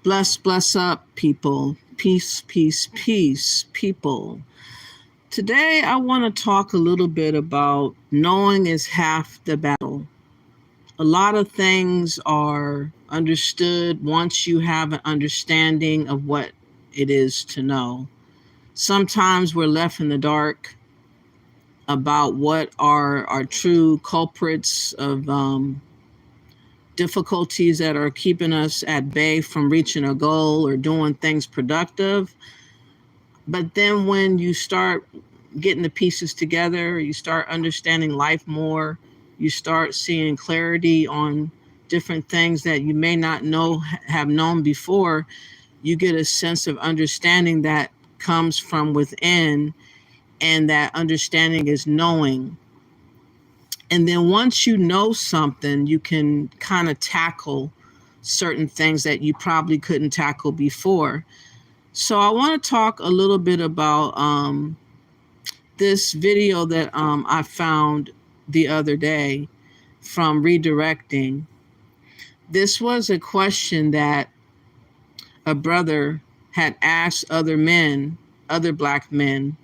Bless up, people. Peace, peace, peace, people. Today, I want to talk a little bit about knowing is half the battle. A lot of things are understood once you have an understanding of what it is to know. Sometimes we're left in the dark about what are our true culprits of difficulties that are keeping us at bay from reaching a goal or doing things productive. But then when you start getting the pieces together, you start understanding life more, you start seeing clarity on different things that you may not have known before, you get a sense of understanding that comes from within, and that understanding is knowing. And then once you know something, you can kind of tackle certain things that you probably couldn't tackle before. So I want to talk a little bit about this video that I found the other day from Redirecting. This was a question that a brother had asked other men, other Black men,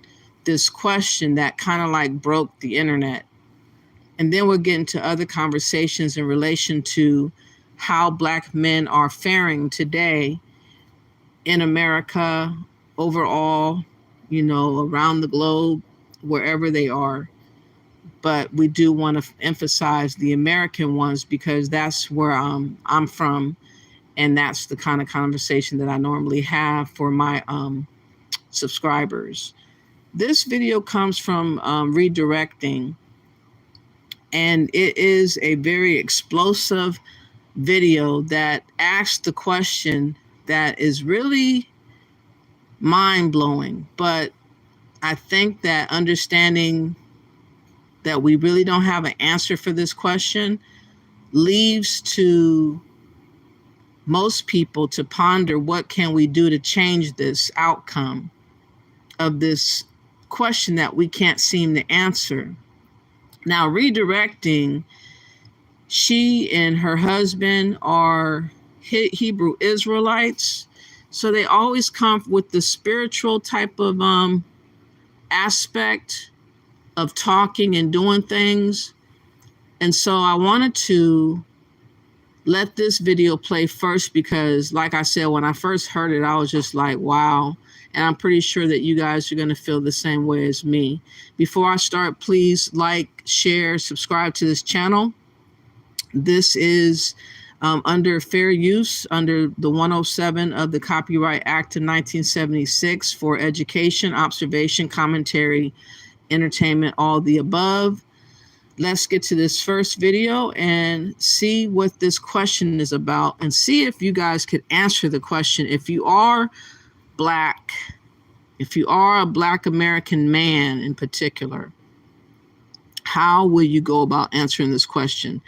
this question that kind of like broke the internet. And then we'll get into other conversations in relation to how Black men are faring today in America, overall, around the globe, wherever they are. But we do want to emphasize the American ones because that's where I'm from. And that's the kind of conversation that I normally have for my subscribers. This video comes from Redirecting. And it is a very explosive video that asks the question that is really mind-blowing. But I think that understanding that we really don't have an answer for this question leaves to most people to ponder what can we do to change this outcome of this question that we can't seem to answer. Now, Redirecting, she and her husband are Hebrew Israelites. So they always come with the spiritual type of aspect of talking and doing things. And so I wanted to let this video play first because, like I said, when I first heard it, I was just like, wow. And I'm pretty sure that you guys are going to feel the same way as me. Before I start, please like, share, subscribe to this channel. This is under fair use under the 107 of the Copyright Act of 1976 for education, observation, commentary, entertainment, all the above. Let's get to this first video and see what this question is about and see if you guys could answer the question. If you are Black, if you are a Black American man in particular, how will you go about answering this question?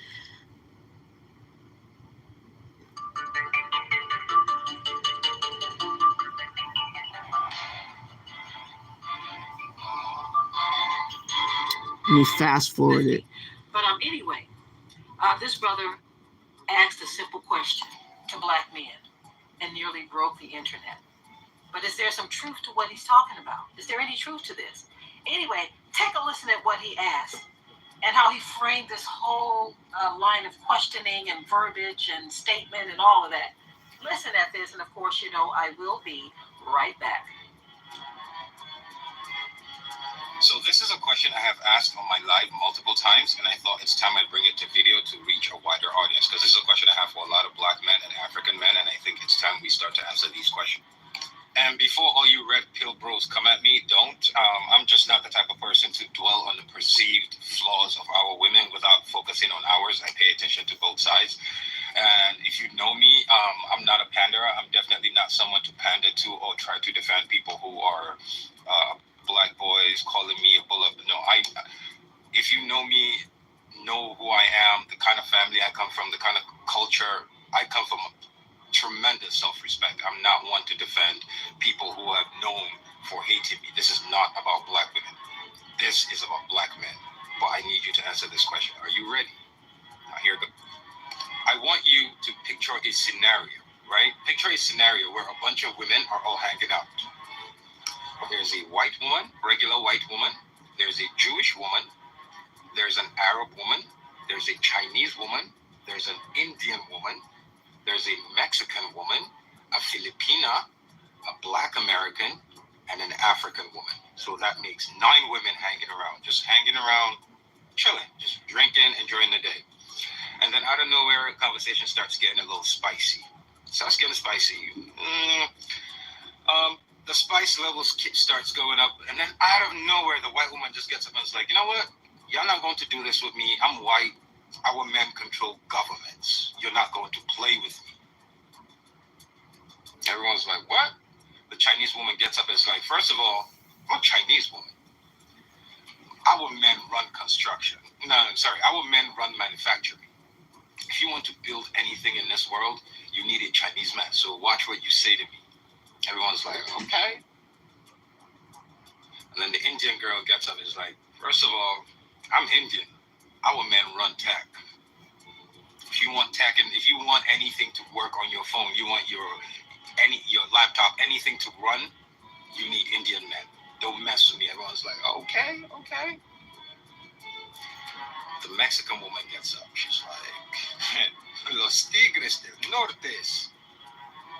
Let me fast forward it. But anyway, this brother asked a simple question to Black men and nearly broke the internet. But is there some truth to what he's talking about? Is there any truth to this? Anyway, take a listen at what he asked and how he framed this whole line of questioning and verbiage and statement and all of that. Listen at this, and of course, I will be right back. So this is a question I have asked on my live multiple times, and I thought it's time I bring it to video to reach a wider audience, because this is a question I have for a lot of Black men and African men, and I think it's time we start to answer these questions. And before all you red pill bros come at me, don't. I'm just not the type of person to dwell on the perceived flaws of our women without focusing on ours. I pay attention to both sides. And if you know me, I'm not a panderer. I'm definitely not someone to pander to or try to defend people who are Black boys calling me a bullet. No, if you know me, know who I am, the kind of family I come from, the kind of culture I come from. Tremendous self-respect. I'm not one to defend people who have known for hating me. This is not about Black women. This is about Black men. But I need you to answer this question. Are you ready? Now here we go. I want you to picture a scenario, right? Picture a scenario where a bunch of women are all hanging out. There's a white woman, regular white woman. There's a Jewish woman. There's an Arab woman. There's a Chinese woman. There's an Indian woman. There's a Mexican woman, a Filipina, a Black American, and an African woman. So that makes 9 women hanging around, just hanging around, chilling, just drinking, enjoying the day. And then out of nowhere, conversation starts getting a little spicy. Starts getting spicy. The spice levels starts going up, and then out of nowhere, the white woman just gets up and is like, you know what? You're not going to do this with me. I'm white. Our men control governments. You're not going to play with me. Everyone's like, what? The Chinese woman gets up and is like, first of all, I'm a Chinese woman. Our men run construction. No, sorry, our men run manufacturing. If you want to build anything in this world, you need a Chinese man. So watch what you say to me. Everyone's like, okay. And then the Indian girl gets up and is like, first of all, I'm Indian. Our men run tech. If you want tech and if you want anything to work on your phone, you want your laptop, anything to run, you need Indian men. Don't mess with me. Everyone's like, okay. The Mexican woman gets up. She's like, Los Tigres del Norte.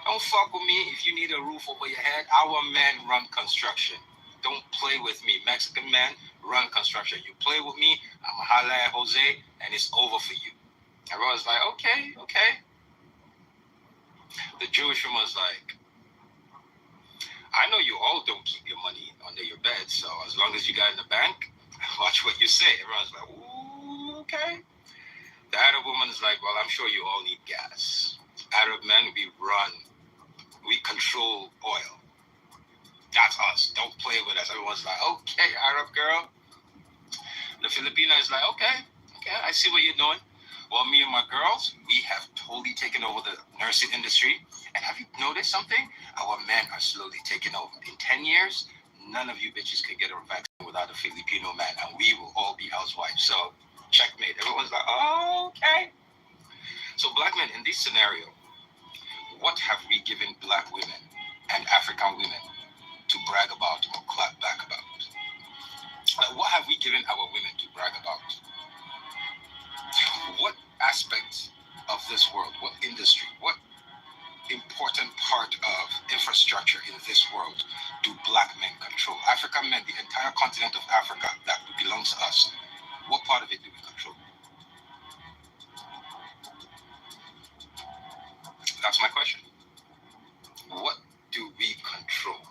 Don't fuck with me if you need a roof over your head. Our men run construction. Don't play with me. Mexican men run construction. You play with me, I'm going to holla at Jose, and it's over for you. Everyone's like, okay. The Jewish woman's like, I know you all don't keep your money under your bed, so as long as you got in the bank, watch what you say. Everyone's like, ooh, okay. The Arab woman's like, well, I'm sure you all need gas. Arab men, we control oil. That's us. Don't play with us. Everyone's like, okay, Arab girl. The Filipina is like, okay, I see what you're doing. Well, me and my girls, we have totally taken over the nursing industry. And have you noticed something? Our men are slowly taking over. In 10 years, none of you bitches can get a vaccine without a Filipino man, and we will all be housewives. So, checkmate. Everyone's like, oh, okay. So, black men, in this scenario, what have we given black women and African women to brag about or clap back about? What have we given our women to brag about? What aspect of this world, what industry, what important part of infrastructure in this world do black men control? African men, the entire continent of Africa that belongs to us, what part of it do we control? That's my question. What do we control?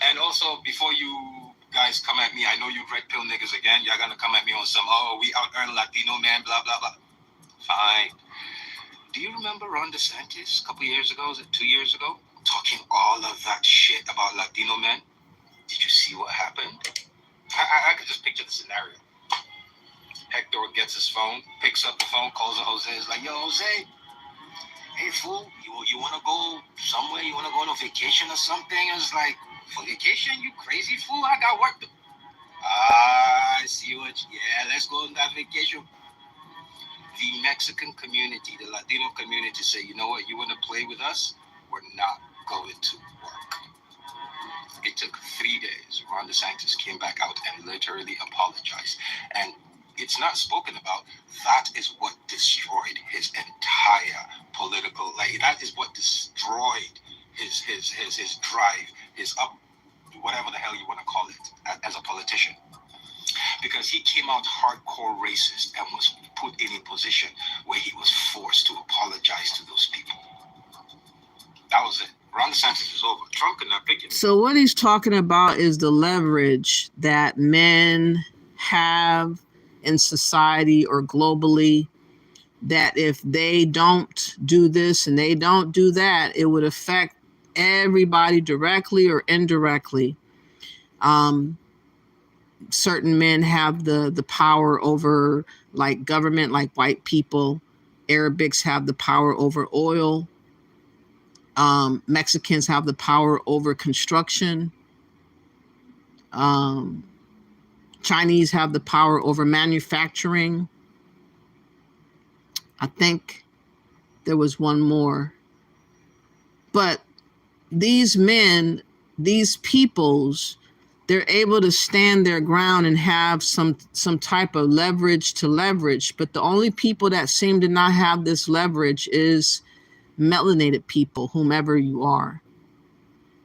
And also, before you guys come at me, I know you red pill niggas again. Y'all gonna come at me on some, we out earn Latino man, blah, blah, blah. Fine. Do you remember Ron DeSantis a couple years ago? Was it 2 years ago? Talking all of that shit about Latino men? Did you see what happened? I could just picture the scenario. Hector gets his phone, picks up the phone, calls Jose, is like, yo, Jose, hey, fool, you want to go somewhere? You want to go on a vacation or something? It's like, for vacation? You crazy fool? I got work to... I see what... Yeah, let's go on that vacation. The Mexican community, the Latino community say, you know what? You want to play with us? We're not going to work. It took 3 days. Ron DeSantis came back out and literally apologized. And it's not spoken about. That is what destroyed his entire political, that is what destroyed his drive, his whatever the hell you want to call it, as a politician. Because he came out hardcore racist and was put in a position where he was forced to apologize to those people. That was it. Ron DeSantis is over. Trump could not pick it. So what he's talking about is the leverage that men have in society or globally, that if they don't do this and they don't do that, it would affect everybody directly or indirectly. Certain men have the power over like government, like white people. Arabics have the power over oil. Mexicans have the power over construction. Chinese have the power over manufacturing. I think there was one more. But these men, these peoples, they're able to stand their ground and have some type of leverage to leverage. But the only people that seem to not have this leverage is melanated people, whomever you are.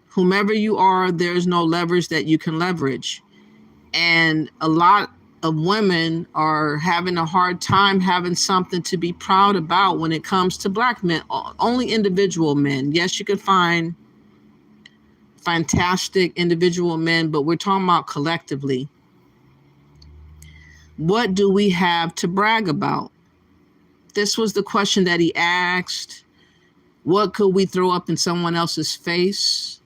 Whomever you are, there's no leverage that you can leverage. And a lot of women are having a hard time having something to be proud about when it comes to Black men, only individual men. Yes, you can find fantastic individual men, but we're talking about collectively. What do we have to brag about? This was the question that he asked. What could we throw up in someone else's face?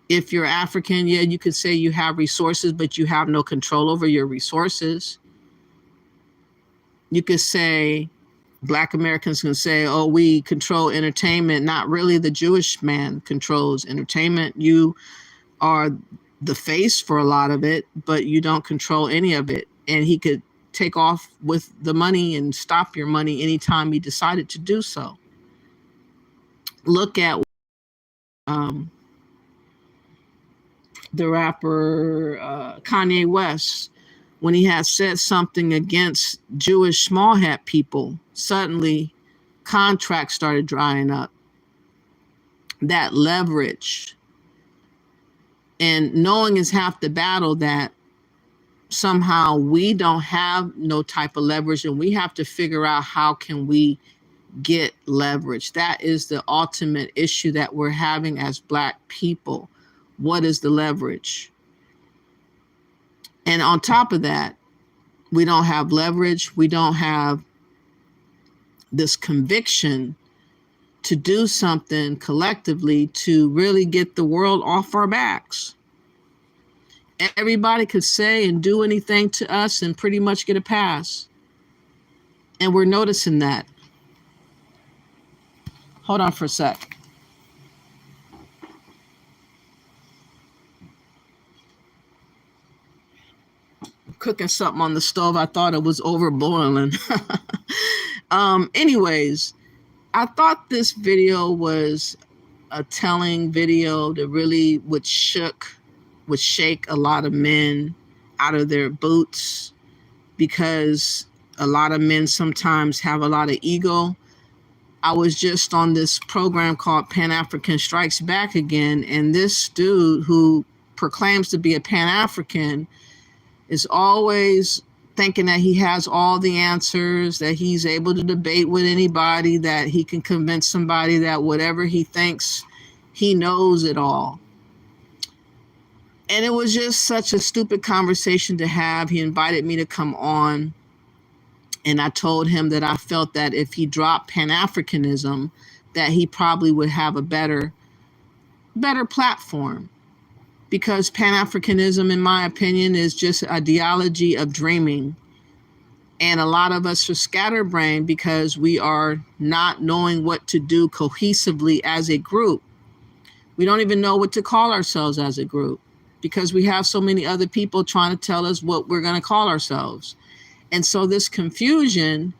If you're African, yeah, you could say you have resources, but you have no control over your resources. You could say, Black Americans can say, oh, we control entertainment. Not really. The Jewish man controls entertainment. You are the face for a lot of it, but you don't control any of it. And he could take off with the money and stop your money anytime he decided to do so. Look at the rapper Kanye West. When he had said something against Jewish small hat people, suddenly contracts started drying up. That leverage. And knowing is half the battle, that somehow we don't have no type of leverage, and we have to figure out how can we get leverage. That is the ultimate issue that we're having as Black people. What is the leverage? And on top of that, we don't have leverage. We don't have this conviction to do something collectively to really get the world off our backs. Everybody could say and do anything to us and pretty much get a pass. And we're noticing that. Hold on for a sec. Cooking something on the stove. I thought it was over boiling. Anyways, I thought this video was a telling video that really would shake a lot of men out of their boots, because a lot of men sometimes have a lot of ego. I was just on this program called Pan-African Strikes Back Again, and this dude who proclaims to be a Pan-African is always thinking that he has all the answers, that he's able to debate with anybody, that he can convince somebody that whatever he thinks, he knows it all. And it was just such a stupid conversation to have. He invited me to come on, and I told him that I felt that if he dropped Pan-Africanism, that he probably would have a better platform. Because Pan-Africanism, in my opinion, is just an ideology of dreaming. And a lot of us are scatterbrained because we are not knowing what to do cohesively as a group. We don't even know what to call ourselves as a group, because we have so many other people trying to tell us what we're going to call ourselves. And so this confusion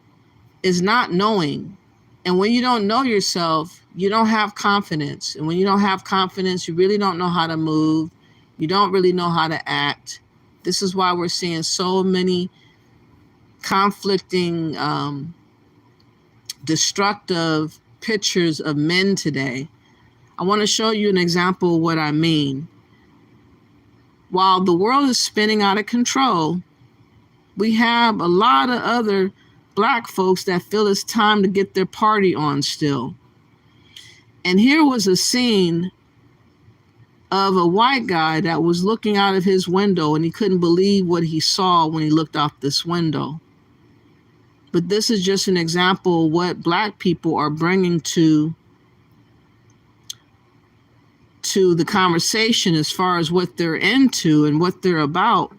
is not knowing. And when you don't know yourself, you don't have confidence. And when you don't have confidence, you really don't know how to move. You don't really know how to act. This is why we're seeing so many conflicting, destructive pictures of men today. I want to show you an example of what I mean. While the world is spinning out of control, we have a lot of other Black folks that feel it's time to get their party on still. And here was a scene of a white guy that was looking out of his window, and he couldn't believe what he saw when he looked out this window. But this is just an example of what Black people are bringing to the conversation as far as what they're into and what they're about.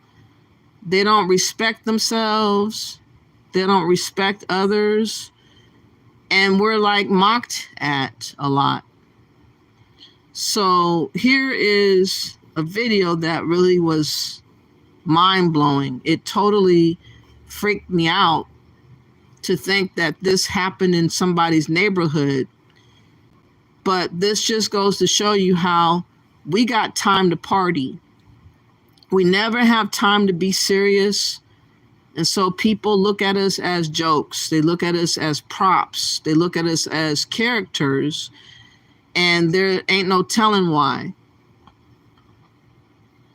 They don't respect themselves. They don't respect others. And we're like mocked at a lot. So here is a video that really was mind-blowing. It totally freaked me out to think that this happened in somebody's neighborhood. But this just goes to show you how we got time to party. We never have time to be serious. And so people look at us as jokes. They look at us as props. They look at us as characters. And there ain't no telling why.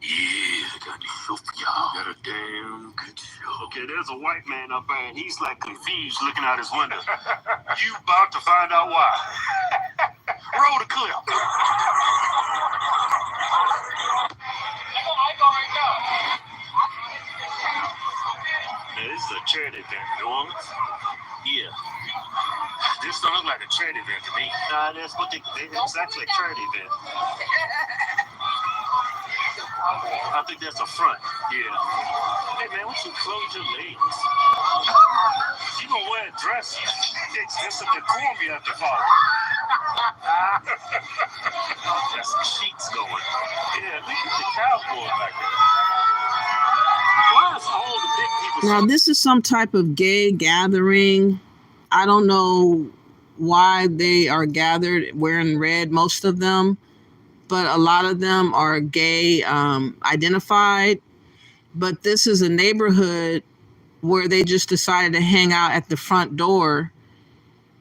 Yeah, I got the show for y'all. Got a damn good show. Okay, there's a white man up there, and he's like confused looking out his window. You about to find out why. Roll the clip. Now, this is a charity event, New Orleans. Yeah. This don't look like a charity event to me. Nah, that's what it's actually a charity event. I think that's a front. Yeah. Hey man, why don't you close your legs? You gonna wear a dress? There's some decorum you have to follow. That's some sheets going. Yeah, look at the cowboy back there. Why is all the big people? Now, this is some type of gay gathering. I don't know why they are gathered wearing red, most of them, but a lot of them are gay identified. But this is a neighborhood where they just decided to hang out at the front door.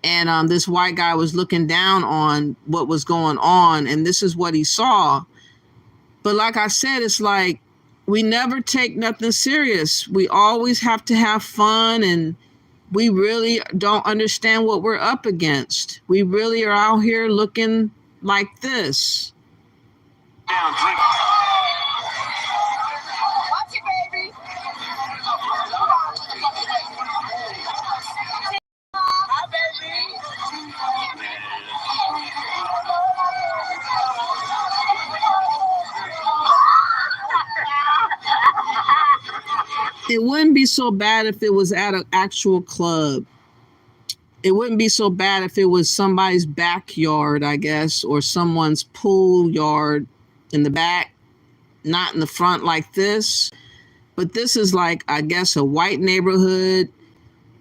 And this white guy was looking down on what was going on. And this is what he saw. But like I said, it's like we never take nothing serious. We always have to have fun, and we really don't understand what we're up against. We really are out here looking like this. Down, drink. Watch it, baby. Hi, baby. It wouldn't be so bad if it was at an actual club. It wouldn't be so bad if it was somebody's backyard, I guess, or someone's pool yard in the back, not in the front like this. But this is like, I guess, a white neighborhood,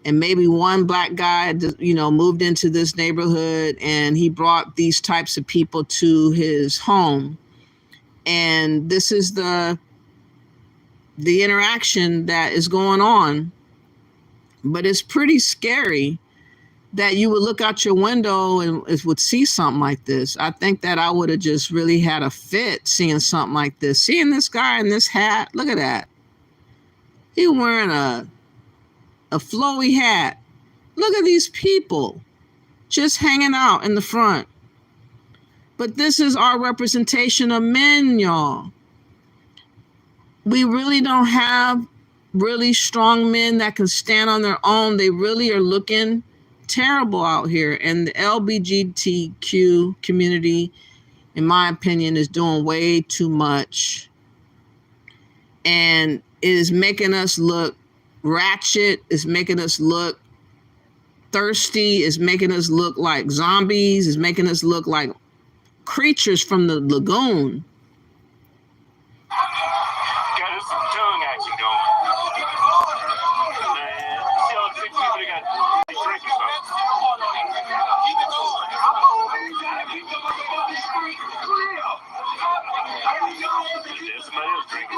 and maybe one black guy, moved into this neighborhood, and he brought these types of people to his home. And this is the interaction that is going on. But it's pretty scary that you would look out your window and would see something like this. I think that I would have just really had a fit seeing something like this. Seeing this guy in this hat, look at that. He wearing a flowy hat. Look at these people just hanging out in the front. But this is our representation of men, y'all. We really don't have really strong men that can stand on their own. They really are looking terrible out here. And the LGBTQ community, in my opinion, is doing way too much. And it is making us look ratchet. It's making us look thirsty. It's making us look like zombies. It's making us look like creatures from the lagoon. Got some tongue action going. Man, see all the big people they got drinking something. There's somebody else drinking something. Here's my drink.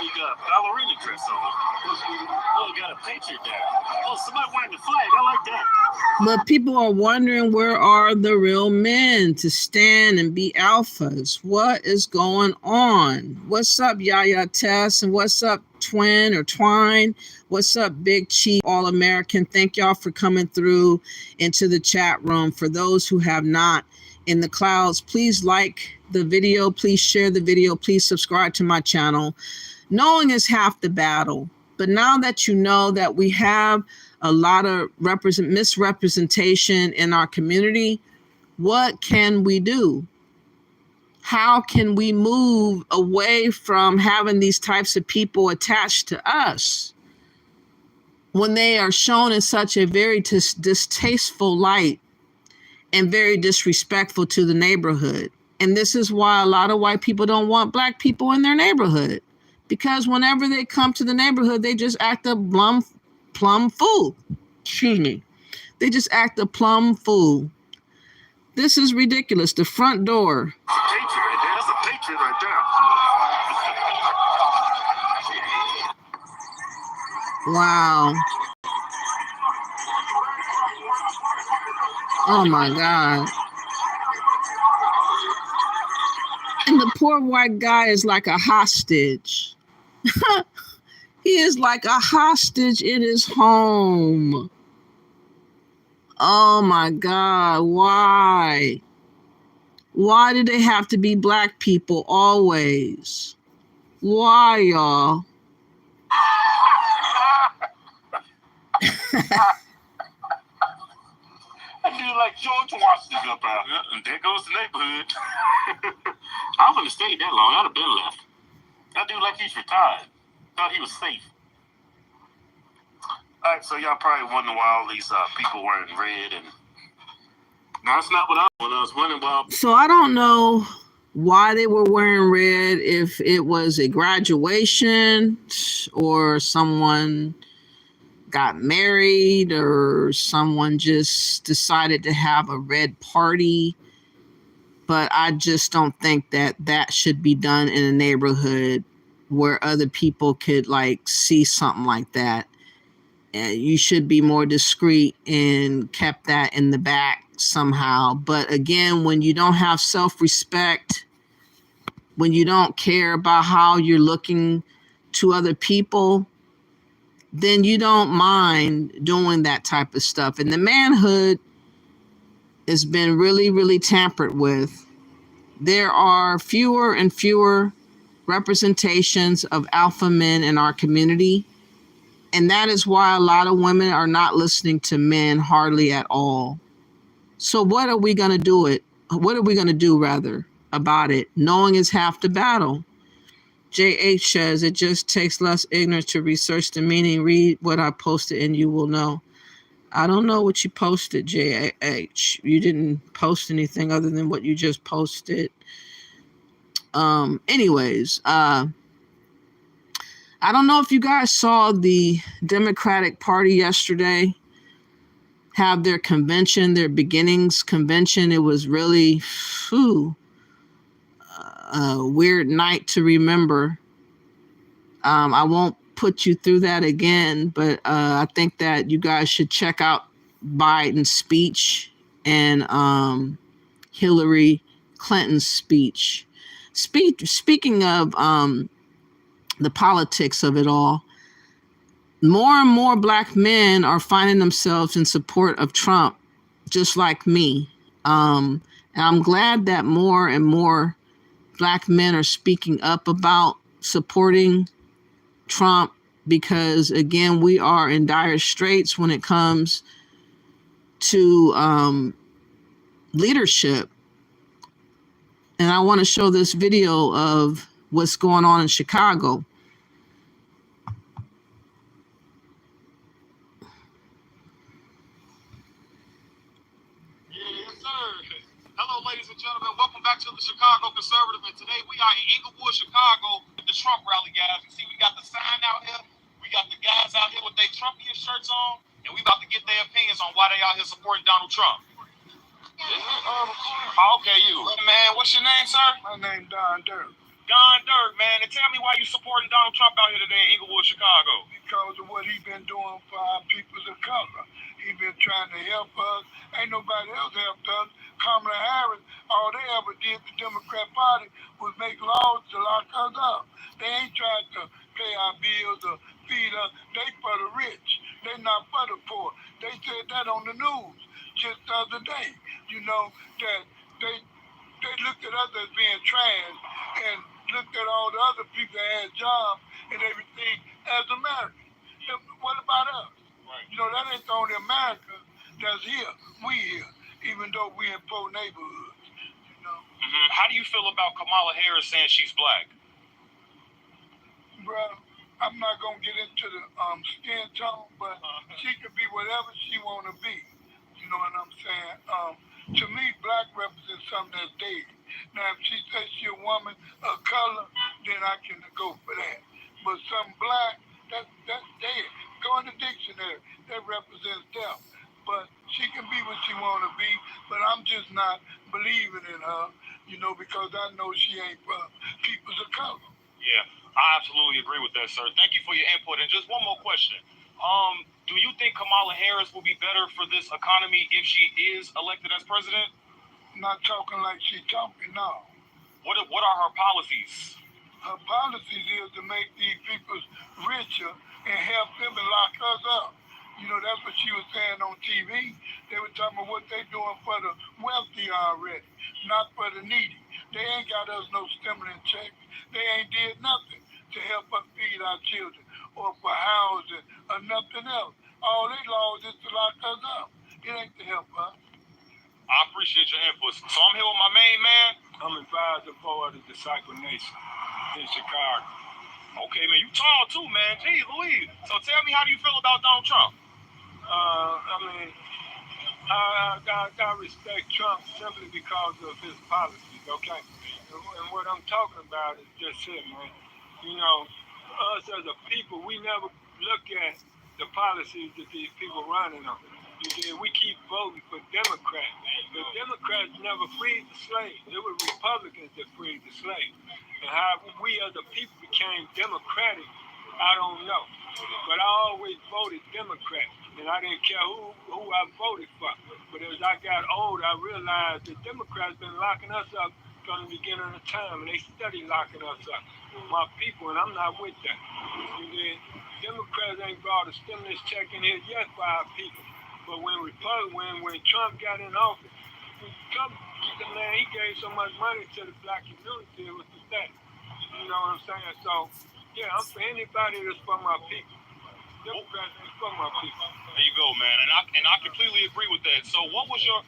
You got a ballerina dress on. Oh, you got a picture there. Oh, somebody wearing the flag. I like that. But people are wondering, where are the real men to stand and be alphas? What is going on? What's up, Yaya Tess? And what's up, Twin or Twine? What's up, Big Chief, All-American? Thank y'all for coming through into the chat room. For those who have not, in the clouds, please like the video. Please share the video. Please subscribe to my channel. Knowing is half the battle. But now that you know that we have a lot of misrepresentation in our community, what can we do? How can we move away from having these types of people attached to us? when they are shown in such a very distasteful light and very disrespectful to the neighborhood. And this is why a lot of white people don't want black people in their neighborhood, because whenever they come to the neighborhood, they just act a plum fool. Excuse me. They just act a plum fool. This is ridiculous. The front door. Patriot right there. That's a patriot right there. Wow. Oh my God. And the poor white guy is like a hostage. He is like a hostage in his home. Oh my God, why? Why do they have to be black people always? Why, y'all? I do like George Washington up out here, and there goes the neighborhood. I wouldn't have stayed that long. I'd have been left. That dude like he's retired. Thought he was safe. All right, so y'all probably wondering why all these people wearing red, and that's not what I was wondering about. So I don't know why they were wearing red, if it was a graduation or someone got married or someone just decided to have a red party. But I just don't think that that should be done in a neighborhood where other people could like see something like that. And you should be more discreet and kept that in the back somehow. But again, when you don't have self-respect, when you don't care about how you're looking to other people, then you don't mind doing that type of stuff. And the manhood has been really, really tampered with. There are fewer and fewer representations of alpha men in our community. And that is why a lot of women are not listening to men hardly at all. So what are we going to do about it? Knowing is half the battle. JH says, it just takes less ignorance to research the meaning. Read what I posted and you will know. I don't know what you posted, JH. You didn't post anything other than what you just posted. Anyways, I don't know if you guys saw the Democratic Party yesterday have their convention, their beginnings convention. It was really a weird night to remember. I won't put you through that again, but I think that you guys should check out Biden's speech and Hillary Clinton's speech. Speaking of the politics of it all, more and more black men are finding themselves in support of Trump, just like me. And I'm glad that more and more black men are speaking up about supporting Trump, because again, we are in dire straits when it comes to leadership. And I want to show this video of what's going on in Chicago. Yes, sir. Hello, ladies and gentlemen. Welcome back to the Chicago Conservative. And today we are in Inglewood, Chicago, at the Trump rally, guys. You see, we got the sign out here. We got the guys out here with their Trumpian shirts on. And we about to get their opinions on why they out here supporting Donald Trump. Okay, you. Man, what's your name, sir? My name's Don Dirk. Don Dirk, man. And tell me why you supporting Donald Trump out here today in Inglewood, Chicago. Because of what he's been doing for our people of color. He's been trying to help us. Ain't nobody else helped us. Kamala Harris, all they ever did, the Democrat Party, was make laws to lock us up. They ain't tried to pay our bills or feed us. They for the rich. They not for the poor. They said that on the news just the other day. You know, that they looked at us as being trash and looked at all the other people that had jobs and everything as Americans. And what about us? Right. You know, that ain't the only America that's here. We here, even though we in poor neighborhoods. You know. Mm-hmm. How do you feel about Kamala Harris saying she's black? Bro, I'm not gonna get into the skin tone, but she could be whatever she wanna be. You know what I'm saying? To me, black represents something that's dead. Now, if she says she a woman of color, then I can go for that. But something black, that's dead. Go in the dictionary. That represents death. But she can be what she wanna be. But I'm just not believing in her, because I know she ain't for peoples of color. Yeah, I absolutely agree with that, sir. Thank you for your input. And just one more question. Do you think Kamala Harris will be better for this economy if she is elected as president? Not talking like she talking now. What are her policies? Her policies is to make these people richer and help them and lock us up. That's what she was saying on TV. They were talking about what they doing for the wealthy already, not for the needy. They ain't got us no stimulus checks. They ain't did nothing to help us feed our children or for housing or nothing else. All they laws is to lock us up. It ain't to help us. I appreciate your input. So I'm here with my main man. I'm advisor for the Disciple Nation in Chicago. Okay, man, you tall too, man. Jeez Louise. So tell me, how do you feel about Donald Trump? I respect Trump simply because of his policies, okay? And what I'm talking about is just it, man. Us as a people, we never look at the policies that these people running on. We keep voting for Democrats. The Democrats never freed the slaves. It was Republicans that freed the slaves. And how we as a people became Democratic, I don't know. But I always voted Democrat, and I didn't care who I voted for. But as I got old, I realized that Democrats been locking us up from the beginning of time, and they steady locking us up. My people, and I'm not with that. And then Democrats ain't brought a stimulus check in here yet for our people. But when Trump got in office, Trump, man, he gave so much money to the black community, it was pathetic. You know what I'm saying? So, yeah, I'm for anybody that's for my people. Democrats ain't for my people. There you go, man. And I completely agree with that. So what was your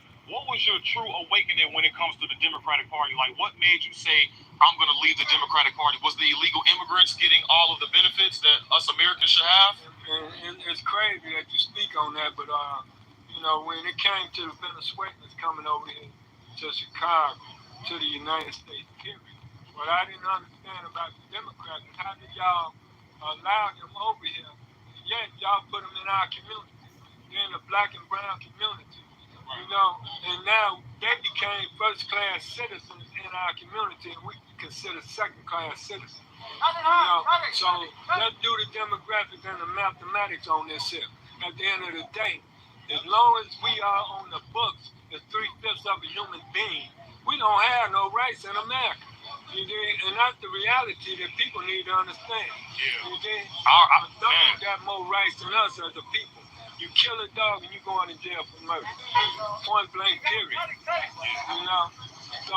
true awakening when it comes to the Democratic Party? Like, what made you say, I'm going to leave the Democratic Party? Was the illegal immigrants getting all of the benefits that us Americans should have? And it's crazy that you speak on that, but when it came to the Venezuelans coming over here to Chicago, to the United States, period, what I didn't understand about the Democrats is how did y'all allow them over here, yet y'all put them in our community, in the black and brown community, and now they became first-class citizens in our community, and we consider second-class citizens. So let's do the demographics and the mathematics on this here. At the end of the day, as long as we are on the books as 3/5 of a human being, we don't have no rights in America. And that's the reality that people need to understand. Don't got more rights than us as a people. You kill a dog and you going to jail for murder. Point blank, period. So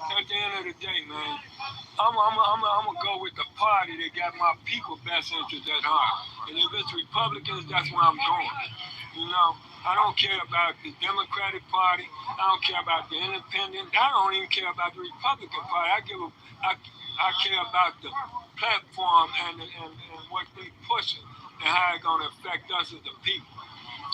at the end of the day, man, I'm gonna go with the party that got my people best interests at heart. And if it's Republicans, that's where I'm going. I don't care about the Democratic Party. I don't care about the Independent. I don't even care about the Republican Party. I care about the platform and what they pushing and how it's gonna affect us as a people.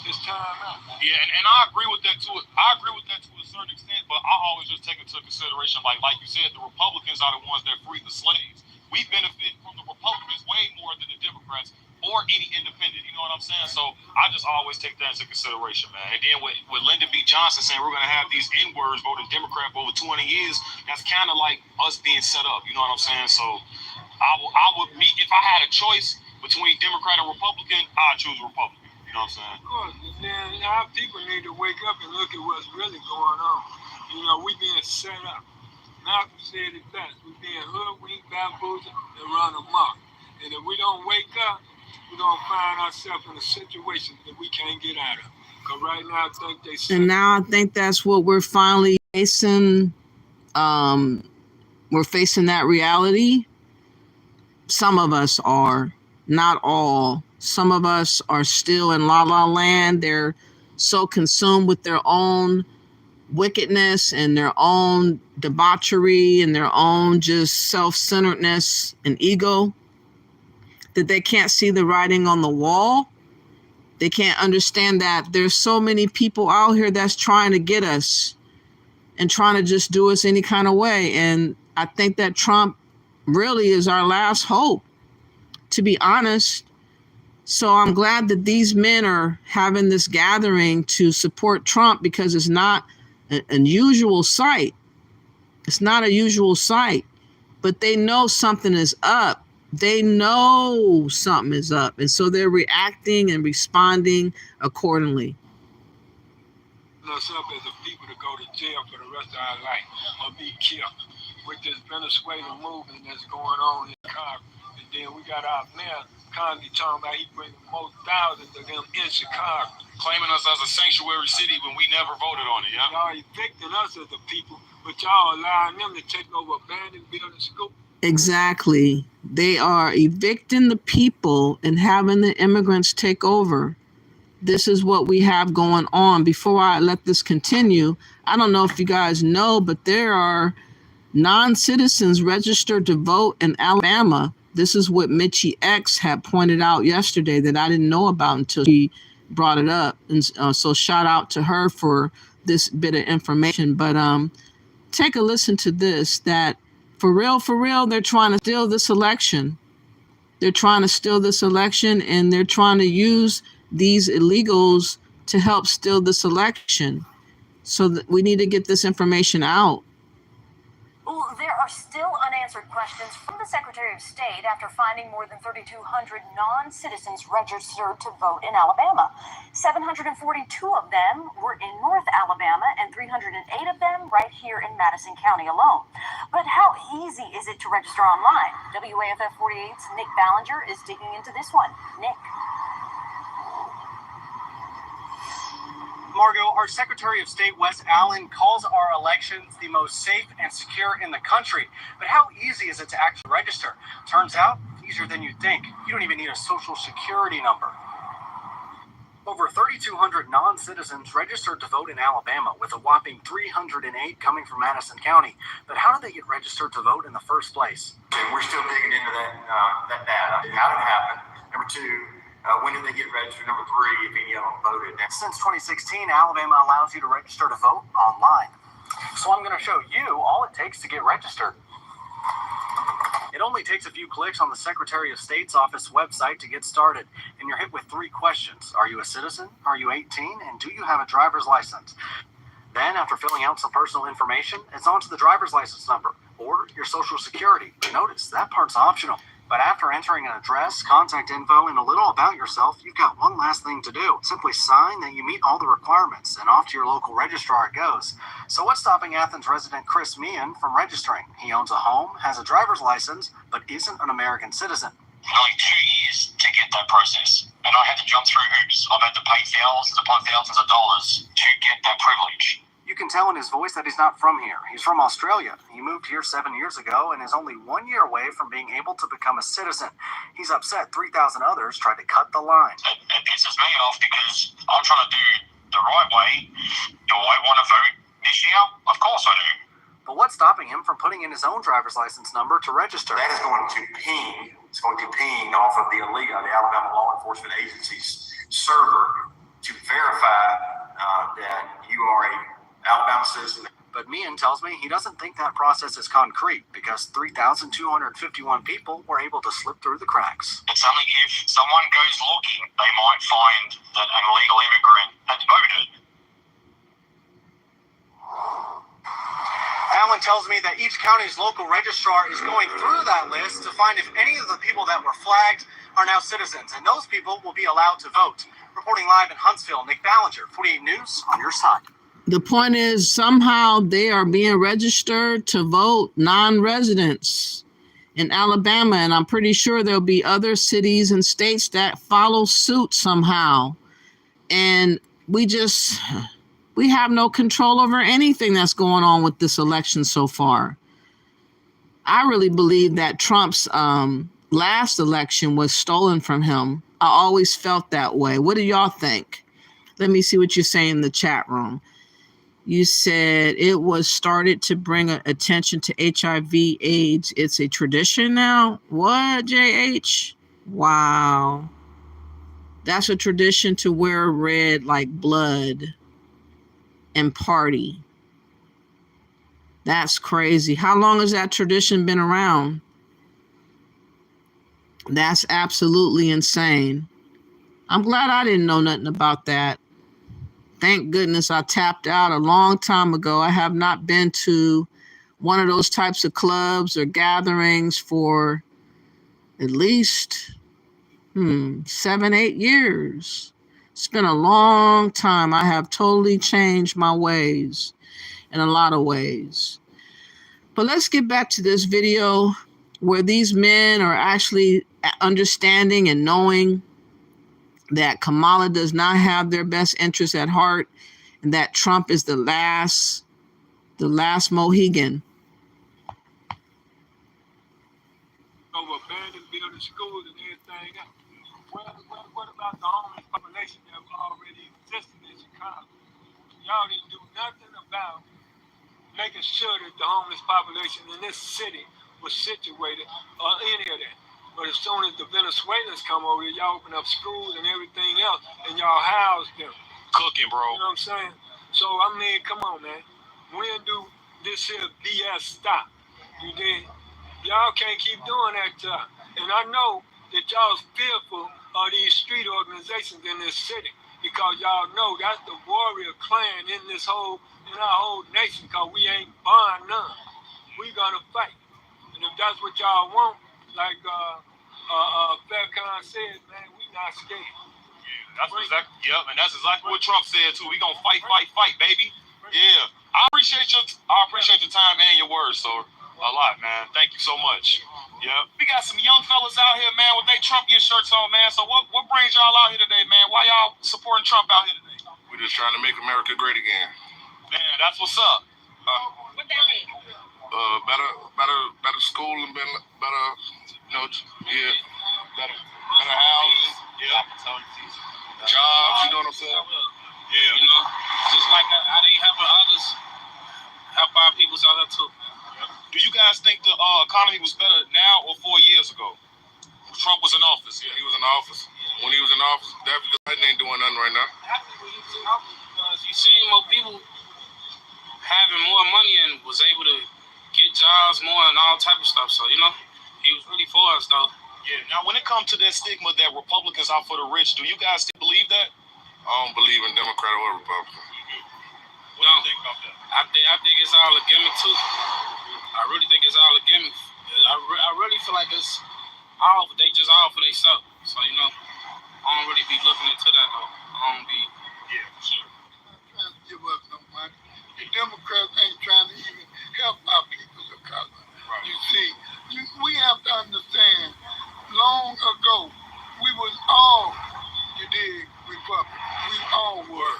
It's time out. Yeah, and I agree with that too. I agree with that to a certain extent, but I always just take into consideration, like you said, the Republicans are the ones that freed the slaves. We benefit from the Republicans way more than the Democrats or any independent. You know what I'm saying? So I just always take that into consideration, man. And then with Lyndon B. Johnson saying we're going to have these N-words voting Democrat for over 20 years, that's kind of like us being set up. You know what I'm saying? So if I had a choice between Democrat and Republican, I'd choose Republican. You know what I'm saying? Of course. Then our people need to wake up and look at what's really going on. We being set up. Malcolm said it best. We being hoodwinked, bamboozled, and run amok. And if we don't wake up, we're going to find ourselves in a situation that we can't get out of. Because right now, I think they said... And now I think that's what we're finally facing. We're facing that reality. Some of us are, not all. Some of us are still in la la land. They're so consumed with their own wickedness and their own debauchery and their own just self-centeredness and ego that they can't see the writing on the wall. They can't understand that there's so many people out here that's trying to get us and trying to just do us any kind of way. And I think that Trump really is our last hope, to be honest. So I'm glad that these men are having this gathering to support Trump, because it's not an unusual sight. It's not a usual sight, but they know something is up. They know something is up. And so they're reacting and responding accordingly. Us up as a people to go to jail for the rest of our life or be killed with this Venezuelan movement that's going on in Chicago. And then we got our mayor constantly talking about he bringing most thousands of them in Chicago. Claiming us as a sanctuary city when we never voted on it, yeah? Y'all evicting us as a people, but y'all allowing them to take over abandoned buildings, school. Exactly. They are evicting the people and having the immigrants take over. This is what we have going on. Before I let this continue, I don't know if you guys know, but there are non-citizens registered to vote in Alabama. This is what Mitchie X had pointed out yesterday that I didn't know about until she brought it up. And so shout out to her for this bit of information. But take a listen to this, that for real, they're trying to steal this election. They're trying to steal this election, and they're trying to use these illegals to help steal this election. So that we need to get this information out. Well, there are still unanswered questions from the Secretary of State after finding more than 3,200 non-citizens registered to vote in Alabama. 742 of them were in North Alabama and 308 of them right here in Madison County alone. But how easy is it to register online? WAFF 48's Nick Ballinger is digging into this one. Nick. Margot, our Secretary of State, Wes Allen, calls our elections the most safe and secure in the country. But how easy is it to actually register? Turns out, easier than you'd think. You don't even need a social security number. Over 3,200 non-citizens registered to vote in Alabama, with a whopping 308 coming from Madison County. But how did they get registered to vote in the first place? And we're still digging into that data. How did it happen? Number two, when did they get registered? Number three, if any of them voted. Since 2016, Alabama allows you to register to vote online. So I'm going to show you all it takes to get registered. It only takes a few clicks on the Secretary of State's office website to get started, and you're hit with 3 questions. Are you a citizen? Are you 18? And do you have a driver's license? Then, after filling out some personal information, it's on to the driver's license number or your social security. Notice, that part's optional. But after entering an address, contact info, and a little about yourself, you've got one last thing to do. Simply sign that you meet all the requirements, and off to your local registrar it goes. So what's stopping Athens resident Chris Meehan from registering? He owns a home, has a driver's license, but isn't an American citizen. Nearly 2 years to get that process. And I had to jump through hoops. I've had to pay thousands upon thousands of dollars to get that privilege. You can tell in his voice that he's not from here. He's from Australia. He moved here 7 years ago and is only 1 year away from being able to become a citizen. He's upset 3,000 others tried to cut the line. It pisses me off because I'm trying to do the right way. Do I want to vote this year? Of course I do. But what's stopping him from putting in his own driver's license number to register? That is going to ping. It's going to ping off of the Alabama Law Enforcement Agency's server to verify that you are a Alabama citizen. But Meehan tells me he doesn't think that process is concrete because 3,251 people were able to slip through the cracks. It's only if someone goes looking, they might find that an illegal immigrant had voted. Allen tells me that each county's local registrar is going through that list to find if any of the people that were flagged are now citizens, and those people will be allowed to vote. Reporting live in Huntsville, Nick Ballinger, 48 News, on your side. The point is, somehow they are being registered to vote, non-residents in Alabama. And I'm pretty sure there'll be other cities and states that follow suit somehow. And we have no control over anything that's going on with this election so far. I really believe that Trump's last election was stolen from him. I always felt that way. What do y'all think? Let me see what you're saying in the chat room. You said it was started to bring attention to HIV/AIDS. It's a tradition now. What, JH? Wow. That's a tradition to wear red like blood and party. That's crazy. How long has that tradition been around? That's absolutely insane. I'm glad I didn't know nothing about that. Thank goodness I tapped out a long time ago. I have not been to one of those types of clubs or gatherings for at least 7, 8 years. It's been a long time. I have totally changed my ways in a lot of ways. But let's get back to this video where these men are actually understanding and knowing that Kamala does not have their best interests at heart and that Trump is the last Mohican. Over abandoned building schools and everything else. What about the homeless population that already existed in Chicago? Y'all didn't do nothing about making sure that the homeless population in this city was situated or any of that. But as soon as the Venezuelans come over here, y'all open up schools and everything else, and y'all house them. Cooking, bro. You know what I'm saying? So, I mean, come on, man. When do this here BS stop? You did? Y'all can't keep doing that to us. And I know that y'all's fearful of these street organizations in this city because y'all know that's the warrior clan in our whole nation because we ain't buying none. We gonna fight. And if that's what y'all want, like Faircon said, man, we not scared. Yeah, that's exactly what Trump said too. We gonna fight, baby. Yeah. I appreciate your time and your words, sir. A lot, man. Thank you so much. Yeah. We got some young fellas out here, man, with their Trumpian shirts on, man. So what brings y'all out here today, man? Why y'all supporting Trump out here today? We're just trying to make America great again. Man, that's what's up. What that mean? Better school and better, better houses. Yeah. Jobs, you know what I'm saying? Yeah. You know, just like how they helping others, help our peoples out here too. Do you guys think the economy was better now or 4 years ago? Trump was in office. Yeah, he was in office. When he was in office, definitely Biden ain't doing nothing right now. Because you seen more people having more money and was able to get jobs more and all type of stuff. So, you know, he was really for us though. Yeah. Now, when it comes to that stigma that Republicans are for the rich, do you guys still believe that? I don't believe in Democrat or Republican. What do you think about that? I think it's all a gimmick too. I really think it's all a gimmick. I really feel like it's all they just all for themselves. So, you know, I don't really be looking into that though. I don't be for sure. Trying to give us no money. The Democrats ain't trying to even help our people of color. Right. You see, we have to understand, long ago, we was all, you dig, Republican. We all were,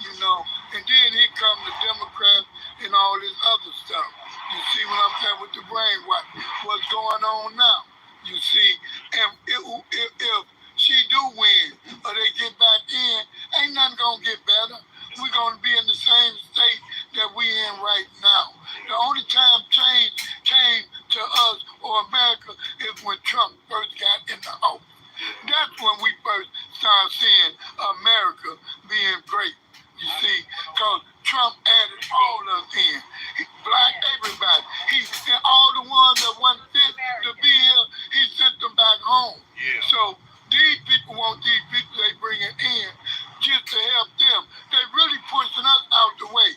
you know. And then here come the Democrats and all this other stuff. You see what I'm saying with the brainwash? What's going on now? You see, and if she do win or they get back in, ain't nothing gonna get better. We're gonna be in the same state that we in right now. The only time change came to us or America is when Trump first got in the office. That's when we first started seeing America being great. You see, because Trump added all of us in. Black everybody. And all the ones that wasn't fit to be here, he sent them back home. Yeah. So these people want these people they bringing in just to help them. They really pushing us out the way.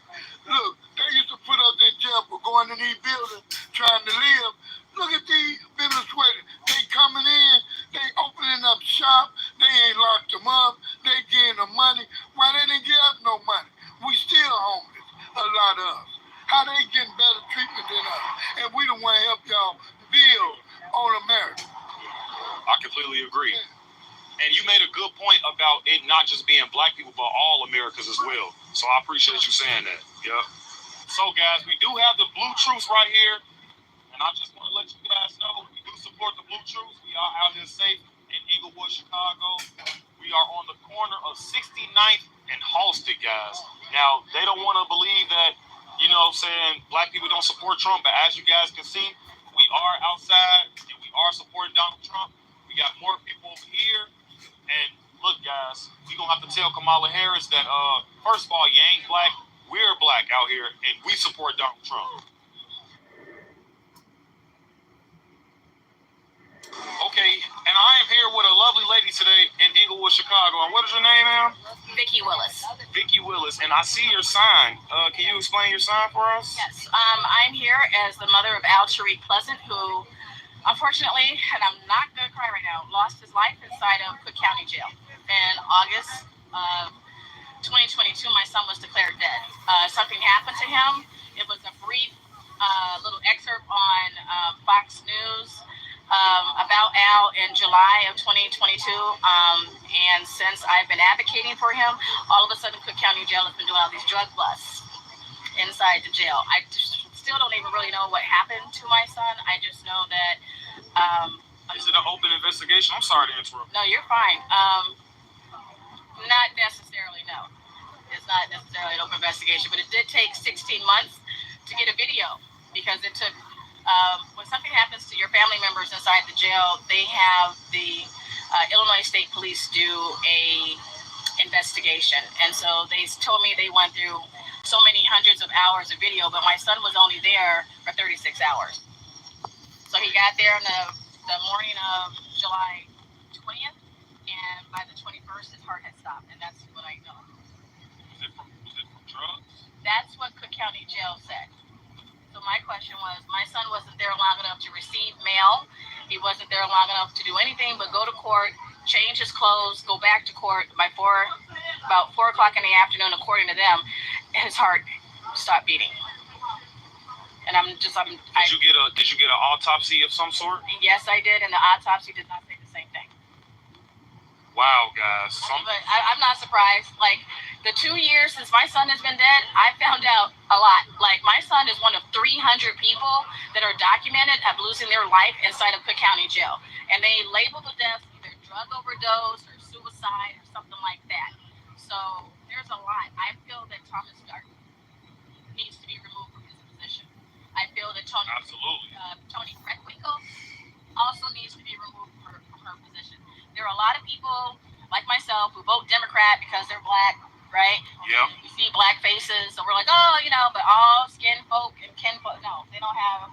Look, they used to put us in jail for going in these buildings trying to live. Look at these Venezuelans. They coming in, they opening up shop, they ain't locked them up, they getting them money. Why they didn't give us no money? We still homeless, a lot of us. How they getting better treatment than us? And we don't want to help y'all build on America. I completely agree. And you made a good point about it not just being black people, but all Americans as well. So I appreciate you saying that. Yep. So, guys, we do have the Blue Truce right here. And I just want to let you guys know, we do support the Blue Truce. We are out here safe in Inglewood, Chicago. We are on the corner of 69th and Halsted, guys. Now, they don't want to believe that, you know, saying black people don't support Trump. But as you guys can see, we are outside and we are supporting Donald Trump. We We got more people over here. And look, guys, we gonna have to tell Kamala Harris that first of all, you ain't black. We're black out here, and we support Donald Trump. Okay, and I am here with a lovely lady today in Inglewood, Chicago. And what is your name, ma'am? Vicki Willis. Vicki Willis. And I see your sign. Can you explain your sign for us? Yes, I'm here as the mother of Al Tariq Pleasant, who, unfortunately, and I'm not going to cry right now, lost his life inside of Cook County Jail. In August of 2022, my son was declared dead. Something happened to him. It was a brief little excerpt on Fox News about Al in July of 2022, and since I've been advocating for him, all of a sudden Cook County Jail has been doing all these drug busts inside the jail. I still don't even really know what happened to my son. I just know that is it an open investigation? I'm sorry to interrupt. No, you're fine. Not necessarily, no. It's not necessarily an open investigation, but it did take 16 months to get a video, because it took when something happens to your family members inside the jail, they have the Illinois State Police do a investigation. And so they told me they went through so many hundreds of hours of video, but my son was only there for 36 hours. So he got there in the morning of July 20th, and by the 21st, his heart had stopped, and that's what I know. Was it from drugs? That's what Cook County Jail said. So my question was, my son wasn't there long enough to receive mail. He wasn't there long enough to do anything but go to court, change his clothes, go back to court. By about 4 o'clock in the afternoon, according to them, his heart stopped beating. And Did you get an autopsy of some sort? Yes, I did, and the autopsy did not say the same thing. Wow, guys. But I'm not surprised. Like, the 2 years since my son has been dead, I found out a lot. Like, my son is one of 300 people that are documented of losing their life inside of Cook County Jail. And they label the deaths either drug overdose or suicide or something like that. So there's a lot. I feel that Thomas Stark needs to be removed from his position. I feel that Toni Preckwinkle also needs to be removed from her position. There are a lot of people like myself who vote Democrat because they're black, right? Yeah. You see black faces, so we're like, oh, but all skin folk and kin folk, no, they don't have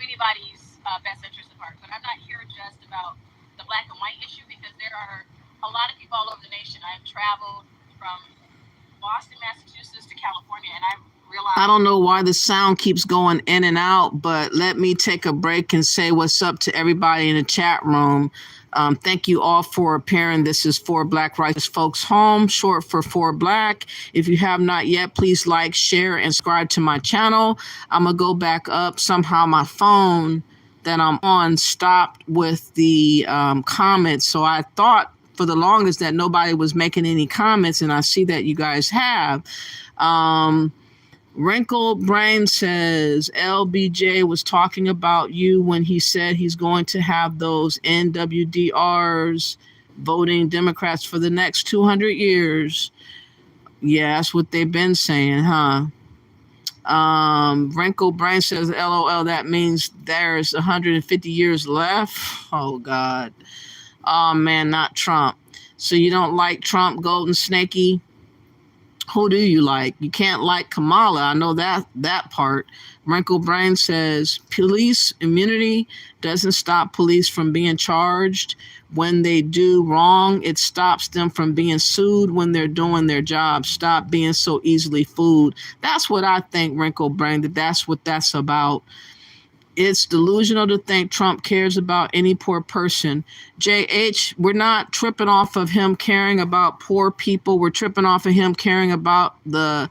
anybody's best interest at heart. But I'm not here just about the black and white issue, because there are a lot of people all over the nation. I've traveled from Boston, Massachusetts to California, and I realized I don't know why the sound keeps going in and out, but let me take a break and say what's up to everybody in the chat room. Thank you all for appearing. This is For Black Righteous Folks Home, short for For Black. If you have not yet, please like, share, and subscribe to my channel. I'm going to go back up. Somehow my phone that I'm on stopped with the comments. So I thought for the longest that nobody was making any comments, and I see that you guys have. Wrinkled Brain says LBJ was talking about you when he said he's going to have those NWDRs voting Democrats for the next 200 years. Yeah, that's what they've been saying, huh? Wrinkled Brain says, LOL, that means there's 150 years left. Oh, God. Oh, man, not Trump. So you don't like Trump, Golden Snakey? Who do you like? You can't like Kamala. I know that part. Wrinkled Brain says police immunity doesn't stop police from being charged. When they do wrong, it stops them from being sued when they're doing their job. Stop being so easily fooled. That's what I think, Wrinkled Brain, that's what that's about. It's delusional to think Trump cares about any poor person. JH, we're not tripping off of him caring about poor people. We're tripping off of him caring about the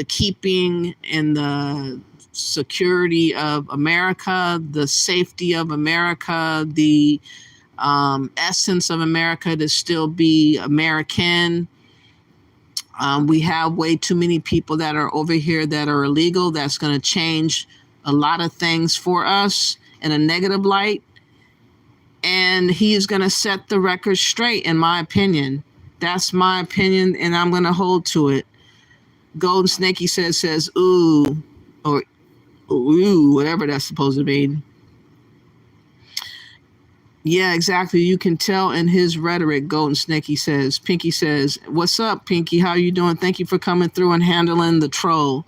keeping and the security of America, the safety of America, the essence of America to still be American. We have way too many people that are over here that are illegal. That's going to change a lot of things for us in a negative light. And he is going to set the record straight, in my opinion. That's my opinion, and I'm going to hold to it. Golden Snakey says, ooh, or ooh, whatever that's supposed to mean. Yeah, exactly. You can tell in his rhetoric, Golden Snake, he says, Pinky says, "What's up, Pinky? How you doing? Thank you for coming through and handling the troll."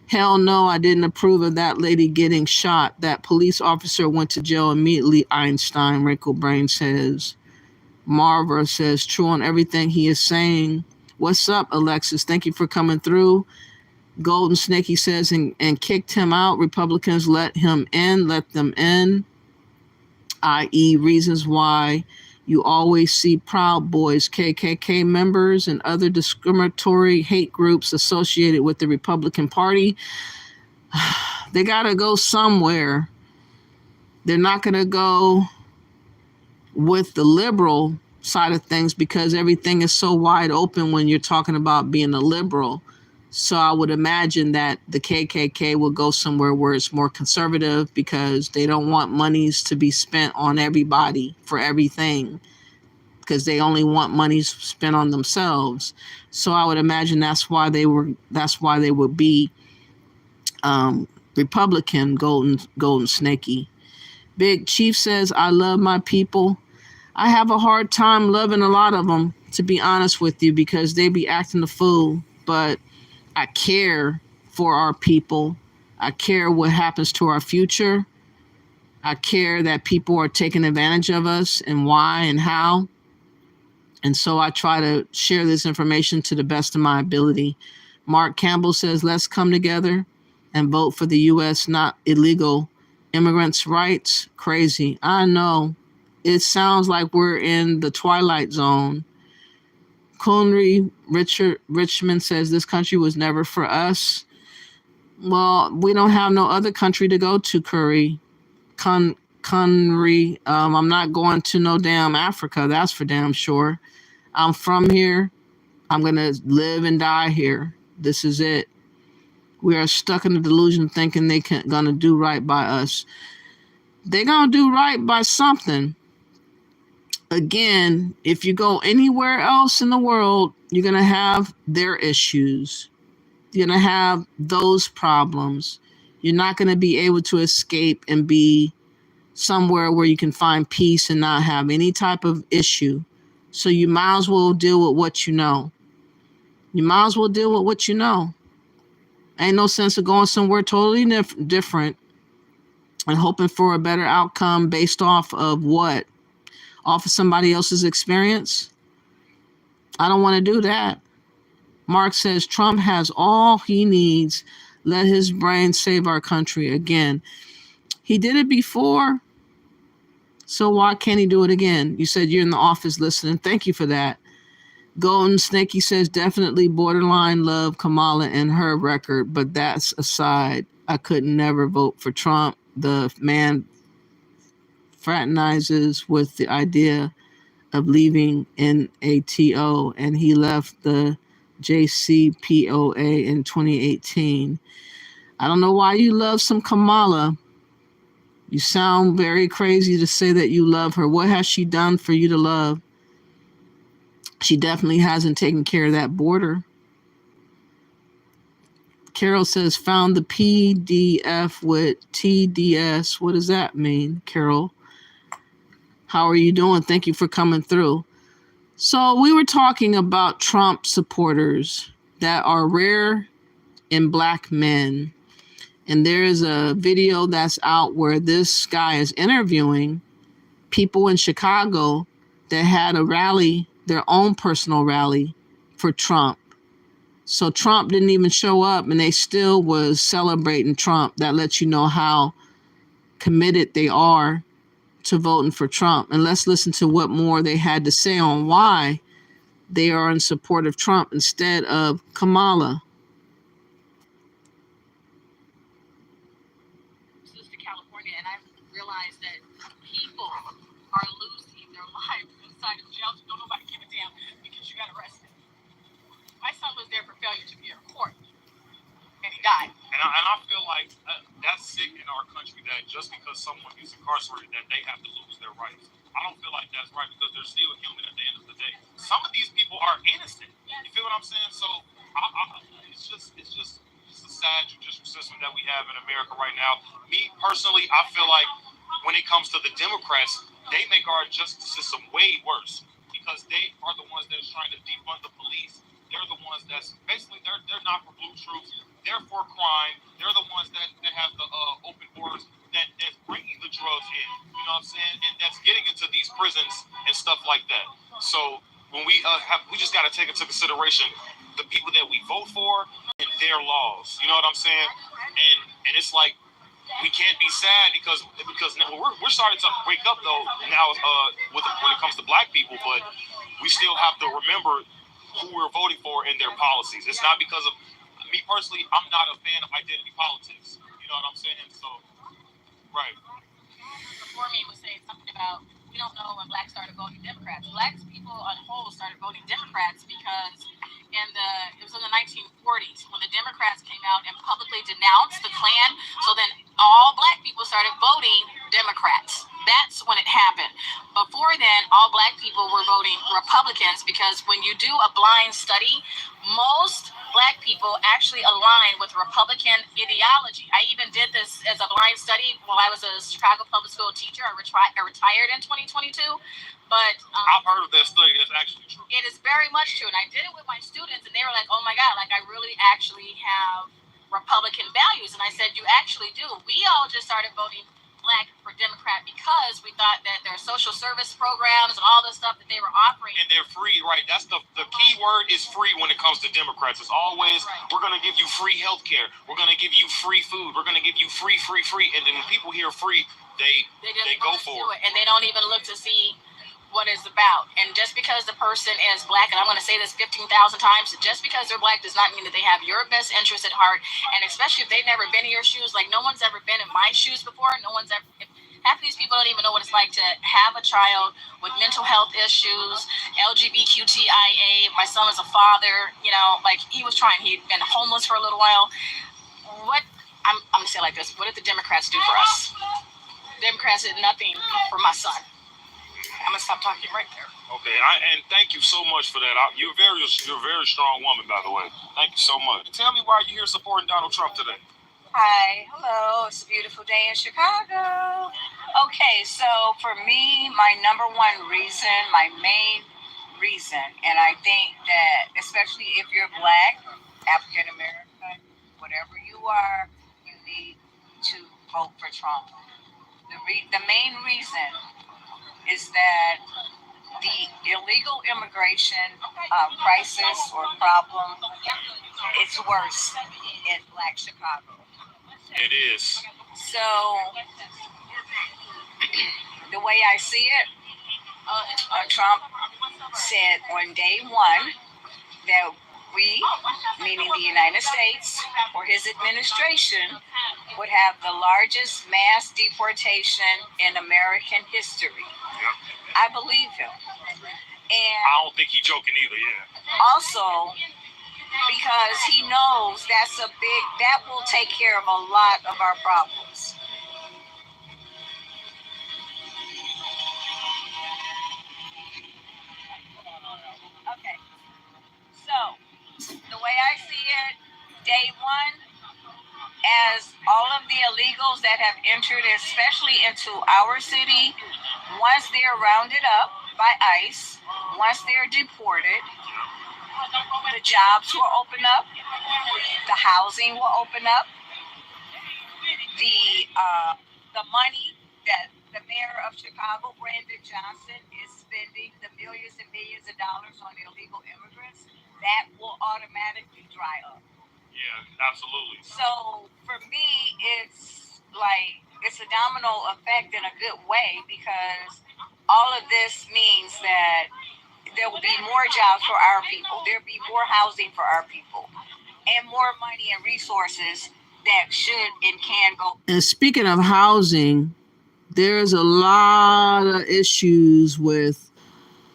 Hell no, I didn't approve of that lady getting shot. That police officer went to jail immediately, Einstein, Wrinkle Brain says. Marva says, true on everything he is saying. What's up, Alexis? Thank you for coming through. Golden Snake, he says, and kicked him out. Republicans let them in, i.e. reasons why you always see Proud Boys, KKK members, and other discriminatory hate groups associated with the Republican Party. They got to go somewhere. They're not going to go with the liberal side of things because everything is so wide open when you're talking about being a liberal. So I would imagine that the KKK will go somewhere where it's more conservative because they don't want monies to be spent on everybody for everything because they only want money spent on themselves. So I would imagine that's why they would be Republican, Golden Snakey. Big Chief says, I love my people. I have a hard time loving a lot of them, to be honest with you, because they be acting the fool. But I care for our people. I care what happens to our future. I care that people are taking advantage of us and why and how. And so I try to share this information to the best of my ability. Mark Campbell says, let's come together and vote for the U.S. not illegal immigrants' rights. Crazy. I know. It sounds like we're in the Twilight Zone. Conry Richmond says this country was never for us. Well, we don't have no other country to go to, Conry. I'm not going to no damn Africa. That's for damn sure. I'm from here. I'm going to live and die here. This is it. We are stuck in the delusion thinking they're going to do right by us. They're going to do right by something. Again, if you go anywhere else in the world, you're going to have their issues. You're going to have those problems. You're not going to be able to escape and be somewhere where you can find peace and not have any type of issue. So you might as well deal with what you know. You might as well deal with what you know. Ain't no sense of going somewhere totally different and hoping for a better outcome based off of what? Off of somebody else's experience? I don't want to do that. Mark says Trump has all he needs. Let his brain save our country again. He did it before. So why can't he do it again? You said you're in the office listening. Thank you for that. Golden Snakey says definitely borderline love Kamala and her record, but that's aside. I could never vote for Trump. The man fraternizes with the idea of leaving NATO, and he left the JCPOA in 2018. I don't know why you love some Kamala. You sound very crazy to say that you love her. What has she done for you to love? She definitely hasn't taken care of that border. Carol says, found the PDF with TDS. What does that mean, Carol? How are you doing? Thank you for coming through. So we were talking about Trump supporters that are rare in Black men. And there is a video that's out where this guy is interviewing people in Chicago that had a rally, their own personal rally for Trump. So Trump didn't even show up and they still was celebrating Trump. That lets you know how committed they are to voting for Trump. And let's listen to what more they had to say on why they are in support of Trump instead of Kamala. To California, and I realized that people are losing their lives inside of jails. Don't nobody give a damn because you got arrested. My son was there for failure to be in court, and he died. And I feel like that's sick in our country that just because someone is incarcerated that they have to lose their rights. I don't feel like that's right because they're still human at the end of the day. Some of these people are innocent. You feel what I'm saying? So it's just a sad judicial system that we have in America right now. Me personally, I feel like when it comes to the Democrats, they make our justice system way worse because they are the ones that's trying to defund the police. They're the ones that's basically they're not for blue troops. They're for crime. They're the ones that have the open borders that's bringing the drugs in. You know what I'm saying? And that's getting into these prisons and stuff like that. So when we just got to take into consideration the people that we vote for and their laws. You know what I'm saying? And it's like we can't be sad because now we're starting to wake up though now when it comes to black people, but we still have to remember who we're voting for and their policies. It's not because of me personally. I'm not a fan of identity politics. You know what I'm saying? So, right. Before me was saying something about we don't know when blacks started voting Democrats. Black people on whole started voting Democrats because it was in the 1940s when the Democrats came out and publicly denounced the Klan. So then all black people started voting Democrats. That's when it happened. Before then, all black people were voting Republicans because when you do a blind study, most black people actually align with Republican ideology. I even did this as a blind study while I was a Chicago public school teacher. I retired in 2022. But I've heard of that study. That's actually true. It is very much true. And I did it with my students, and they were like, oh my God, like I really actually have Republican values. And I said, you actually do. We all just started voting black for Democrat because we thought that their social service programs and all the stuff that they were offering. And they're free, right? That's the key word is free when it comes to Democrats. It's always, we're going to give you free health care. We're going to give you free food. We're going to give you free. And then when people hear free, they go for it. And they don't even look to see what it's about. And just because the person is black, and I'm going to say this 15,000 times, just because they're black does not mean that they have your best interest at heart. And especially if they've never been in your shoes, like no one's ever been in my shoes before. No one's ever, half of these people don't even know what it's like to have a child with mental health issues, LGBTQIA. My son is a father, you know, like he'd been homeless for a little while. I'm going to say it like this. What did the Democrats do for us? Democrats did nothing for my son. I'm gonna stop talking right there. Okay, and thank you so much for that. You're a very strong woman, by the way. Thank you so much. Tell me why you're here supporting Donald Trump today. Hi, hello. It's a beautiful day in Chicago. Okay, so for me, my number one reason, my main reason, and I think that especially if you're black, African American, whatever you are, you need to vote for Trump. The main reason is that the illegal immigration crisis or problem, it's worse in Black Chicago. It is. So, the way I see it, Trump said on day one that we, meaning the United States or his administration, would have the largest mass deportation in American history. I believe him. And I don't think he's joking either, also, because he knows that will take care of a lot of our problems. Okay. So, the way I see it, day one, as all of the illegals that have entered, especially into our city, once they're rounded up by ICE, once they're deported, the jobs will open up, the housing will open up, the money that the mayor of Chicago, Brandon Johnson, is spending, the millions and millions of dollars on illegal immigrants, that will automatically dry up. Yeah, absolutely. So for me, it's a domino effect in a good way, because all of this means that there will be more jobs for our people. There'll be more housing for our people, and more money and resources that should and can go. And speaking of housing, there's a lot of issues with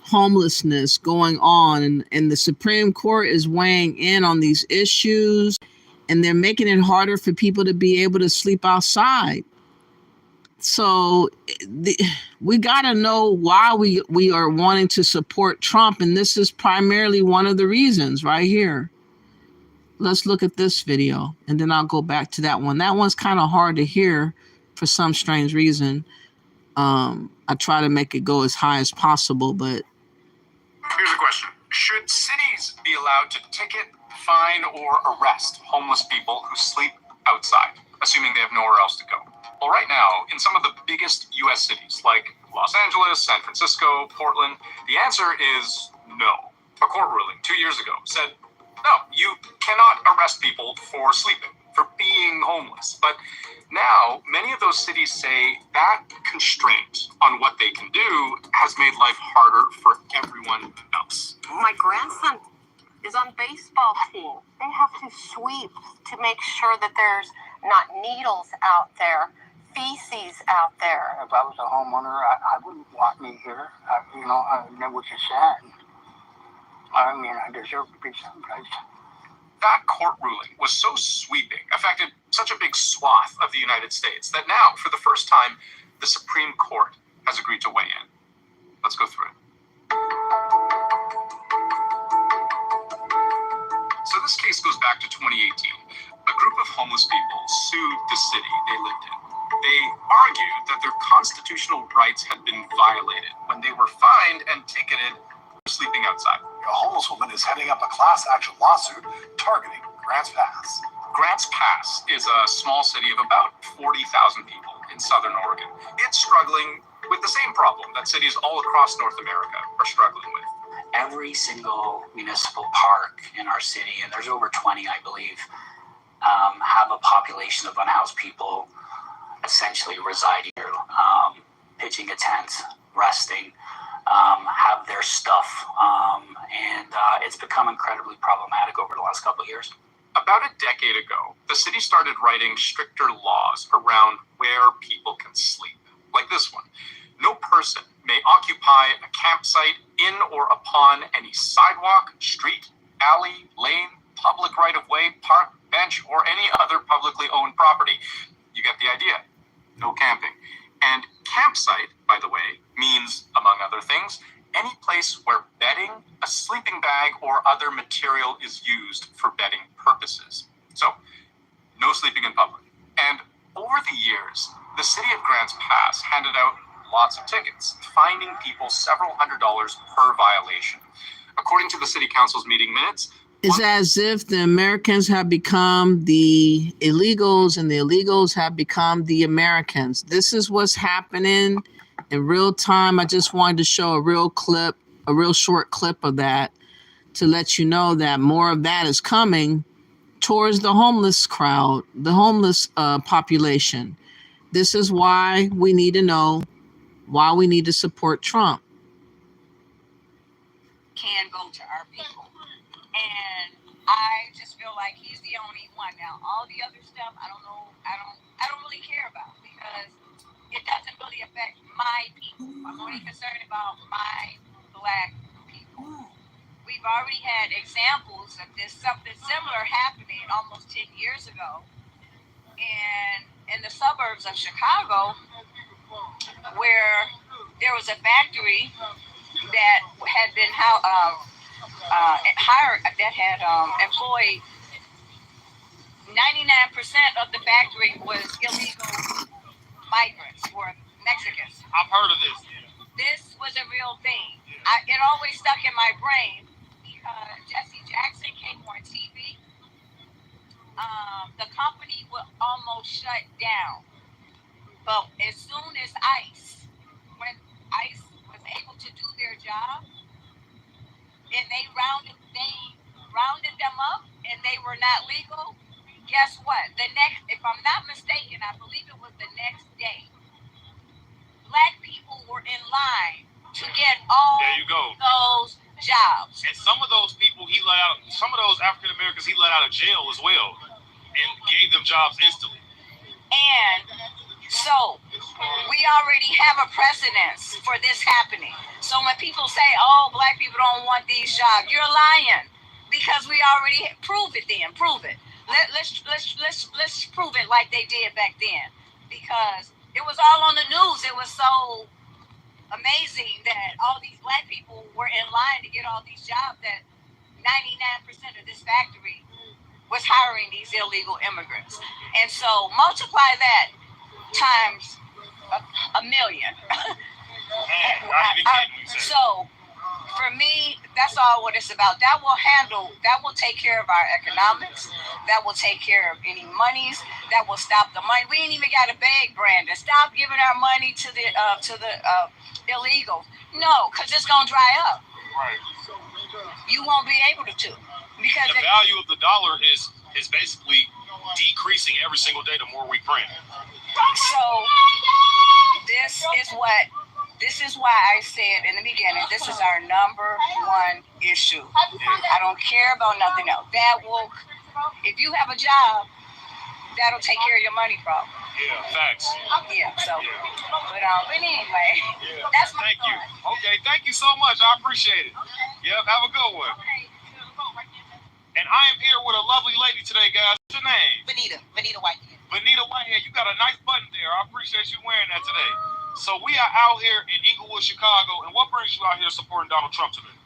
homelessness going on, and the Supreme Court is weighing in on these issues, and they're making it harder for people to be able to sleep outside. So we got to know why we are wanting to support Trump, and this is primarily one of the reasons right here. Let's look at this video, and then I'll go back to that one. That one's kind of hard to hear for some strange reason. I I try to make it go as high as possible, but Here's a question. Should cities be allowed to ticket, fine, or arrest homeless people who sleep outside, assuming they have nowhere else to go? Well, right now, in some of the biggest U.S. cities like Los Angeles, San Francisco, Portland, the answer is no. A court ruling 2 years ago said, no, you cannot arrest people for sleeping, for being homeless. But now, many of those cities say that constraint on what they can do has made life harder for everyone else. My grandson is on baseball team. They have to sweep to make sure that there's not needles out there, feces out there. If I was a homeowner, I wouldn't want me here. Which is sad. I mean, I deserve to be someplace. That court ruling was so sweeping, affected such a big swath of the United States, that now, for the first time, the Supreme Court has agreed to weigh in. Let's go through it. So this case goes back to 2018. A group of homeless people sued the city they lived in. They argued that their constitutional rights had been violated when they were fined and ticketed for sleeping outside. A homeless woman is heading up a class action lawsuit targeting Grants Pass. Grants Pass is a small city of about 40,000 people in southern Oregon. It's struggling with the same problem that cities all across North America are struggling with. Every single municipal park in our city, and there's over 20, I believe, have a population of unhoused people essentially residing here, pitching a tent, resting, have their stuff, and it's become incredibly problematic over the last couple of years. About a decade ago, the city started writing stricter laws around where people can sleep, like this one. No person may occupy a campsite in or upon any sidewalk, street, alley, lane, public right-of-way, park, bench, or any other publicly owned property. You get the idea. No camping. And campsite, by the way, means, among other things, any place where bedding, a sleeping bag, or other material is used for bedding purposes. So, no sleeping in public. And over the years, the city of Grants Pass handed out lots of tickets, fining people several $100s per violation. According to the city council's meeting minutes, it's as if the Americans have become the illegals and the illegals have become the Americans. This is what's happening in real time. I just wanted to show a real short clip of that to let you know that more of that is coming towards the homeless crowd, the homeless population. This is why we need to know why we need to support Trump. Can go to our people. And I just feel like he's the only one. Now, all the other stuff, I don't really care about because it doesn't really affect my people. I'm only concerned about my Black people. We've already had examples of this, something similar happening almost 10 years ago. And in the suburbs of Chicago, where there was a factory that had been employed 99% of the factory was illegal migrants or Mexicans. I've heard of this. This was a real thing. It always stuck in my brain because Jesse Jackson came on TV. The company would almost shut down. But as soon as when ICE was able to do their job, and they rounded them up, and they were not legal, guess what? If I'm not mistaken, I believe it was the next day, Black people were in line to get all those jobs. And some of those people some of those African Americans he let out of jail as well, and gave them jobs instantly. And so we already have a precedence for this happening. So when people say, "Oh, Black people don't want these jobs," you're lying because we already prove it. Then prove it. Let's prove it like they did back then, because it was all on the news. It was so amazing that all these Black people were in line to get all these jobs. That 99% of this factory was hiring these illegal immigrants, and so multiply that times a million. So, for me, that's all what it's about. That will take care of our economics. That will take care of any monies. That will stop the money. We ain't even got to beg Brandon. Stop giving our money to the illegals. No, because it's going to dry up. Right. You won't be able to. Because the value of the dollar is basically decreasing every single day the more we print. So, this is why I said in the beginning, this is our number one issue. I don't care about nothing else. If you have a job, that'll take care of your money problem. Yeah, facts. Yeah, so, but anyway, that's my Thank you. Okay, thank you so much. I appreciate it. Yep, have a good one. And I am here with a lovely lady today, guys. What's your name? Vanita Whitehead. Vanita Whitehead, you got a nice button there. I appreciate you wearing that today. So we are out here in Inglewood, Chicago, and what brings you out here supporting Donald Trump today?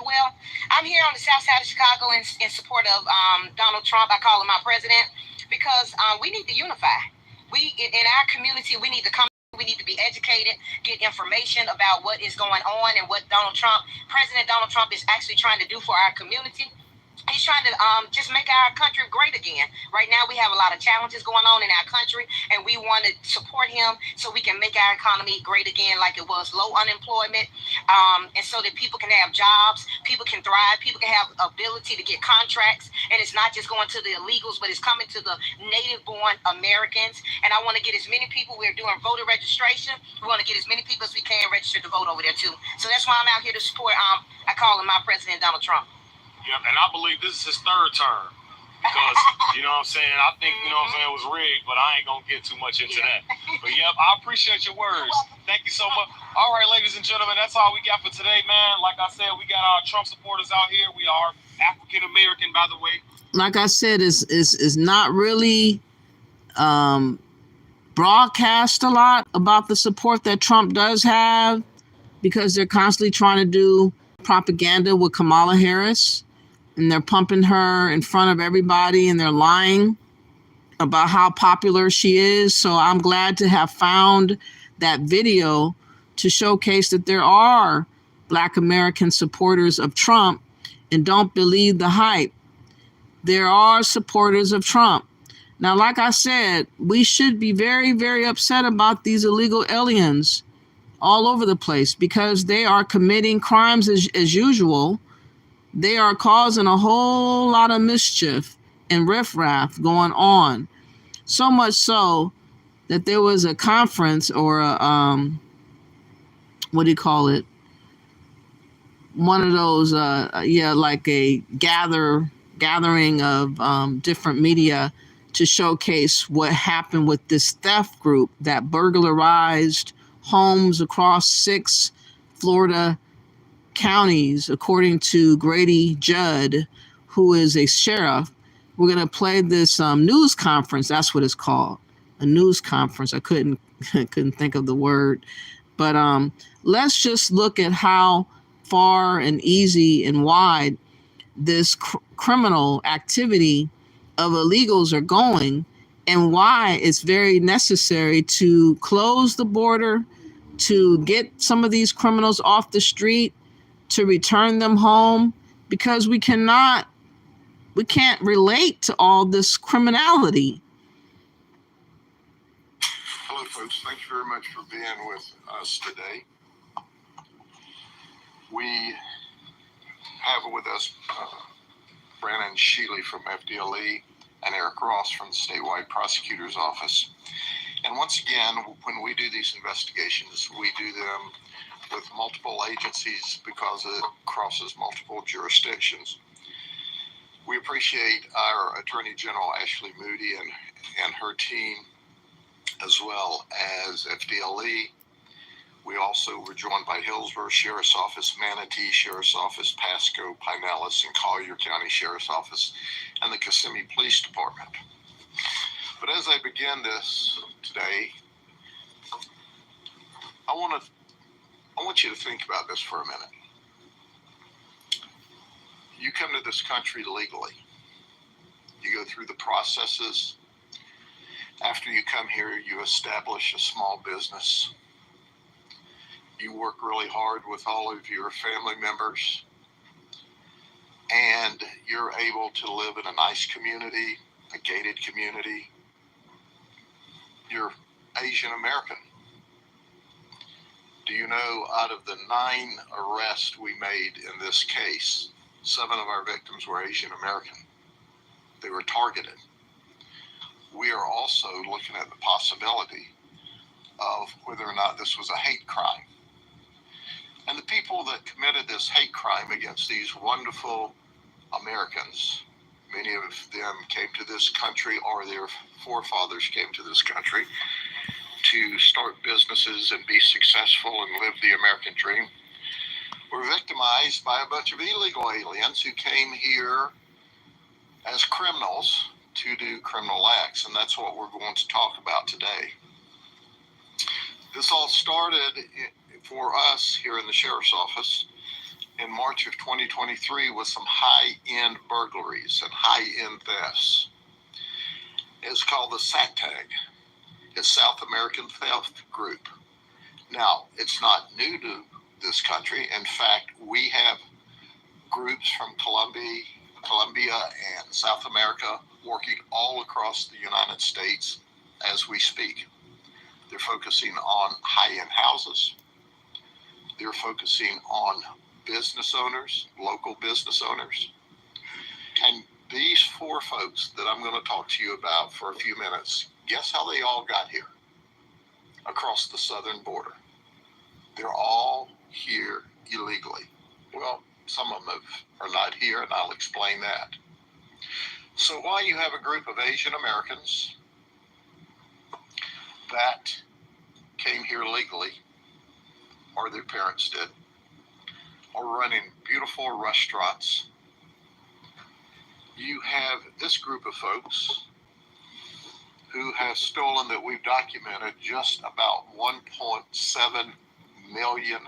Well, I'm here on the south side of Chicago in support of Donald Trump. I call him my president because we need to unify. We in our community, we need to come. We need to be educated, get information about what is going on and what President Donald Trump is actually trying to do for our community. He's trying to just make our country great again. Right now, we have a lot of challenges going on in our country, and we want to support him so we can make our economy great again like it was, low unemployment, and so that people can have jobs, people can thrive, people can have ability to get contracts, and it's not just going to the illegals, but it's coming to the native-born Americans. And I want to get as many people. We're doing voter registration. We want to get as many people as we can registered to vote over there, too. So that's why I'm out here to support, I call him my president, Donald Trump. Yep, and I believe this is his third term because, you know what I'm saying, I think, you know what I'm saying, it was rigged, but I ain't going to get too much into that. But, yep, I appreciate your words. Thank you so much. All right, ladies and gentlemen, that's all we got for today, man. Like I said, we got our Trump supporters out here. We are African-American, by the way. Like I said, is not really broadcast a lot about the support that Trump does have because they're constantly trying to do propaganda with Kamala Harris. And they're pumping her in front of everybody and they're lying about how popular she is. So I'm glad to have found that video to showcase that there are Black American supporters of Trump, and don't believe the hype. There are supporters of Trump. Now, like I said, we should be very, very upset about these illegal aliens all over the place because they are committing crimes as usual. They are causing a whole lot of mischief and riffraff going on. So much so that there was a conference or a, what do you call it? One of those, like a gathering of different media to showcase what happened with this theft group that burglarized homes across 6 Florida counties, according to Grady Judd, who is a sheriff. We're going to play this news conference. That's what it's called, a news conference. I couldn't think of the word, but let's just look at how far and easy and wide this criminal activity of illegals are going, and why it's very necessary to close the border, to get some of these criminals off the street, to return them home, because we can't relate to all this criminality. Hello, folks. Thanks very much for being with us today. We have with us Brandon Shealy from FDLE and Eric Ross from the Statewide Prosecutor's Office. And once again, when we do these investigations, we do them with multiple agencies because it crosses multiple jurisdictions. We appreciate our Attorney General Ashley Moody and her team, as well as FDLE. We also were joined by Hillsborough Sheriff's Office, Manatee Sheriff's Office, Pasco, Pinellas, and Collier County Sheriff's Office, and the Kissimmee Police Department. But as I begin this today, I want you to think about this for a minute. You come to this country legally. You go through the processes. After you come here, you establish a small business. You work really hard with all of your family members, and you're able to live in a nice community, a gated community. You're Asian American. Do you know, out of the 9 arrests we made in this case, 7 of our victims were Asian American. They were targeted. We are also looking at the possibility of whether or not this was a hate crime. And the people that committed this hate crime against these wonderful Americans, many of them came to this country, or their forefathers came to this country to start businesses and be successful and live the American dream, were victimized by a bunch of illegal aliens who came here as criminals to do criminal acts. And that's what we're going to talk about today. This all started for us here in the Sheriff's Office in March of 2023 with some high-end burglaries and high-end thefts. It's called the SATTAG. It's South American Theft Group. Now, it's not new to this country. In fact, we have groups from Colombia and South America working all across the United States as we speak. They're focusing on high-end houses. They're focusing on business owners, local business owners. And these 4 folks that I'm going to talk to you about for a few minutes, guess how they all got here across the southern border? They're all here illegally. Well, some of them are not here, and I'll explain that. So while you have a group of Asian Americans that came here legally, or their parents did, or running beautiful restaurants, you have this group of folks who have stolen, that we've documented, just about $1.7 million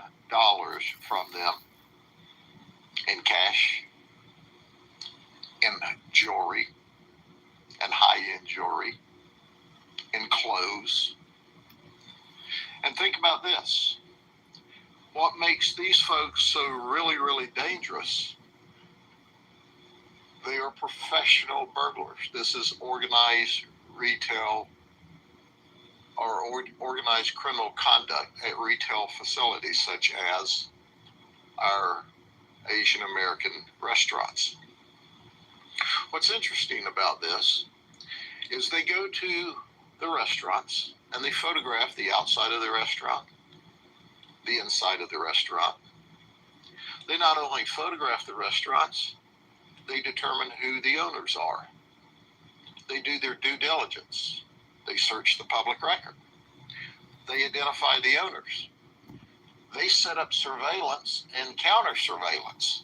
from them in cash, in jewelry, and high-end jewelry, in clothes. And think about this. What makes these folks so really, really dangerous? They are professional burglars. This is organized retail or organized criminal conduct at retail facilities such as our Asian American restaurants. What's interesting about this is they go to the restaurants and they photograph the outside of the restaurant, the inside of the restaurant. They not only photograph the restaurants, they determine who the owners are. They do their due diligence. They search the public record. They identify the owners. They set up surveillance and counter surveillance.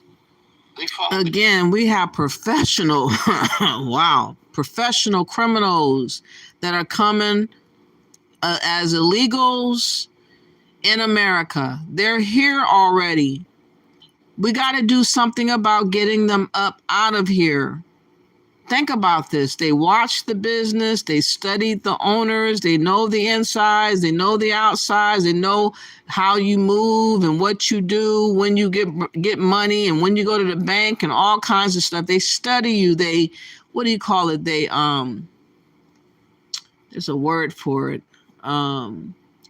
Again, we have professional, professional criminals that are coming as illegals in America. They're here already. We got to do something about getting them up out of here. Think about this. They watch the business. They studied the owners. They know the insides. They know the outsides. They know how you move and what you do when you get money and when you go to the bank and all kinds of stuff. They study you. They, what do you call it? They, there's a word for it.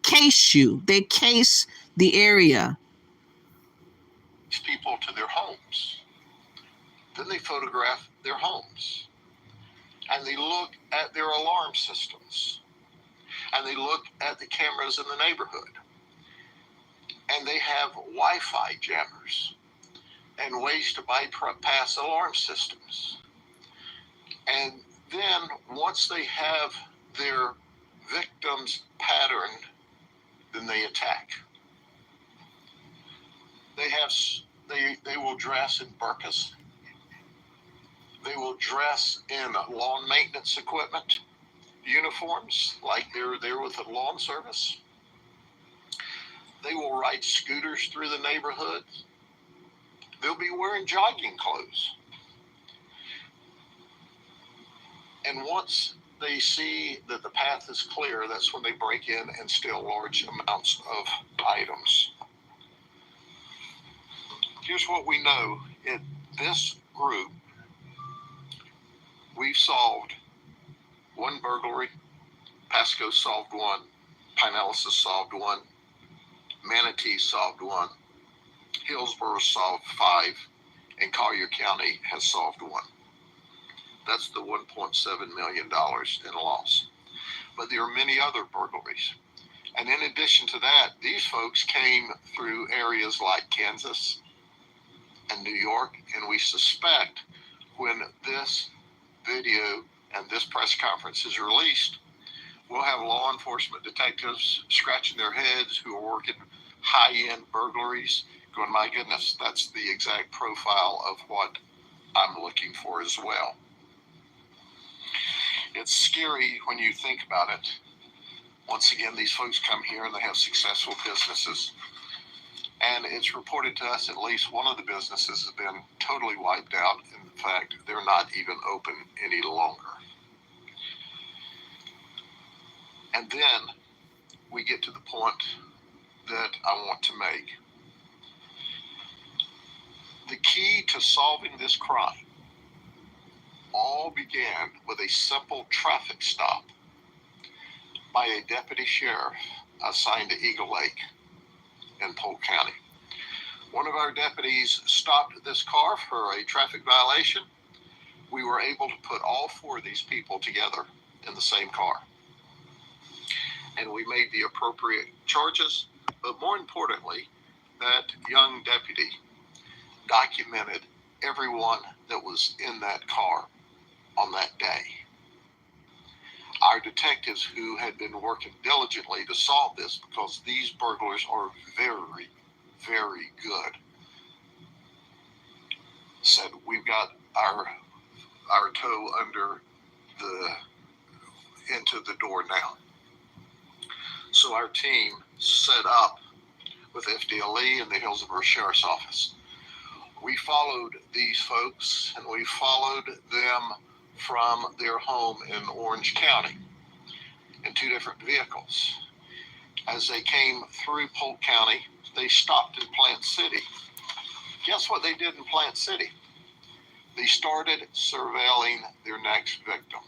Case you. They case the area. People to their homes. Then they photograph their homes. And they look at their alarm systems. And they look at the cameras in the neighborhood. And they have Wi-Fi jammers and ways to bypass alarm systems. And then once they have their victims patterned, then they attack. They will dress in burqas. They will dress in lawn maintenance equipment, uniforms, like they're there with the lawn service. They will ride scooters through the neighborhood. They'll be wearing jogging clothes. And once they see that the path is clear, that's when they break in and steal large amounts of items. here's what we know. In this group, we've solved one burglary. Pasco solved one. Pinellas has solved one. Manatee solved one. Hillsborough solved 5. And Collier County has solved one. That's the $1.7 million in loss. But there are many other burglaries. And in addition to that, these folks came through areas like Kansas and New York, and we suspect when this video and this press conference is released, we'll have law enforcement detectives scratching their heads who are working high-end burglaries, going, my goodness, that's the exact profile of what I'm looking for as well. It's scary when you think about it. Once again, these folks come here and they have successful businesses. And it's reported to us at least one of the businesses has been totally wiped out. In fact, they're not even open any longer. And then we get to the point that I want to make. The key to solving this crime all began with a simple traffic stop by a deputy sheriff assigned to Eagle Lake in Polk County. One of our deputies stopped this car for a traffic violation. We were able to put all 4 of these people together in the same car. And we made the appropriate charges, but more importantly, that young deputy documented everyone that was in that car on that day. Our detectives, who had been working diligently to solve this because these burglars are very, very good, said, we've got our toe into the door now. So our team set up with FDLE and the Hillsborough Sheriff's Office. We followed these folks, and we followed them from their home in Orange County in 2 different vehicles. As they came through Polk County, they stopped in Plant City. Guess what they did in Plant City? They started surveilling their next victim.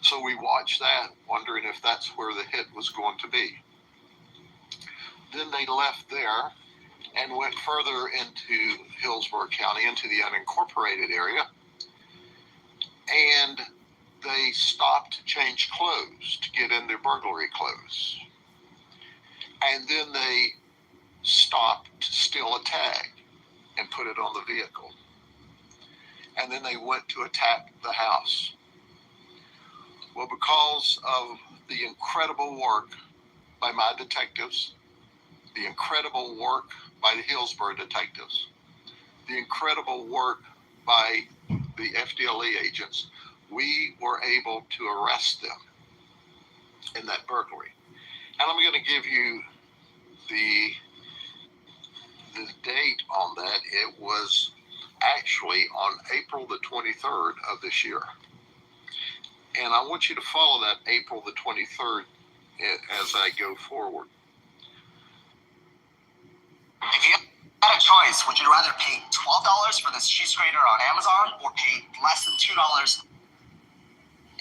So we watched that, wondering if that's where the hit was going to be. Then they left there and went further into Hillsborough County, into the unincorporated area, and they stopped to change clothes to get in their burglary clothes. And then they stopped to steal a tag and put it on the vehicle. And then they went to attack the house. Well, because of the incredible work by my detectives, the incredible work by the Hillsborough detectives, the incredible work by the FDLE agents, we were able to arrest them in that burglary. And I'm going to give you the date on that. It was actually on April the 23rd of this year. And I want you to follow that April the 23rd as I go forward. If you had a choice, would you rather pay $12 for this cheese grater on Amazon or pay less than $2?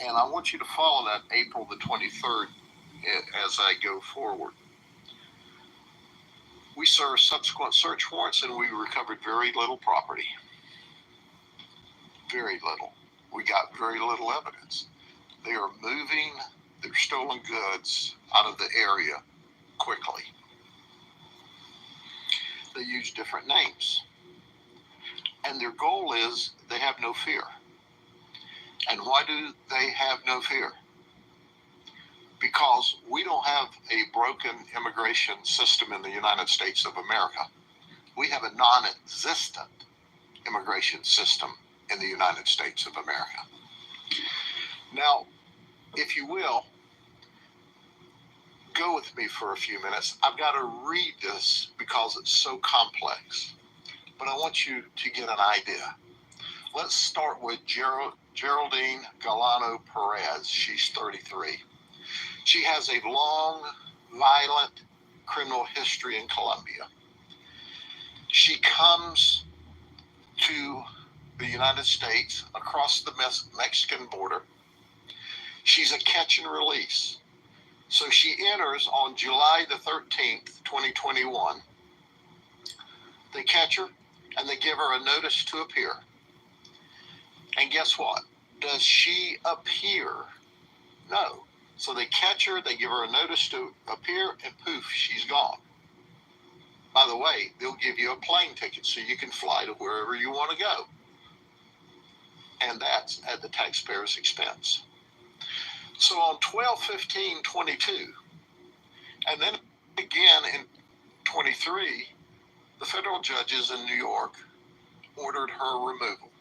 And I want you to follow that April the 23rd as I go forward. We served subsequent search warrants and we recovered very little property. Very little. We got very little evidence. They are moving their stolen goods out of the area quickly. They use different names. And their goal is they have no fear. And why do they have no fear? Because we don't have a broken immigration system in the United States of America. We have a non-existent immigration system in the United States of America. Now, if you will, go with me for a few minutes. I've got to read this because it's so complex, but I want you to get an idea. Let's start with Geraldine Galano Perez. She's 33. She has a long, violent criminal history in Colombia. She comes to the United States across the Mexican border. She's a catch and release. So she enters on July the 13th, 2021. They catch her and they give her a notice to appear. And guess what? Does she appear? No. So they catch her, they give her a notice to appear, and poof, she's gone. By the way, they'll give you a plane ticket so you can fly to wherever you want to go. And that's at the taxpayer's expense. So on 12/15/22, and then again in 23, the federal judges in New York ordered her removal.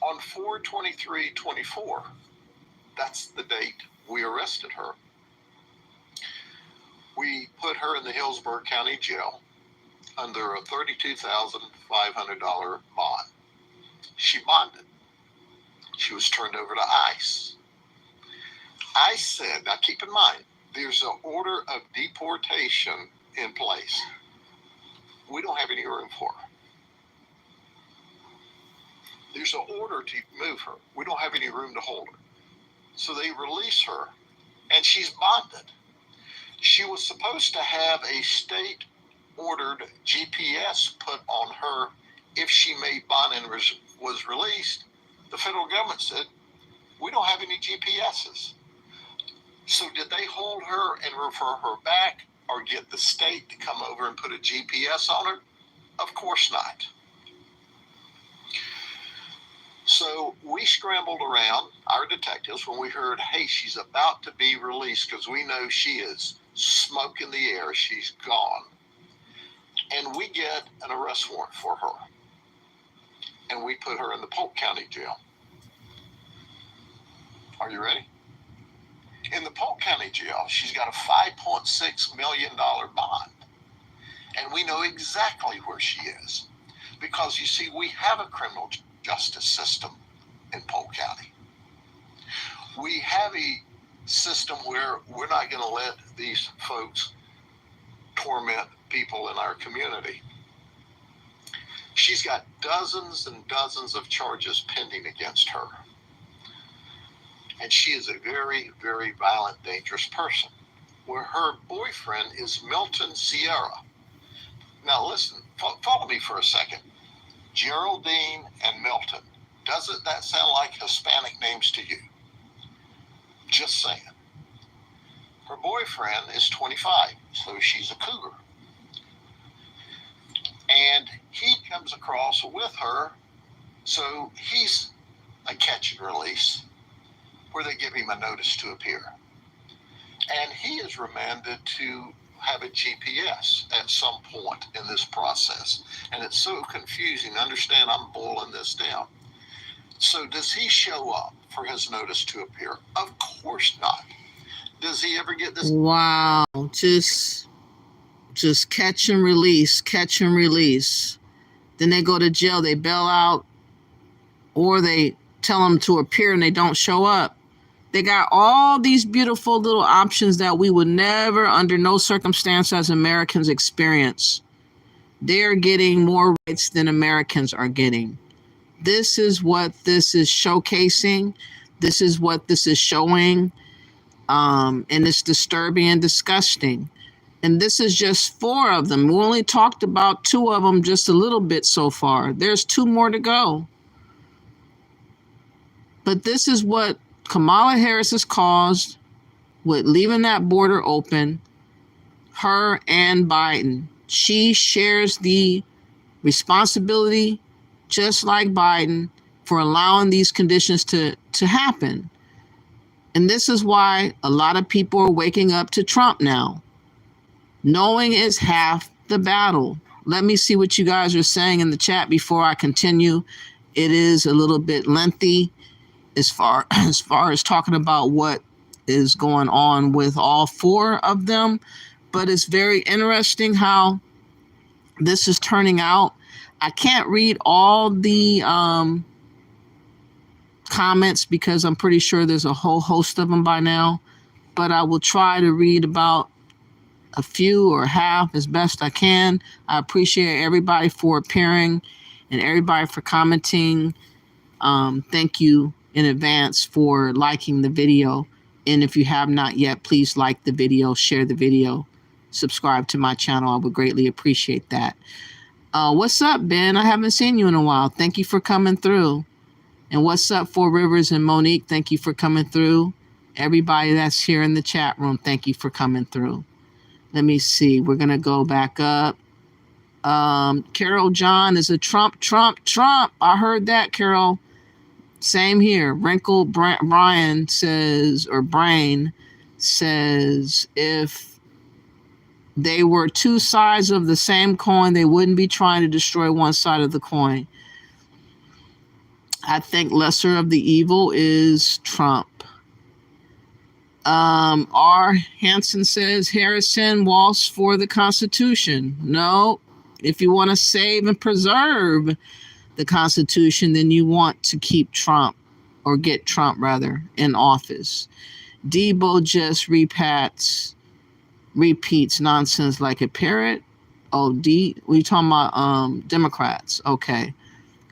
On 4/23/24, that's the date we arrested her. We put her in the Hillsborough County Jail under a $32,500 bond. She bonded. She was turned over to ICE. ICE said, now keep in mind, there's an order of deportation in place. We don't have any room for her. There's an order to move her. We don't have any room to hold her. So they release her, and she's bonded. She was supposed to have a state-ordered GPS put on her if she made bond and was released. The federal government said, we don't have any GPSs. So did they hold her and refer her back or get the state to come over and put a GPS on her? Of course not. So we scrambled around, our detectives, when we heard, hey, she's about to be released because we know she is smoke in the air, she's gone. And we get an arrest warrant for her. And we put her in the Polk County Jail. Are you ready? In the Polk County Jail, she's got a $5.6 million bond. And we know exactly where she is. Because, you see, we have a criminal justice system in Polk County. We have a system where we're not going to let these folks torment people in our community. She's got dozens and dozens of charges pending against her. And she is a very, very violent, dangerous person. Where her boyfriend is Milton Sierra. Now listen, follow me for a second. Geraldine and Milton. Doesn't that sound like Hispanic names to you? Just saying. Her boyfriend is 25, so she's a cougar. And he comes across with her, so he's a catch and release, where they give him a notice to appear. And he is remanded to have a GPS at some point in this process. And it's so confusing. Understand, I'm boiling this down. So does he show up for his notice to appear? Of course not. Does he ever get this? Wow. Just catch and release, catch and release. Then they go to jail, they bail out, or they tell them to appear and they don't show up. They got all these beautiful little options that we would never, under no circumstance as Americans, experience. They're getting more rights than Americans are getting. This is what this is showcasing. This is what this is showing. And it's disturbing and disgusting. And this is just 4 of them. We only talked about 2 of them just a little bit so far. There's 2 more to go. But this is what Kamala Harris has caused with leaving that border open, her and Biden. She shares the responsibility, just like Biden, for allowing these conditions to happen. And this is why a lot of people are waking up to Trump now. Knowing is half the battle. Let me see what you guys are saying in the chat before I continue. It is a little bit lengthy as far as talking about what is going on with all 4 of them. But it's very interesting how this is turning out. I can't read all the comments because I'm pretty sure there's a whole host of them by now. But I will try to read about a few or half as best I can. I appreciate everybody for appearing and everybody for commenting. Thank you in advance for liking the video. And if you have not yet, please like the video, share the video, subscribe to my channel. I would greatly appreciate that. What's up, Ben? I haven't seen you in a while. Thank you for coming through. And what's up, Four Rivers and Monique? Thank you for coming through. Everybody that's here in the chat room, thank you for coming through. Let me see. We're going to go back up. Carol John is a Trump. I heard that, Carol. Same here. Wrinkle Brian says, or Brain says, if they were two sides of the same coin, they wouldn't be trying to destroy one side of the coin. I think lesser of the evil is Trump. R. Hansen says, Harrison waltz for the Constitution. No, if you want to save and preserve the Constitution, then you want to keep Trump, or get Trump rather, in office. Debo just repeats nonsense like a parrot. Oh, we talking about Democrats. Okay.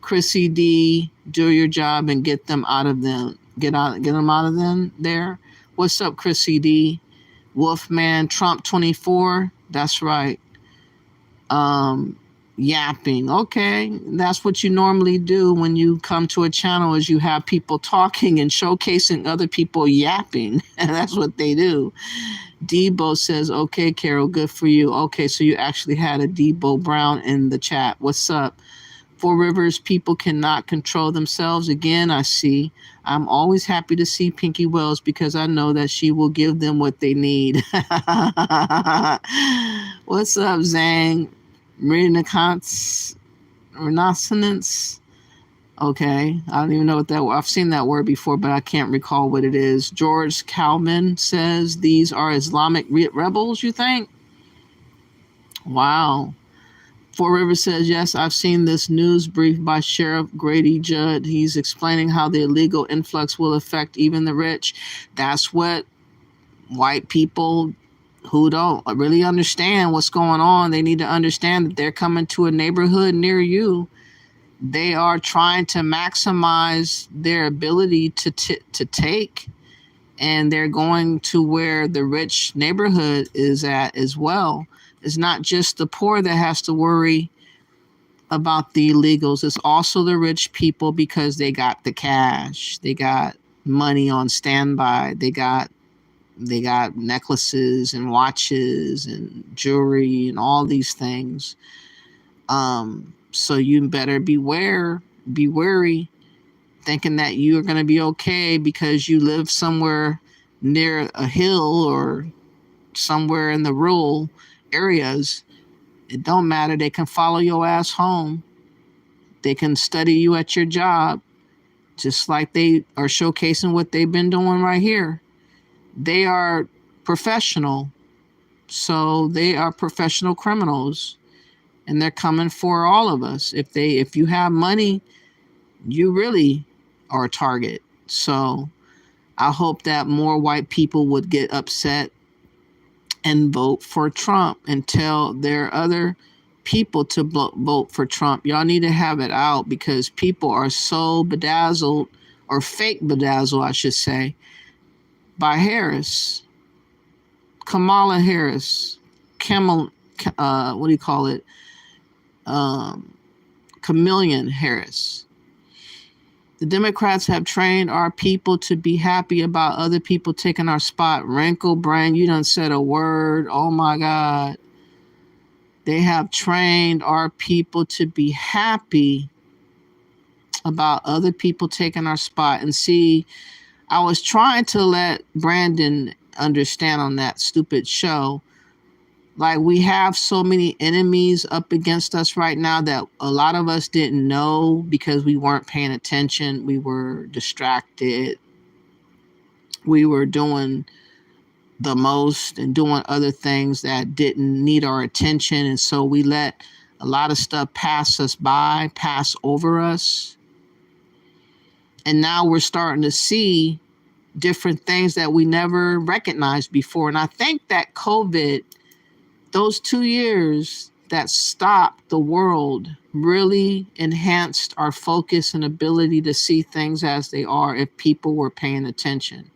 Chrissy D, do your job and get them out of them. Get them out of them there. What's up, Chrissy D? Wolfman Trump 24. That's right. Yapping. Okay, that's what you normally do when you come to a channel, is you have people talking and showcasing other people yapping. And that's what they do. Debo says, okay, Carol, good for you. Okay, so you actually had a Debo Brown in the chat. What's up? Four Rivers, people cannot control themselves. Again, I see. I'm always happy to see Pinky Wells because I know that she will give them what they need. What's up, Zhang? Renaissance. Okay, I don't even know what that was. I've seen that word before, but I can't recall what it is. George Calvin says these are Islamic rebels, you think? Wow. Four Rivers says, yes, I've seen this news brief by Sheriff Grady Judd. He's explaining how the illegal influx will affect even the rich. That's what white people who don't really understand what's going on, they need to understand that they're coming to a neighborhood near you. They are trying to maximize their ability to take, and they're going to where the rich neighborhood is at as well. It's not just the poor that has to worry about the illegals. It's also the rich people because they got the cash. They got money on standby. They got necklaces and watches and jewelry and all these things. So you better be wary, thinking that you are going to be okay because you live somewhere near a hill or somewhere in the rural areas. It don't matter. They can follow your ass home. They can study you at your job, just like they are showcasing what they've been doing right here. They are professional. So they are professional criminals. And they're coming for all of us. If you have money, you really are a target. So I hope that more white people would get upset and vote for Trump and tell their other people to vote for Trump. Y'all need to have it out because people are so bedazzled, or fake bedazzled, I should say, by Harris. Kamala Harris. What do you call it? Chameleon Harris. The Democrats have trained our people to be happy about other people taking our spot. Wrinkle Brain, you done said a word. Oh my God. They have trained our people to be happy about other people taking our spot. And see, I was trying to let Brandon understand on that stupid show. Like, we have so many enemies up against us right now that a lot of us didn't know because we weren't paying attention. We were distracted. We were doing the most and doing other things that didn't need our attention. And so we let a lot of stuff pass us by, pass over us. And now we're starting to see different things that we never recognized before. And I think that COVID those 2 years that stopped the world really enhanced our focus and ability to see things as they are if people were paying attention.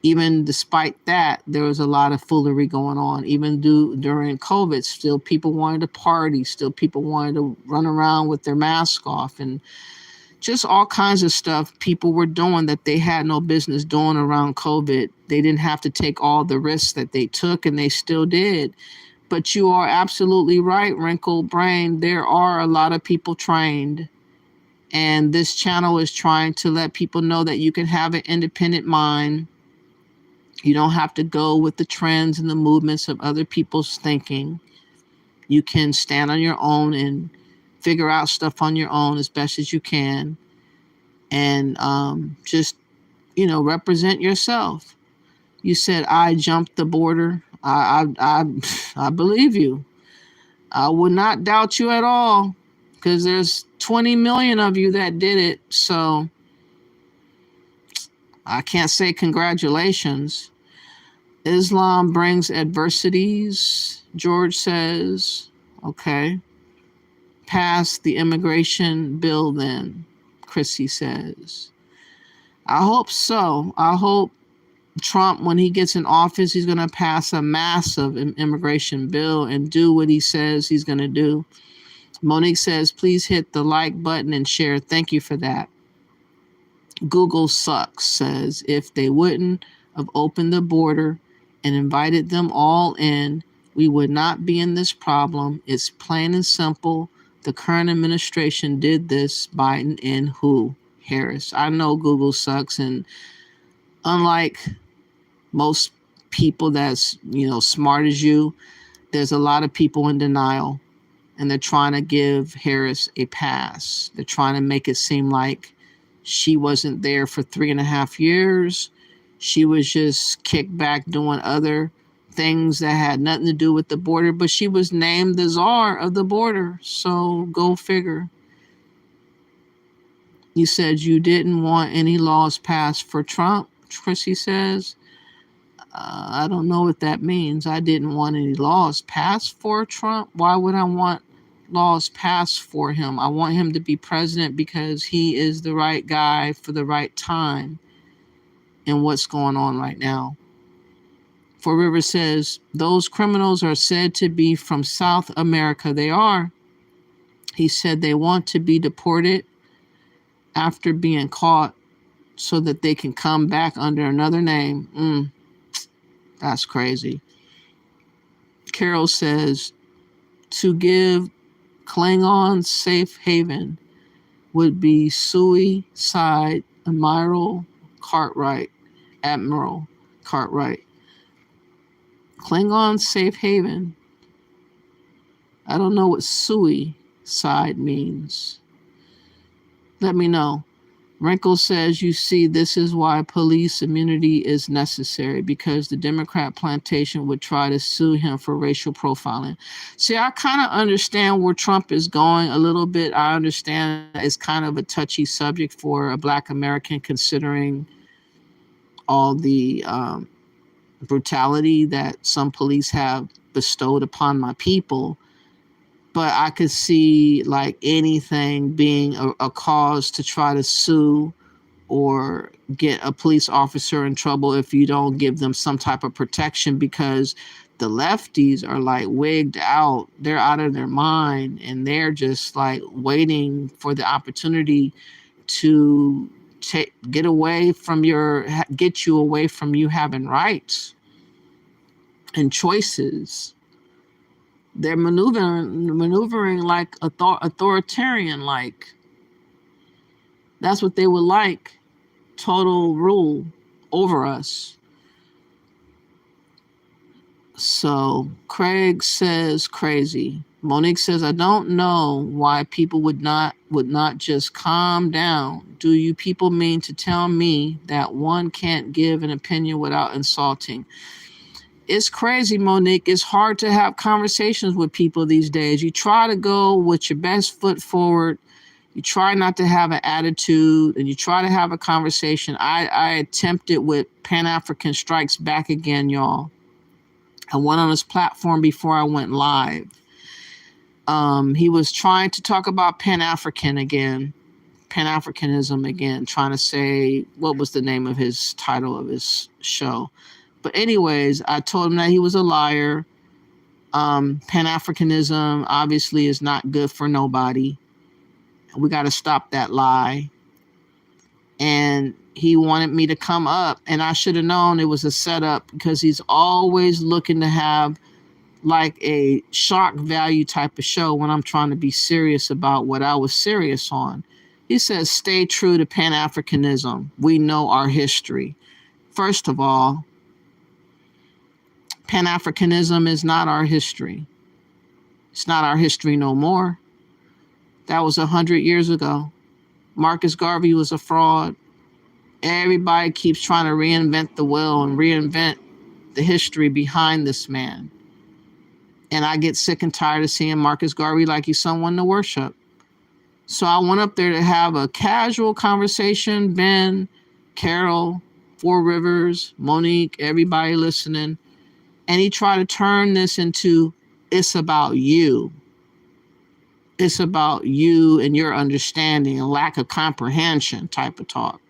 Even despite that, there was a lot of foolery going on. Even during COVID, still people wanted to party, still people wanted to run around with their mask off, and just all kinds of stuff people were doing that they had no business doing around COVID. They didn't have to take all the risks that they took, and they still did. But you are absolutely right, Wrinkled Brain. There are a lot of people trained. And this channel is trying to let people know that you can have an independent mind. You don't have to go with the trends and the movements of other people's thinking. You can stand on your own and figure out stuff on your own as best as you can. And just, represent yourself. You said, I jumped the border. I believe you. I would not doubt you at all, because there's 20 million of you that did it. So I can't say congratulations. Islam brings adversities, George says. Okay. Pass the immigration bill then, Chrissy says. I hope so. I hope Trump, when he gets in office, he's going to pass a massive immigration bill and do what he says he's going to do. Monique says, please hit the like button and share. Thank you for that. Google sucks says, if they wouldn't have opened the border and invited them all in, we would not be in this problem. It's plain and simple. The current administration did this. Biden and who? Harris. I know Google sucks, and unlike most people that's, smart as you, there's a lot of people in denial, and they're trying to give Harris a pass. They're trying to make it seem like she wasn't there for 3.5 years. She was just kicked back doing other things that had nothing to do with the border, but she was named the czar of the border. So go figure. You said you didn't want any laws passed for Trump, Chrissy says. I don't know what that means. I didn't want any laws passed for Trump. Why would I want laws passed for him? I want him to be president because he is the right guy for the right time and what's going on right now. For River says, those criminals are said to be from South America. They are. He said they want to be deported after being caught so that they can come back under another name. That's crazy. Carol says, to give Klingon safe haven would be suicide. Admiral Cartwright. Klingon safe haven. I don't know what suicide means. Let me know. Wrinkle says, you see, this is why police immunity is necessary, because the Democrat plantation would try to sue him for racial profiling. See, I kind of understand where Trump is going a little bit. I understand it's kind of a touchy subject for a Black American, considering all the brutality that some police have bestowed upon my people. But I could see like anything being a cause to try to sue or get a police officer in trouble if you don't give them some type of protection, because the lefties are like wigged out. They're out of their mind, and they're just like waiting for the opportunity to get you away from you having rights and choices. They're maneuvering like authoritarian, like that's what they would like, total rule over us. So Craig says crazy. Monique says, I don't know why people would not just calm down. Do you people mean to tell me that one can't give an opinion without insulting? It's crazy, Monique. It's hard to have conversations with people these days. You try to go with your best foot forward. You try not to have an attitude, and you try to have a conversation. I attempted with Pan-African Strikes Back again, y'all. I went on his platform before I went live. He was trying to talk about Pan-Africanism again, trying to say, what was the name of his title of his show? But anyways, I told him that he was a liar. Pan-Africanism obviously is not good for nobody. We got to stop that lie. And he wanted me to come up, and I should have known it was a setup, because he's always looking to have like a shock value type of show when I'm trying to be serious about what I was serious on. He says, stay true to Pan-Africanism. We know our history. First of all, Pan-Africanism is not our history. It's not our history no more. That was 100 years ago. Marcus Garvey was a fraud. Everybody keeps trying to reinvent the wheel and reinvent the history behind this man. And I get sick and tired of seeing Marcus Garvey like he's someone to worship. So I went up there to have a casual conversation. Ben, Carol, Four Rivers, Monique, everybody listening. And he tried to turn this into, it's about you. It's about you and your understanding and lack of comprehension type of talk.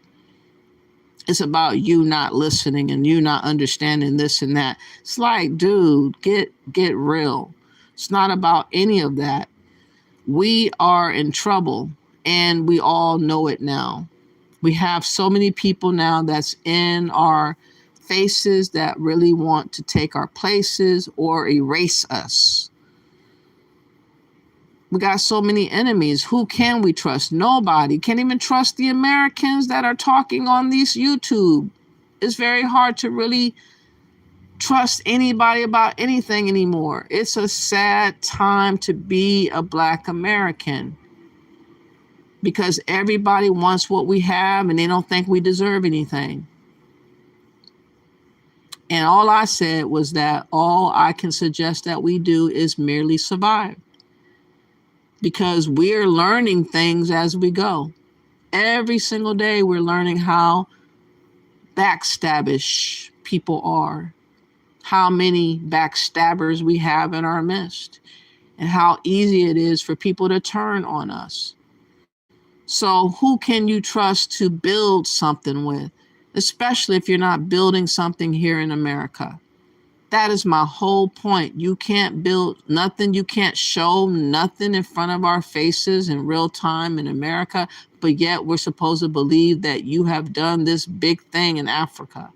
It's about you not listening and you not understanding this and that. It's like, dude, get real. It's not about any of that. We are in trouble, and we all know it now. We have so many people now that's in our faces that really want to take our places or erase us. We got so many enemies. Who can we trust? Nobody. Can't even trust the Americans that are talking on these YouTube. It's very hard to really trust anybody about anything anymore. It's a sad time to be a Black American, because everybody wants what we have and they don't think we deserve anything. And all I said was that all I can suggest that we do is merely survive. Because we're learning things as we go. Every single day we're learning how backstabbish people are, how many backstabbers we have in our midst, and how easy it is for people to turn on us. So who can you trust to build something with, especially if you're not building something here in America? That is my whole point. You can't build nothing. You can't show nothing in front of our faces in real time in America, but yet we're supposed to believe that you have done this big thing in Africa.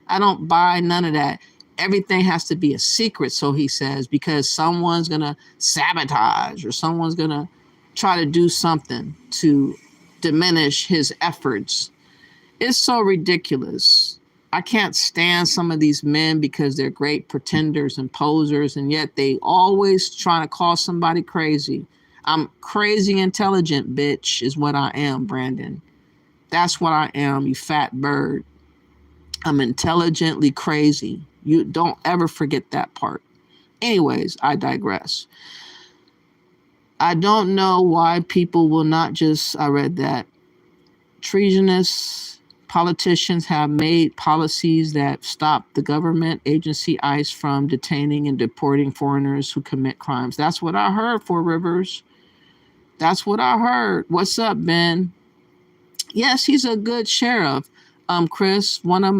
I don't buy none of that. Everything has to be a secret, so he says, because someone's going to sabotage or someone's going to try to do something to diminish his efforts. It's so ridiculous. I can't stand some of these men because they're great pretenders and posers, and yet they always trying to call somebody crazy. I'm crazy intelligent, bitch, is what I am, Brandon. That's what I am, you fat bird. I'm intelligently crazy. You don't ever forget that part. Anyways, I digress. I don't know why people will not just, I read that, treasonous politicians have made policies that stop the government agency ICE from detaining and deporting foreigners who commit crimes. That's what I heard, Four Rivers. That's what I heard. What's up, Ben? Yes, he's a good sheriff. Chris, one of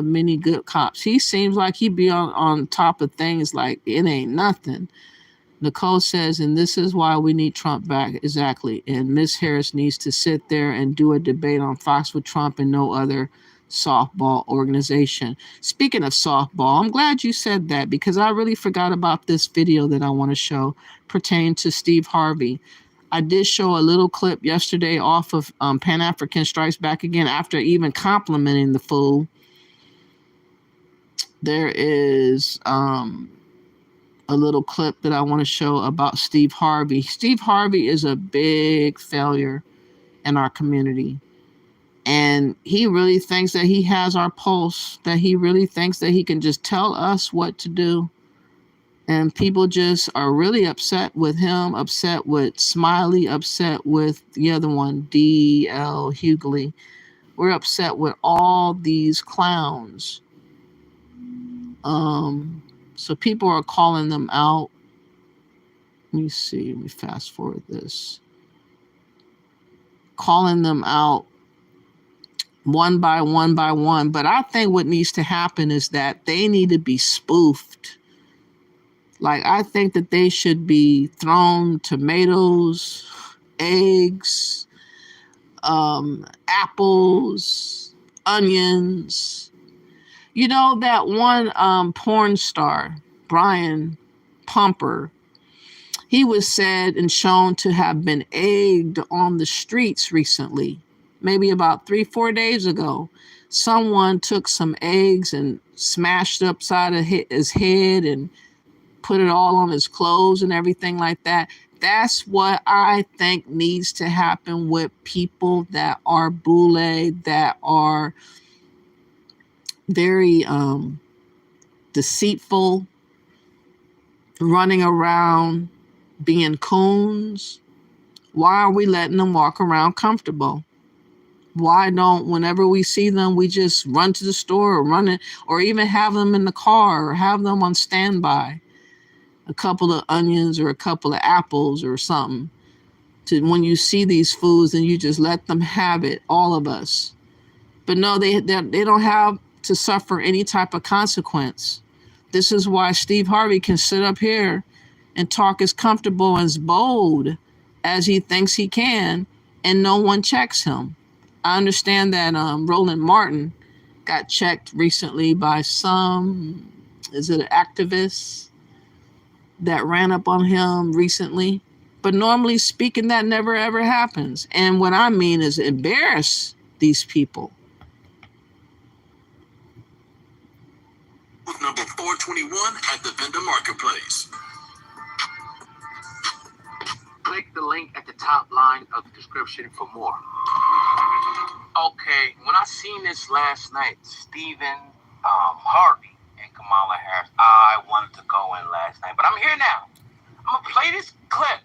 many good cops. He seems like he be on top of things like it ain't nothing. Nicole says, and this is why we need Trump back. Exactly. And Ms. Harris needs to sit there and do a debate on Fox with Trump and no other softball organization. Speaking of softball, I'm glad you said that, because I really forgot about this video that I want to show pertaining to Steve Harvey. I did show a little clip yesterday off of Pan-African Strikes Back Again after even complimenting the fool. There is a little clip that I want to show about Steve Harvey. Steve Harvey is a big failure in our community. And he really thinks that he has our pulse, that he really thinks that he can just tell us what to do. And people just are really upset with him, upset with Smiley, upset with the other one, D.L. Hughley. We're upset with all these clowns. So people are calling them out. Let me see. Let me fast forward this. Calling them out one by one by one. But I think what needs to happen is that they need to be spoofed. Like, I think that they should be thrown tomatoes, eggs, apples, onions. You know, that one porn star, Brian Pumper, he was said and shown to have been egged on the streets recently, maybe about 3-4 days ago. Someone took some eggs and smashed upside of his head and put it all on his clothes and everything like that. That's what I think needs to happen with people that are boule, that are very deceitful, running around being coons. Why are we letting them walk around comfortable? Why don't, whenever we see them, we just run to the store or run it, or even have them in the car or have them on standby? A couple of onions or a couple of apples or something. To when you see these foods, and you just let them have it, all of us. But no, they don't have to suffer any type of consequence. This is why Steve Harvey can sit up here and talk as comfortable and as bold as he thinks he can, and no one checks him. I understand that Roland Martin got checked recently by some, is it an activist that ran up on him recently? But normally speaking, that never ever happens. And what I mean is embarrass these people. Number 421 at the vendor marketplace. Click the link at the top line of the description for more. Okay, when I seen this last night, Stephen Harvey and Kamala Harris, I wanted to go in last night, but I'm here now. I'm gonna play this clip,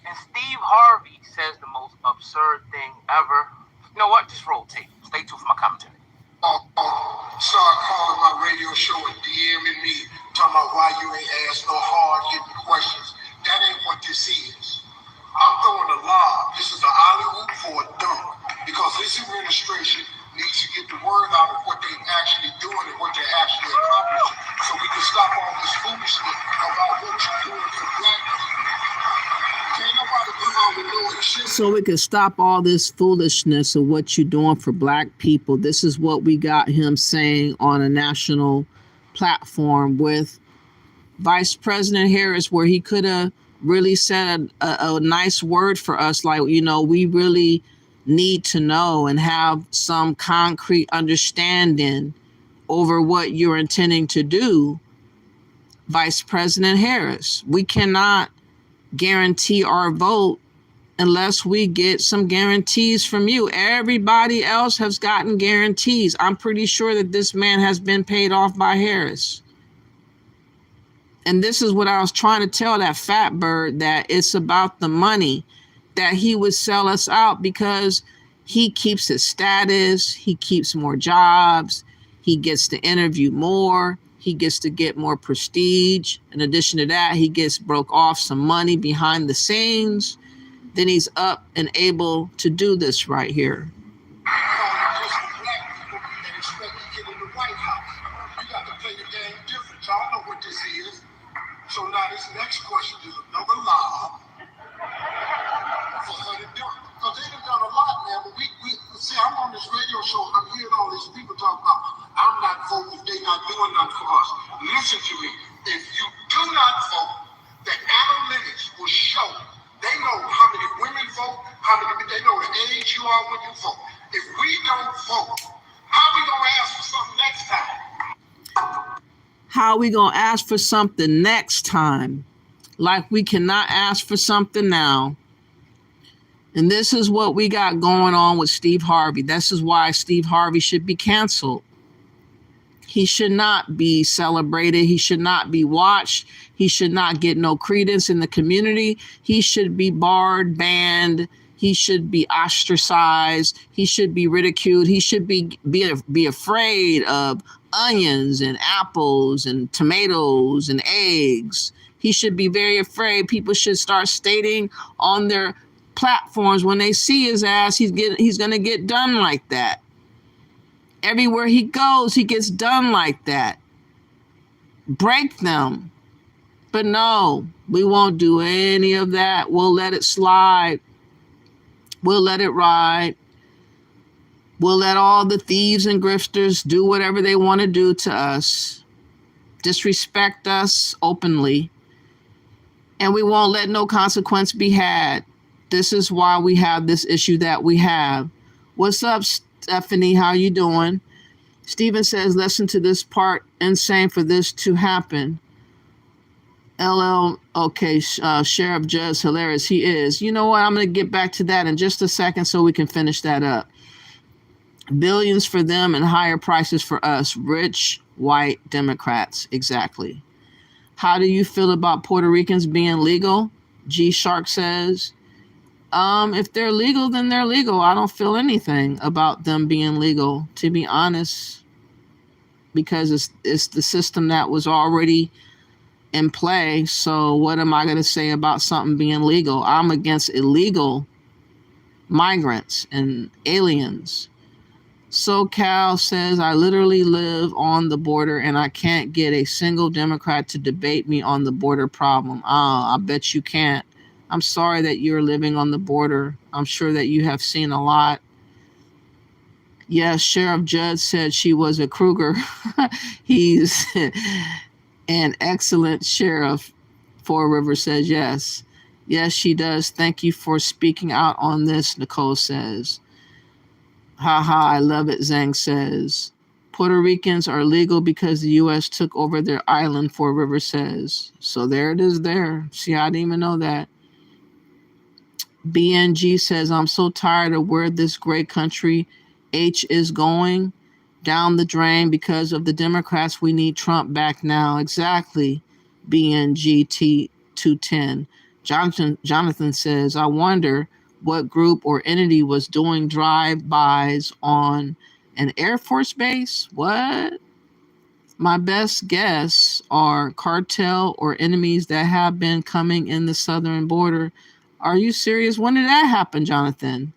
and Steve Harvey says the most absurd thing ever. You know what? Just roll tape. Stay tuned for my commentary. Start calling my radio show and DMing me, talking about why you ain't asked no hard-hitting questions. That ain't what this is. I'm throwing a lob. This is an alley-oop for a dunk, because this administration needs to get the word out of what they're actually doing and what they're actually accomplishing, so we can stop all this foolishness about what you're doing for black people. Can't nobody come out with no excuse. So we can stop all this foolishness of what you're doing for black people. This is what we got him saying on a national platform with Vice President Harris, where he could have really said a nice word for us, like, you know, we really need to know and have some concrete understanding over what you're intending to do, Vice President Harris. We cannot guarantee our vote unless we get some guarantees from you. Everybody else has gotten guarantees. I'm pretty sure that this man has been paid off by Harris. And this is what I was trying to tell that fat bird, that it's about the money, that he would sell us out because he keeps his status, he keeps more jobs, he gets to interview more, he gets to get more prestige. In addition to that, he gets broke off some money behind the scenes. Then he's up and able to do this right here. So now this next question is another lie for her to do. Because they done done a lot, man. But we see, I'm on this radio show, I'm hearing all these people talk about, I'm not voting if they not doing nothing for us. Listen to me. If you do not vote, the analytics will show. They know how many women vote, they know the age you are when you vote. If we don't vote, how are we gonna ask for something next time? How are we going to ask for something next time? Like we cannot ask for something now. And this is what we got going on with Steve Harvey. This is why Steve Harvey should be canceled. He should not be celebrated. He should not be watched. He should not get no credence in the community. He should be barred, banned. He should be ostracized. He should be ridiculed. He should be afraid of onions and apples and tomatoes and eggs. He should be very afraid. People should start stating on their platforms when they see his ass, he's going to get done like that. Everywhere he goes, he gets done like that. Break them. But no, we won't do any of that. We'll let it slide. We'll let it ride. We'll let all the thieves and grifters do whatever they want to do to us, disrespect us openly, and we won't let no consequence be had. This is why we have this issue that we have. What's up, Stephanie? How you doing? Stephen says, listen to this part, insane for this to happen. Okay, Sheriff Judge, hilarious. He is. You know what? I'm going to get back to that in just a second so we can finish that up. Billions for them and higher prices for us, rich, white Democrats. Exactly. How do you feel about Puerto Ricans being legal? G Shark says, if they're legal, then they're legal. I don't feel anything about them being legal, to be honest, because it's the system that was already in play. So what am I going to say about something being legal? I'm against illegal migrants and aliens. SoCal says, I literally live on the border and I can't get a single Democrat to debate me on the border problem. I bet you can't. I'm sorry that you're living on the border. I'm sure that you have seen a lot. Yes, Sheriff Judd said she was a Kruger. He's an excellent sheriff. Four Rivers says yes. Yes, she does. Thank you for speaking out on this, Nicole says. Haha, I love it, Zhang says. Puerto Ricans are legal because the U.S. took over their island, Four Rivers says. So there it is there. See, I didn't even know that. BNG says, I'm so tired of where this great country H is going. Down the drain because of the Democrats. We need Trump back now. Exactly. BNGT 210. Jonathan says, I wonder what group or entity was doing drive-bys on an Air Force base. What? My best guess are cartel or enemies that have been coming in the southern border. Are you serious? When did that happen, Jonathan?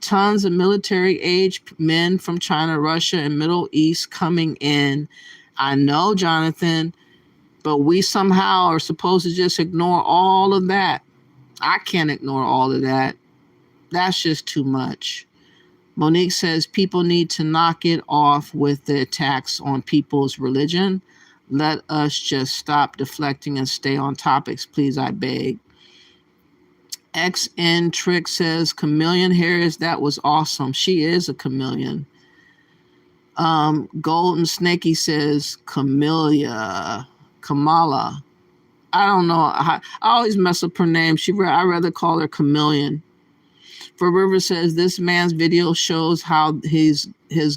Tons of military-age men from China, Russia, and Middle East coming in. I know, Jonathan, but we somehow are supposed to just ignore all of that. I can't ignore all of that. That's just too much. Monique says people need to knock it off with the attacks on people's religion. Let us just stop deflecting and stay on topics, please, I beg. XN Trick says, Chameleon Harris, that was awesome. She is a chameleon. Golden Snaky says, Kamala. I don't know. I always mess up her name. I rather call her Chameleon. For River says, this man's video shows how his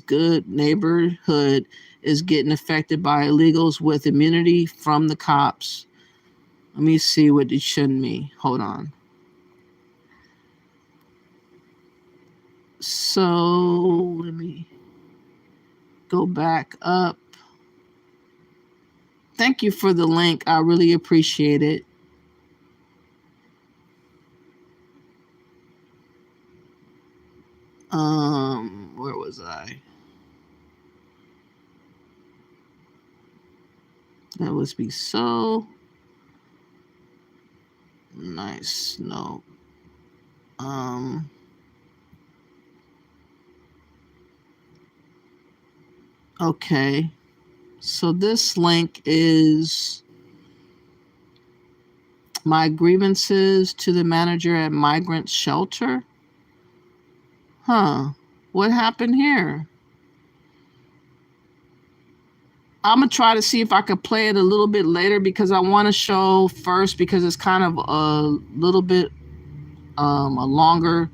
good neighborhood is getting affected by illegals with immunity from the cops. Let me see what it shouldn't me. Hold on. So let me go back up. Thank you for the link. I really appreciate it. Where was I? That must be so nice. No. Okay, so this link is my grievances to the manager at migrant shelter. What happened here? I'm going to try to see if I could play it a little bit later because I want to show first because it's kind of a little bit a longer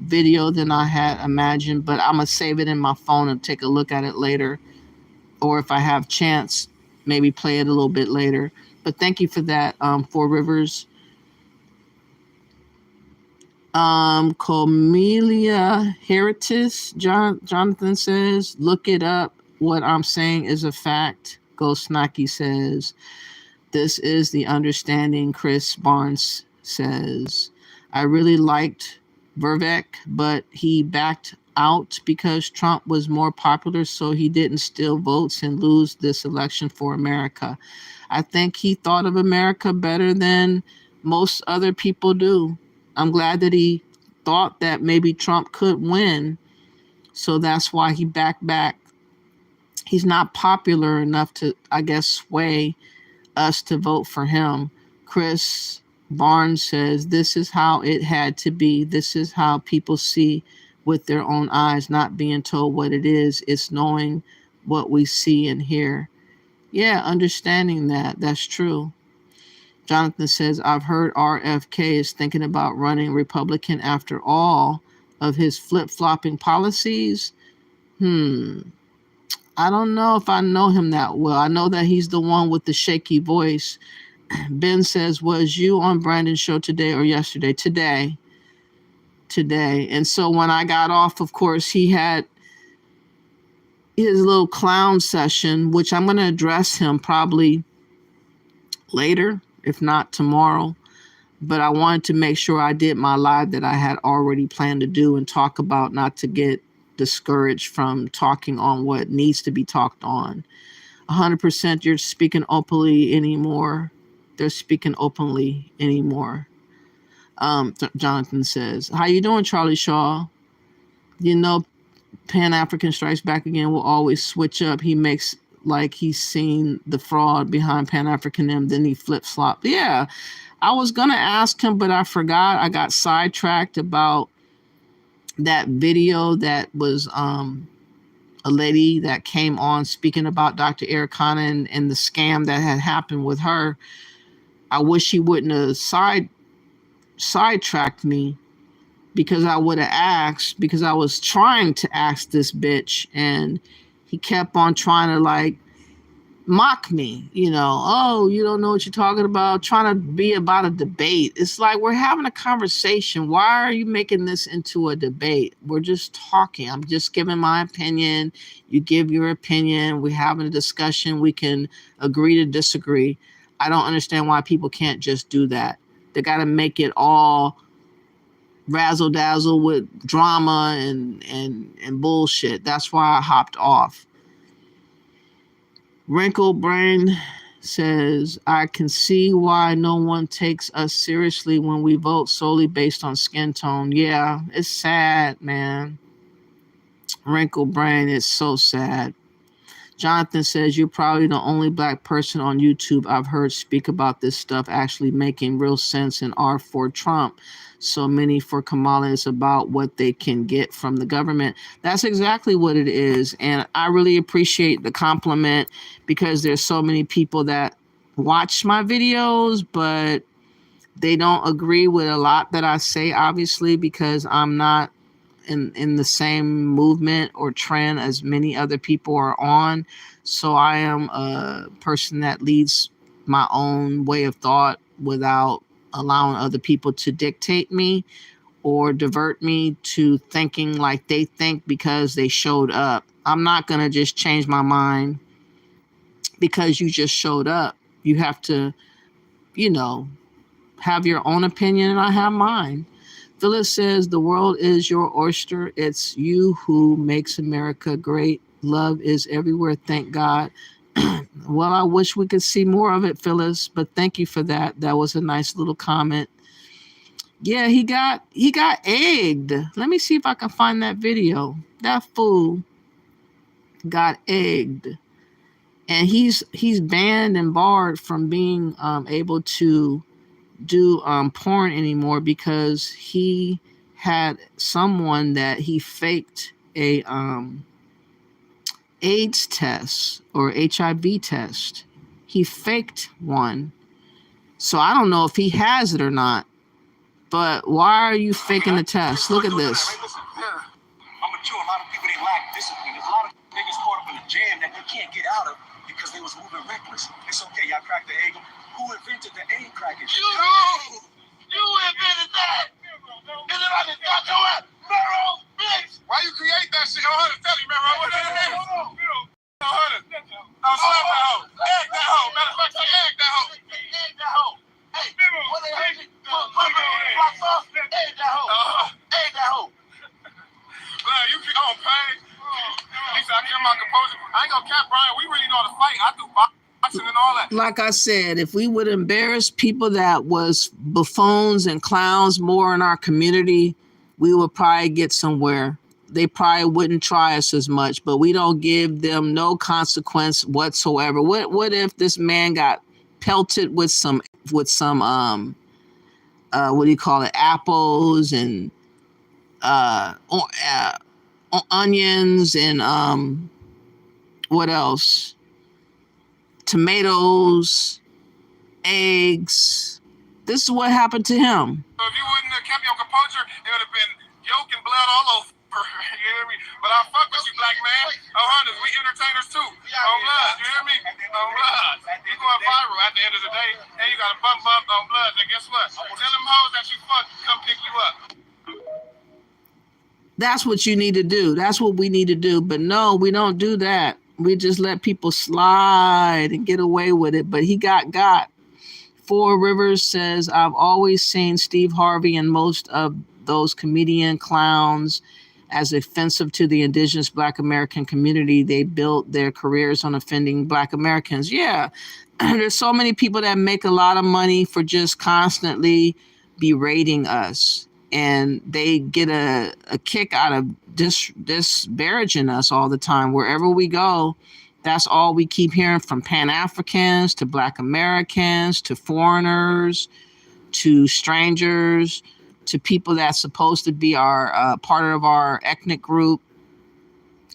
video than I had imagined, but I'm going to save it in my phone and take a look at it later. Or if I have chance, maybe play it a little bit later. But thank you for that, Four Rivers. Comelia Heritis, Jonathan says, look it up. what I'm saying is a fact. Ghost Naki says, this is the understanding. Chris Barnes says, I really liked Vivek, but he backed out because Trump was more popular, so he didn't steal votes and lose this election for America. I think he thought of America better than most other people do. I'm glad that he thought that maybe Trump could win, so that's why he backed back. He's not popular enough to, I guess, sway us to vote for him. Chris Barnes says, this is how it had to be. This is how people see with their own eyes, not being told what it is. It's knowing what we see and hear. Yeah, understanding that. That's true. Jonathan says, I've heard RFK is thinking about running Republican after all of his flip-flopping policies. I don't know if I know him that well. I know that he's the one with the shaky voice. Ben says, was you on Brandon's show today or yesterday? Today. And so when I got off, of course, he had his little clown session, which I'm going to address him probably later, if not tomorrow. But I wanted to make sure I did my live that I had already planned to do and talk about, not to get discouraged from talking on what needs to be talked on. 100% you're speaking openly anymore. They're speaking openly anymore. Jonathan says, how you doing, Charlie Shaw? You know, Pan-African Strikes Back Again will always switch up. He makes like he's seen the fraud behind Pan-Africanism, then he flip-flopped. Yeah, I was going to ask him, but I forgot. I got sidetracked about that video that was a lady that came on speaking about Dr. Eric Kana and the scam that had happened with her. I wish he wouldn't have sidetracked me, because I would have asked, because I was trying to ask this bitch and he kept on trying to like mock me, oh, you don't know what you're talking about, trying to be about a debate. It's like, we're having a conversation. Why are you making this into a debate? We're just talking. I'm just giving my opinion. You give your opinion. We're having a discussion. We can agree to disagree. I don't understand why people can't just do that. They got to make it all razzle dazzle with drama and bullshit. That's why I hopped off. Wrinkled Brain says, I can see why no one takes us seriously when we vote solely based on skin tone. Yeah, it's sad, man. Wrinkled Brain, it's so sad. Jonathan says, you're probably the only black person on YouTube I've heard speak about this stuff actually making real sense and are for Trump. So many for Kamala is about what they can get from the government. That's exactly what it is. And I really appreciate the compliment, because there's so many people that watch my videos, but they don't agree with a lot that I say, obviously, because I'm not in the same movement or trend as many other people are on. So I am a person that leads my own way of thought without allowing other people to dictate me or divert me to thinking like they think because they showed up. I'm not going to just change my mind because you just showed up. You have to, have your own opinion, and I have mine. Phyllis says, the world is your oyster. It's you who makes America great. Love is everywhere. Thank God. Well, I wish we could see more of it, Phyllis, but thank you for that. That was a nice little comment. Yeah, he got egged. Let me see if I can find that video. That fool got egged. And he's banned and barred from being able to do porn anymore, because he had someone that he faked a AIDS test or HIV test. He faked one. So I don't know if he has it or not, but why are you faking the test? Look at this. I'm a Jew. A lot of people, they lack discipline. There's a lot of niggas caught up in a jam that they can't get out of because they was moving reckless. It's okay, y'all cracked the egg. Who invented the egg cracking? You invented that! Is it on the Dr. Mero, bitch? Why you create that shit? I don't have to tell you, man. What Black sauce. Hey, that hoe. Hey, that hoe. Man, you keep on pain. He said I kept my composure. I ain't gonna cap, Brian. We really know how to fight. I do boxing and all that. Like I said, if we would embarrass people that was buffoons and clowns more in our community, we would probably get somewhere. They probably wouldn't try us as much, but we don't give them no consequence whatsoever. What if this man got pelted with some what do you call it, apples and onions and what else? Tomatoes, eggs. This is what happened to him. So if you wouldn't have kept your composure, it would have been yolk and blood all over. You hear me? But I fuck with you, black man. Oh, hunters, we entertainers too. On blood, you hear me? On blood. You going viral at the end of the day, and you got a bump on blood. And guess what? Tell them hoes that you fuck come pick you up. That's what you need to do. That's what we need to do. But no, we don't do that. We just let people slide and get away with it. But he got. Four Rivers says, I've always seen Steve Harvey and most of those comedian clowns as offensive to the indigenous Black American community. They built their careers on offending Black Americans. Yeah, there's so many people that make a lot of money for just constantly berating us. And they get a kick out of disparaging us all the time. Wherever we go, that's all we keep hearing, from Pan-Africans to Black Americans to foreigners to strangers to people that's supposed to be our part of our ethnic group.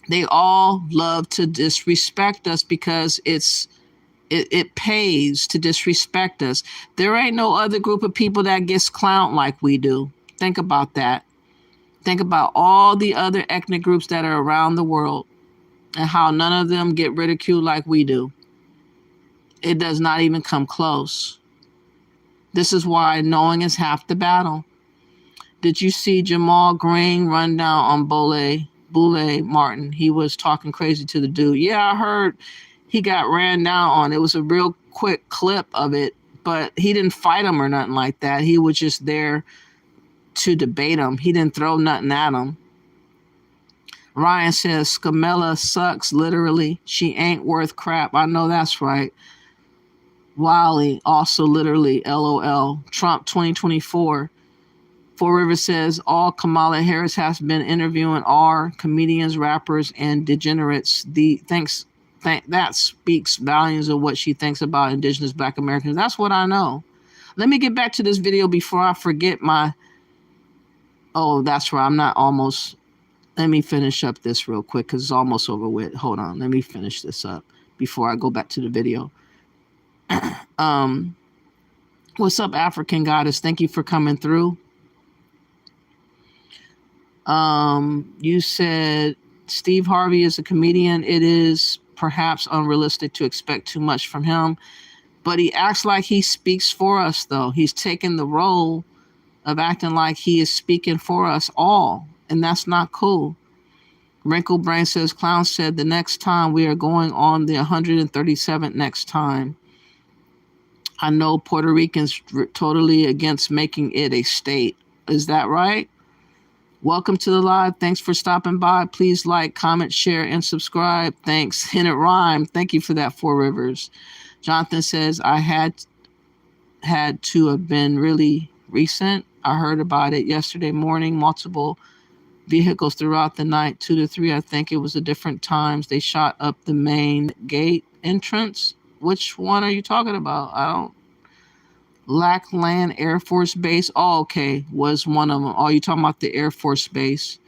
They all love to disrespect us because it pays to disrespect us. There ain't no other group of people that gets clowned like we do. Think about that. Think about all the other ethnic groups that are around the world and how none of them get ridiculed like we do. It does not even come close. This is why knowing is half the battle. Did you see Jamal Green run down on Boule Martin? He was talking crazy to the dude. Yeah, I heard he got ran down on. It was a real quick clip of it, but he didn't fight him or nothing like that. He was just there to debate him. He didn't throw nothing at him. Ryan says, Scamella sucks, literally. She ain't worth crap. I know that's right. Wiley, also literally, LOL. Trump 2024. Four Rivers says, all Kamala Harris has been interviewing are comedians, rappers, and degenerates. That speaks volumes of what she thinks about indigenous Black Americans. That's what I know. Let me get back to this video before I forget my... Oh, that's right. I'm not almost... Let me finish up this real quick because it's almost over with. Hold on. Let me finish this up before I go back to the video. What's up, African Goddess? Thank you for coming through. You said Steve Harvey is a comedian. It is perhaps unrealistic to expect too much from him, but he acts like he speaks for us, though. He's taken the role of acting like he is speaking for us all, and that's not cool. Wrinkle Brain says, Clown said the next time we are going on the 137th next time. I know Puerto Ricans totally against making it a state. Is that right? Welcome to the live. Thanks for stopping by. Please like, comment, share, and subscribe. Thanks. And it rhymed. Thank you for that, Four Rivers. Jonathan says, I had to have been really recent. I heard about it yesterday morning. Multiple vehicles throughout the night, 2 to 3. I think it was at different times. They shot up the main gate entrance. Which one are you talking about? I don't. Lackland Air Force Base. Oh, okay. Was one of them. Oh, you talking about the Air Force Base.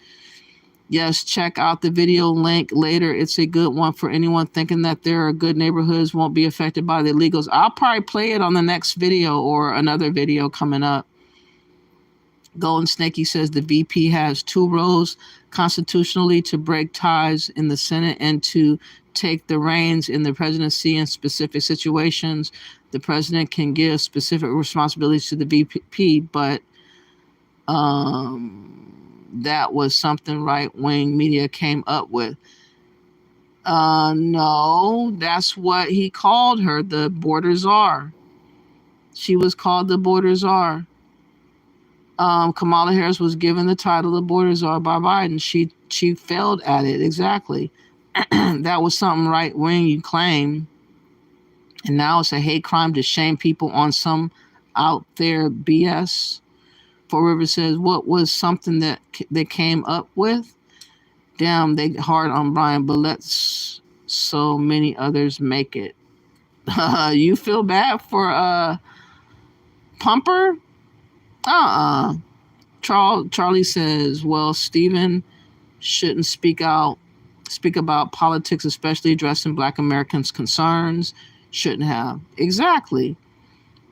Yes, check out the video link later. It's a good one for anyone thinking that there are good neighborhoods won't be affected by the illegals. I'll probably play it on the next video or another video coming up. Golden Snakey says the VP has 2 roles constitutionally to break ties in the Senate and to take the reins in the presidency in specific situations. The president can give specific responsibilities to the VP, but that was something right-wing media came up with. No, that's what he called her, the border czar. She was called the border czar. Kamala Harris was given the title of border czar by Biden. She failed at it. Exactly. That was something right wing you claim. And now it's a hate crime to shame people on some out there BS. Four Rivers says, what was something that they came up with? Damn, they hard on Brian, but let's so many others make it. You feel bad for Pumper? Charlie says, well, Stephen shouldn't speak about politics, especially addressing Black Americans' concerns. Shouldn't have. Exactly.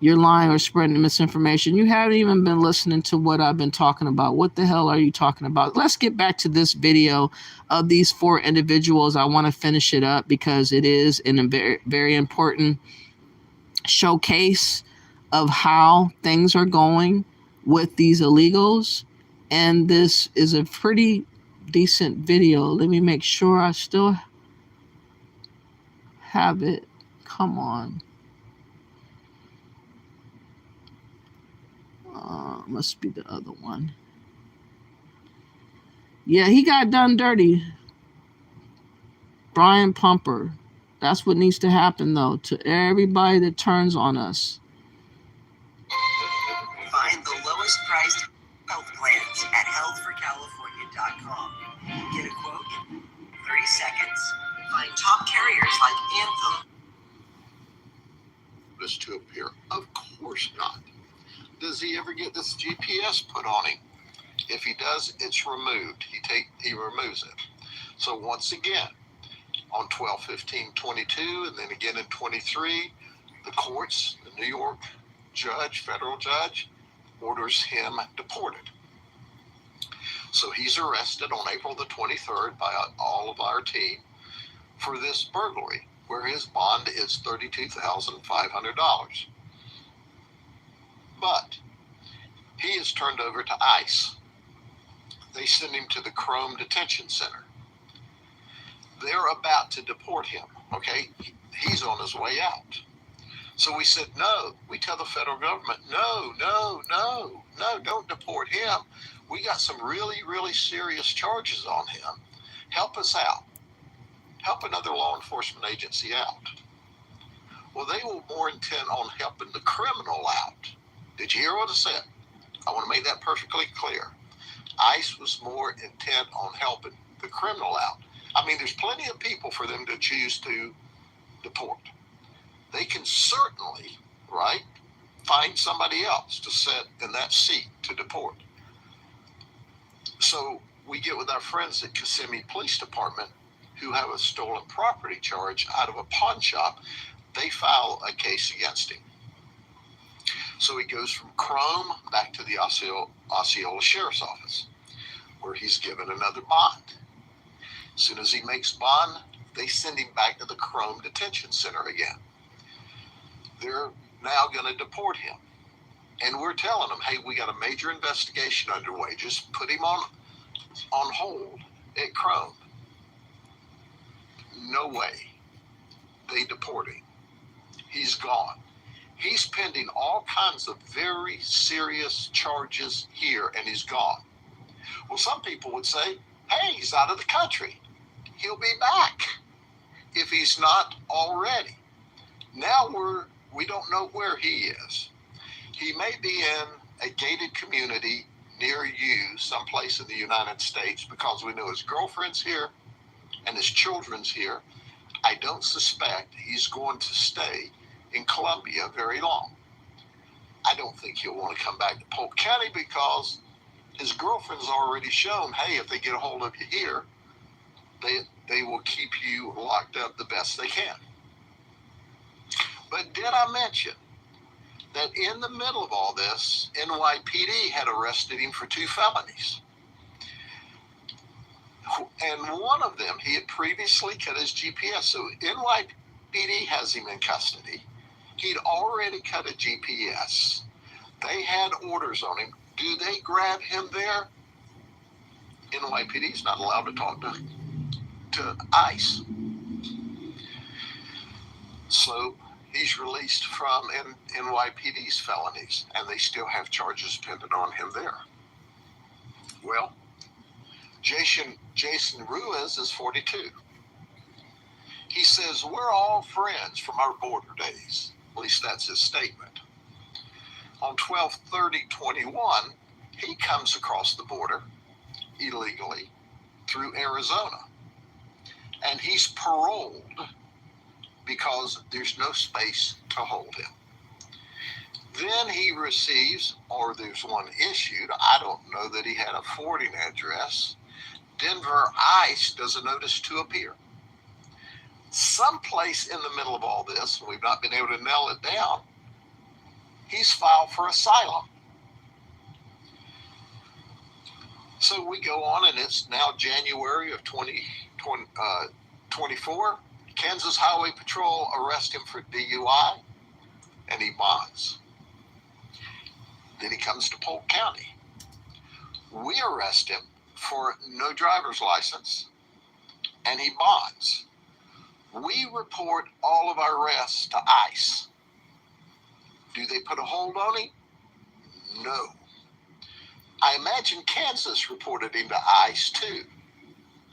You're lying or spreading misinformation. You haven't even been listening to what I've been talking about. What the hell are you talking about? Let's get back to this video of these 4 individuals. I want to finish it up because it is a very, very important showcase of how things are going with these illegals. And this is a pretty decent video. Let me make sure I still have it. Come on. Must be the other one. Yeah, he got done dirty. Brian Pumper. That's what needs to happen, though, to everybody that turns on us. Find the lowest priced health plans at healthforcalifornia.com. Get a quote in 30 seconds. Find top carriers like Anthem. This to appear? Of course not. Does he ever get this GPS put on him? If he does, it's removed. He removes it. So once again, on 12/15/22, and then again in 23, the courts, the New York judge, federal judge, orders him deported. So he's arrested on April the 23rd by all of our team for this burglary, where his bond is $32,500. But he is turned over to ICE. They send him to the Chrome Detention Center. They're about to deport him, okay? He's on his way out. So we said, no. We tell the federal government, no, don't deport him. We got some really, really serious charges on him. Help us out. Help another law enforcement agency out. Well, they were more intent on helping the criminal out. Did you hear what I said? I want to make that perfectly clear. ICE was more intent on helping the criminal out. I mean, there's plenty of people for them to choose to deport. They can certainly, right, find somebody else to sit in that seat to deport. So we get with our friends at Kissimmee Police Department who have a stolen property charge out of a pawn shop. They file a case against him. So he goes from Chrome back to the Osceola Sheriff's Office, where he's given another bond. As soon as he makes bond, they send him back to the Chrome Detention Center again. They're now going to deport him. And we're telling them, hey, we got a major investigation underway. Just put him on hold at Chrome. No way. They deport him. He's gone. He's pending all kinds of very serious charges here, and he's gone. Well, some people would say, hey, he's out of the country. He'll be back if he's not already. Now we don't know where he is. He may be in a gated community near you, someplace in the United States, because we know his girlfriend's here and his children's here. I don't suspect he's going to stay in Columbia very long. I don't think he'll want to come back to Polk County because his girlfriend's already shown, hey, if they get a hold of you here, they will keep you locked up the best they can. But did I mention that in the middle of all this, NYPD had arrested him for 2 felonies? And one of them, he had previously cut his GPS. So NYPD has him in custody. He'd already cut a GPS. They had orders on him. Do they grab him there? NYPD is not allowed to talk to ICE. So he's released from NYPD's felonies, and they still have charges pending on him there. Well, Jason Ruiz is 42. He says, we're all friends from our border days. At least that's his statement. On 12/30/21, he comes across the border illegally through Arizona. And he's paroled because there's no space to hold him. Then he receives, or there's one issued, I don't know that he had a forwarding address. Denver ICE does a notice to appear. Someplace in the middle of all this, and we've not been able to nail it down, he's filed for asylum. So we go on, and it's now January of 2024. Kansas Highway Patrol arrest him for DUI, and he bonds. Then he comes to Polk County. We arrest him for no driver's license, and he bonds. We report all of our arrests to ICE. Do they put a hold on him? No. I imagine Kansas reported him to ICE too.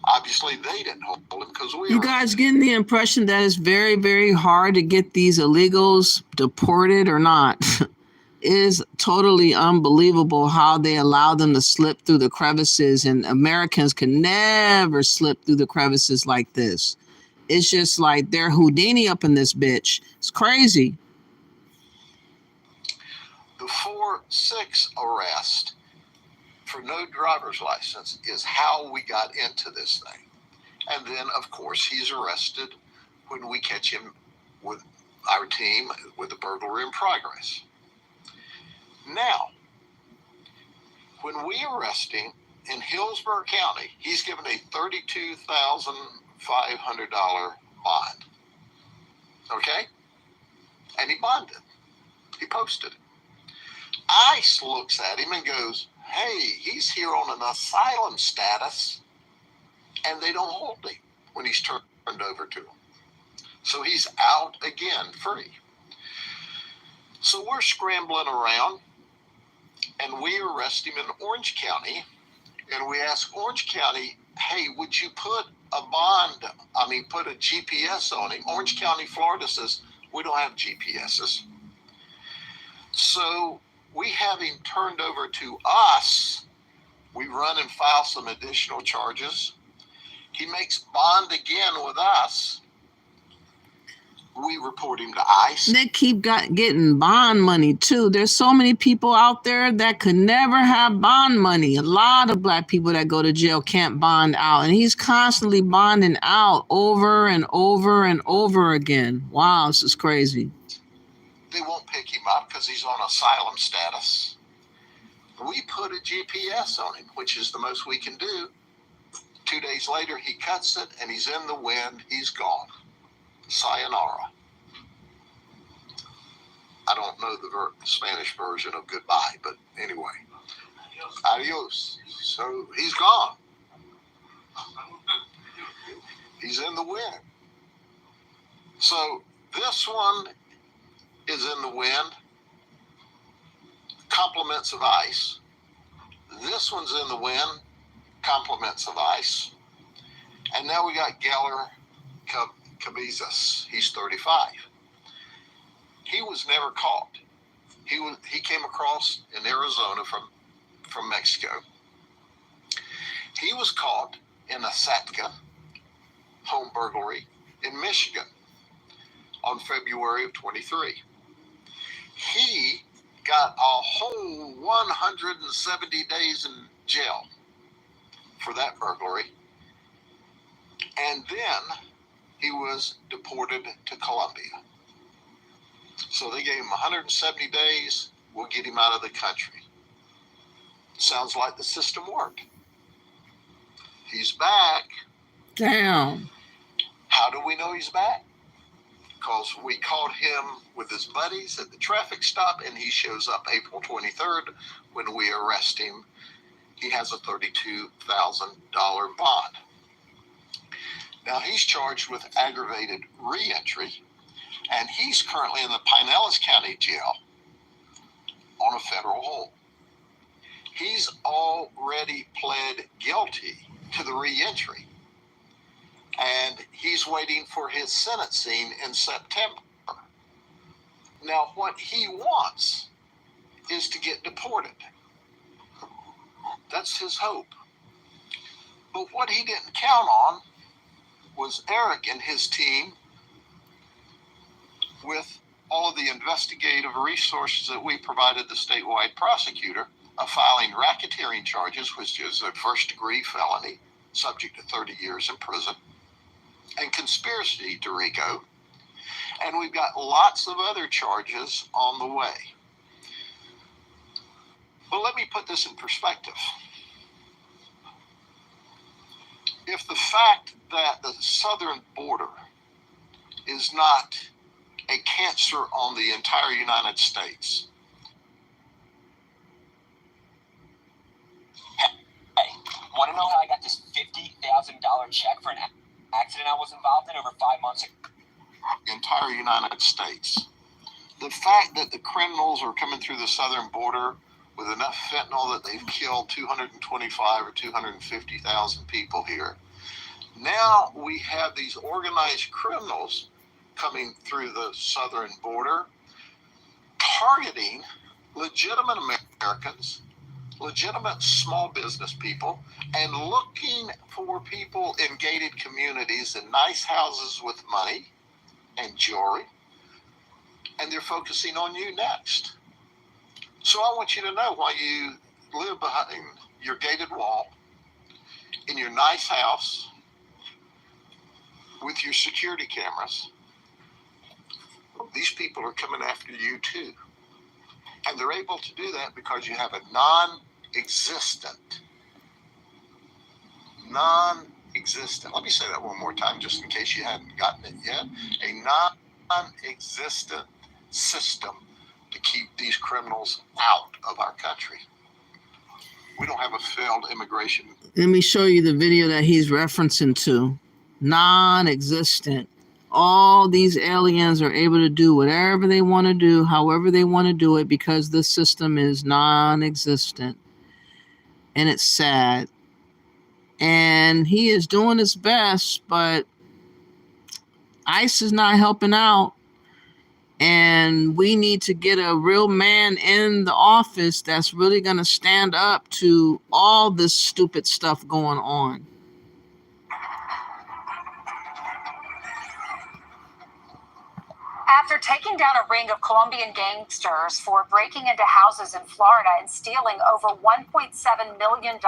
Obviously, they didn't hold him because we. You guys getting the impression that it's very, very hard to get these illegals deported or not? It is totally unbelievable how they allow them to slip through the crevices, and Americans can never slip through the crevices like this. It's just like they're Houdini up in this bitch. It's crazy. The 4-6 arrest for no driver's license is how we got into this thing. And then, of course, he's arrested when we catch him with our team with the burglary in progress. Now, when we arrest him in Hillsborough County, he's given a $32,500 bond. Okay? And he bonded. He posted it. ICE looks at him and goes, hey, he's here on an asylum status, and they don't hold him when he's turned over to them. So he's out again, free. So we're scrambling around, and we arrest him in Orange County, and we ask Orange County, hey, would you put a GPS on him? Orange County, Florida says, we don't have GPSs. So we have him turned over to us. We run and file some additional charges. He makes bond again with us. We report him to ICE. They keep getting bond money too. There's so many people out there that could never have bond money. A lot of black people that go to jail can't bond out, and he's constantly bonding out over and over and over again. Wow, this is crazy. They won't pick him up because he's on asylum status. We put a GPS on him, which is the most we can do. 2 days later, he cuts it, and he's in the wind. He's gone. Sayonara. I don't know the Spanish version of goodbye, but anyway. Adios. So he's gone. He's in the wind. So this one is in the wind. Compliments of ICE. This one's in the wind. Compliments of ICE. And now we got Geller Cabezas. He's 35. He was never caught. He came across in Arizona from Mexico. He was caught in a Satka home burglary in Michigan on February of 23. He got a whole 170 days in jail for that burglary. And then he was deported to Colombia. So they gave him 170 days. We'll get him out of the country. Sounds like the system worked. He's back. Damn. How do we know he's back? Because we caught him with his buddies at the traffic stop, and he shows up April 23rd when we arrest him. He has a $32,000 bond. Now he's charged with aggravated reentry, And he's currently in the Pinellas County Jail on a federal hold. He's already pled guilty to the reentry, and he's waiting for his sentencing in September. Now, what he wants is to get deported. That's his hope. But what he didn't count on was Eric and his team, with all of the investigative resources that we provided the statewide prosecutor, of filing racketeering charges, which is a first-degree felony, subject to 30 years in prison, and conspiracy to RICO. And we've got lots of other charges on the way. But let me put this in perspective. If the fact that the southern border is not a cancer on the entire United States. Hey, want to know how I got this $50,000 check for an accident I was involved in over 5 months ago? Entire United States. The fact that the criminals are coming through the southern border with enough fentanyl that they've killed 225 or 250,000 people here. Now we have these organized criminals coming through the southern border, targeting legitimate Americans, legitimate small business people, and looking for people in gated communities in nice houses with money and jewelry, and they're focusing on you next. So I want you to know, while you live behind your gated wall, in your nice house, with your security cameras, these people are coming after you too. And they're able to do that because you have a non-existent, let me say that one more time just in case you hadn't gotten it yet, a non-existent system to keep these criminals out of our country. We don't have a failed immigration. Let me show you the video that he's referencing to. Non-existent. All these aliens are able to do whatever they want to do, however they want to do it, because the system is non-existent. And it's sad. And he is doing his best, but ICE is not helping out. And we need to get a real man in the office that's really going to stand up to all this stupid stuff going on. After taking down a ring of Colombian gangsters for breaking into houses in Florida and stealing over $1.7 million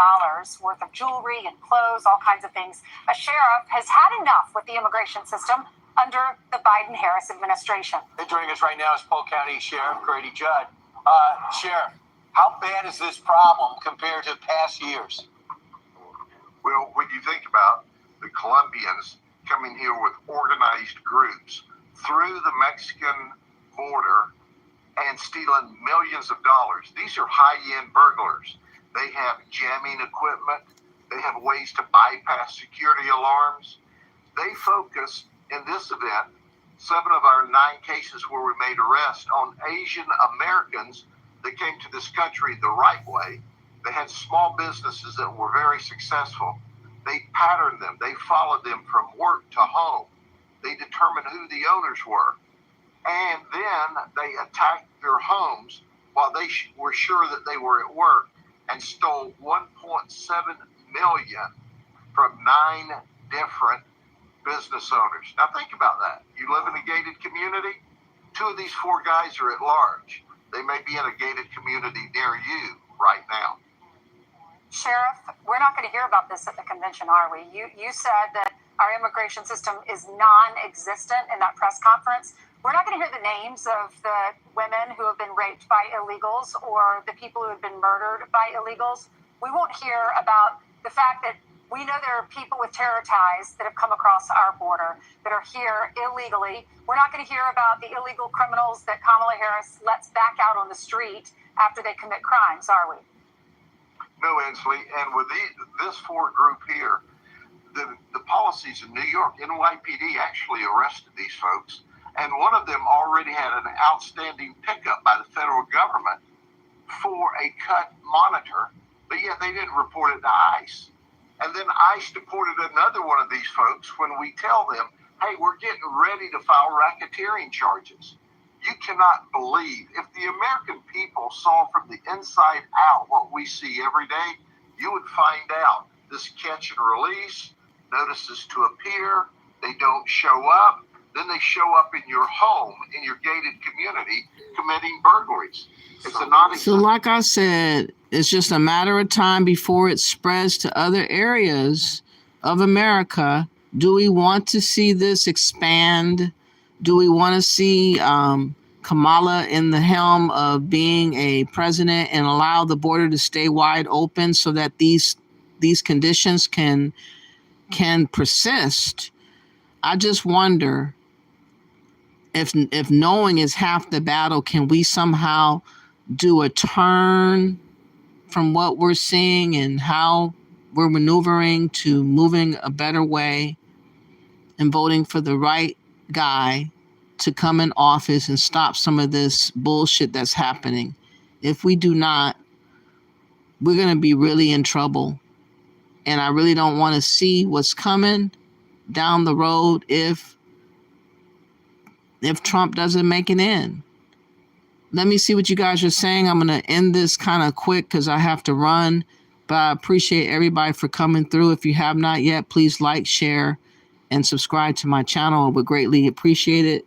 worth of jewelry and clothes, all kinds of things, a sheriff has had enough with the immigration system under the Biden-Harris administration. Joining us right now is Polk County Sheriff Grady Judd. Sheriff, how bad is this problem compared to past years? Well, when you think about the Colombians coming here with organized groups through the Mexican border and stealing millions of dollars, these are high-end burglars. They have jamming equipment. They have ways to bypass security alarms. They focus in this event, 7 of our 9 cases where we made arrests on Asian Americans that came to this country the right way. They had small businesses that were very successful. They patterned them. They followed them from work to home. They determined who the owners were. And then they attacked their homes while they were sure that they were at work and stole $1.7 million from 9 different business owners. Now think about that. You live in a gated community. 2 of these 4 guys are at large. They may be in a gated community near you right now. Sheriff, we're not going to hear about this at the convention, are we? You said that our immigration system is non-existent in that press conference. We're not going to hear the names of the women who have been raped by illegals or the people who have been murdered by illegals. We won't hear about the fact that we know there are people with terror ties that have come across our border that are here illegally. We're not going to hear about the illegal criminals that Kamala Harris lets back out on the street after they commit crimes, are we? No, Inslee, and with this 4 group here, the policies in New York, NYPD actually arrested these folks and one of them already had an outstanding pickup by the federal government for a cut monitor, but yet they didn't report it to ICE. And then ICE deported another one of these folks when we tell them, hey, we're getting ready to file racketeering charges. You cannot believe, if the American people saw from the inside out what we see every day, you would find out this catch and release, notices to appear, they don't show up, then they show up in your home, in your gated community, committing burglaries. It's a non. So like I said, it's just a matter of time before it spreads to other areas of America. Do we want to see this expand? Do we want to see Kamala in the helm of being a president and allow the border to stay wide open so that these conditions can persist? I just wonder if knowing is half the battle, can we somehow do a turn from what we're seeing and how we're maneuvering to moving a better way and voting for the right guy to come in office and stop some of this bullshit that's happening? If we do not, we're going to be really in trouble. And I really don't want to see what's coming down the road if Trump doesn't make it in. Let me see what you guys are saying. I'm going to end this kind of quick because I have to run. But I appreciate everybody for coming through. If you have not yet, please like, share, and subscribe to my channel. I would greatly appreciate it.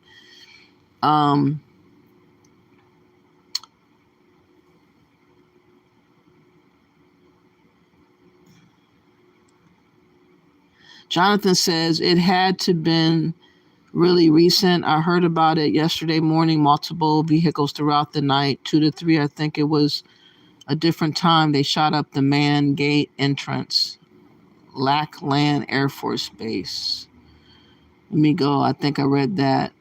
Jonathan says it had to been really recent. I heard about it yesterday morning, multiple vehicles throughout the night, 2 to 3. I think it was a different time. They shot up the Man Gate entrance, Lackland Air Force Base. Let me go. I think I read that.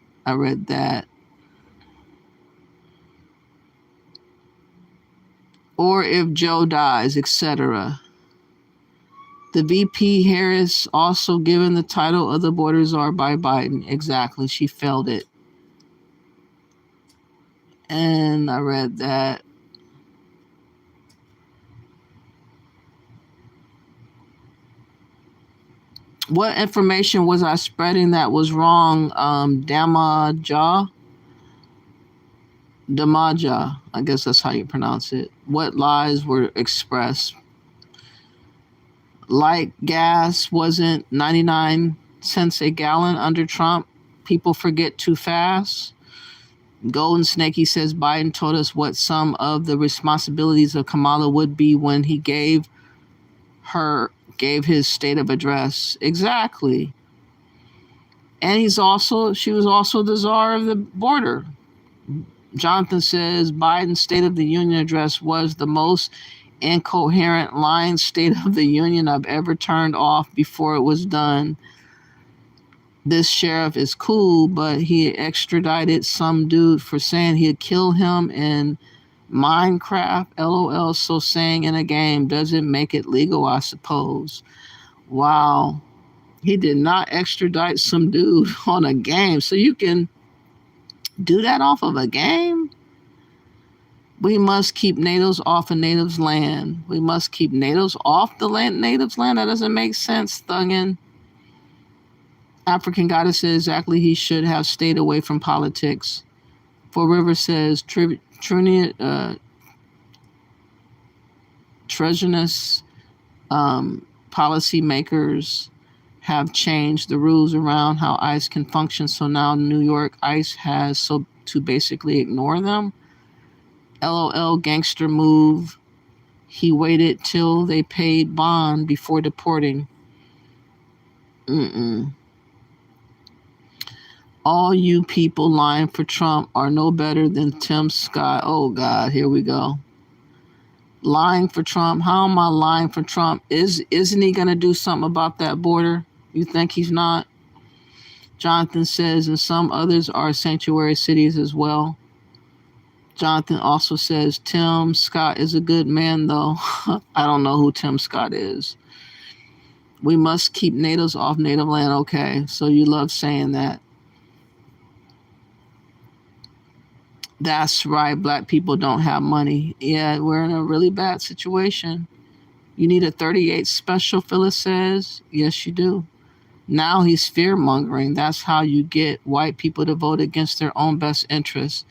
Or if Joe dies, etc. The VP Harris also given the title of the border czar by Biden. Exactly. She failed it. And I read that. What information was I spreading that was wrong? Damaja, I guess that's how you pronounce it. What lies were expressed? Like gas wasn't 99 cents a gallon under Trump. People forget too fast. Golden Snakey says Biden told us what some of the responsibilities of Kamala would be when he gave his state of address. Exactly. And she was also the czar of the border. Jonathan says Biden's State of the Union address was the most incoherent, lying State of the Union I've ever turned off before it was done. This sheriff is cool, but he extradited some dude for saying he'd kill him in Minecraft. LOL. So saying in a game doesn't make it legal, I suppose. Wow. He did not extradite some dude on a game. So you can do that off of a game? We must keep natives off of natives' land. We must keep natives off the natives' land. That doesn't make sense, Thuggin. African Goddess says exactly he should have stayed away from politics. For River says treasonous policymakers have changed the rules around how ICE can function. So now New York ICE has to basically ignore them. LOL gangster move. He waited till they paid bond before deporting. All you people lying for Trump are no better than Tim Scott. Oh God, here we go. Lying for Trump. How am I lying for Trump? Isn't he gonna do something about that border? You think he's not? Jonathan says, and some others are sanctuary cities as well. Jonathan also says, Tim Scott is a good man, though. I don't know who Tim Scott is. We must keep natives off native land. Okay, so you love saying that. That's right. Black people don't have money. Yeah, we're in a really bad situation. You need a 38 special, Phyllis says. Yes, you do. Now he's fear-mongering. That's how you get white people to vote against their own best interests.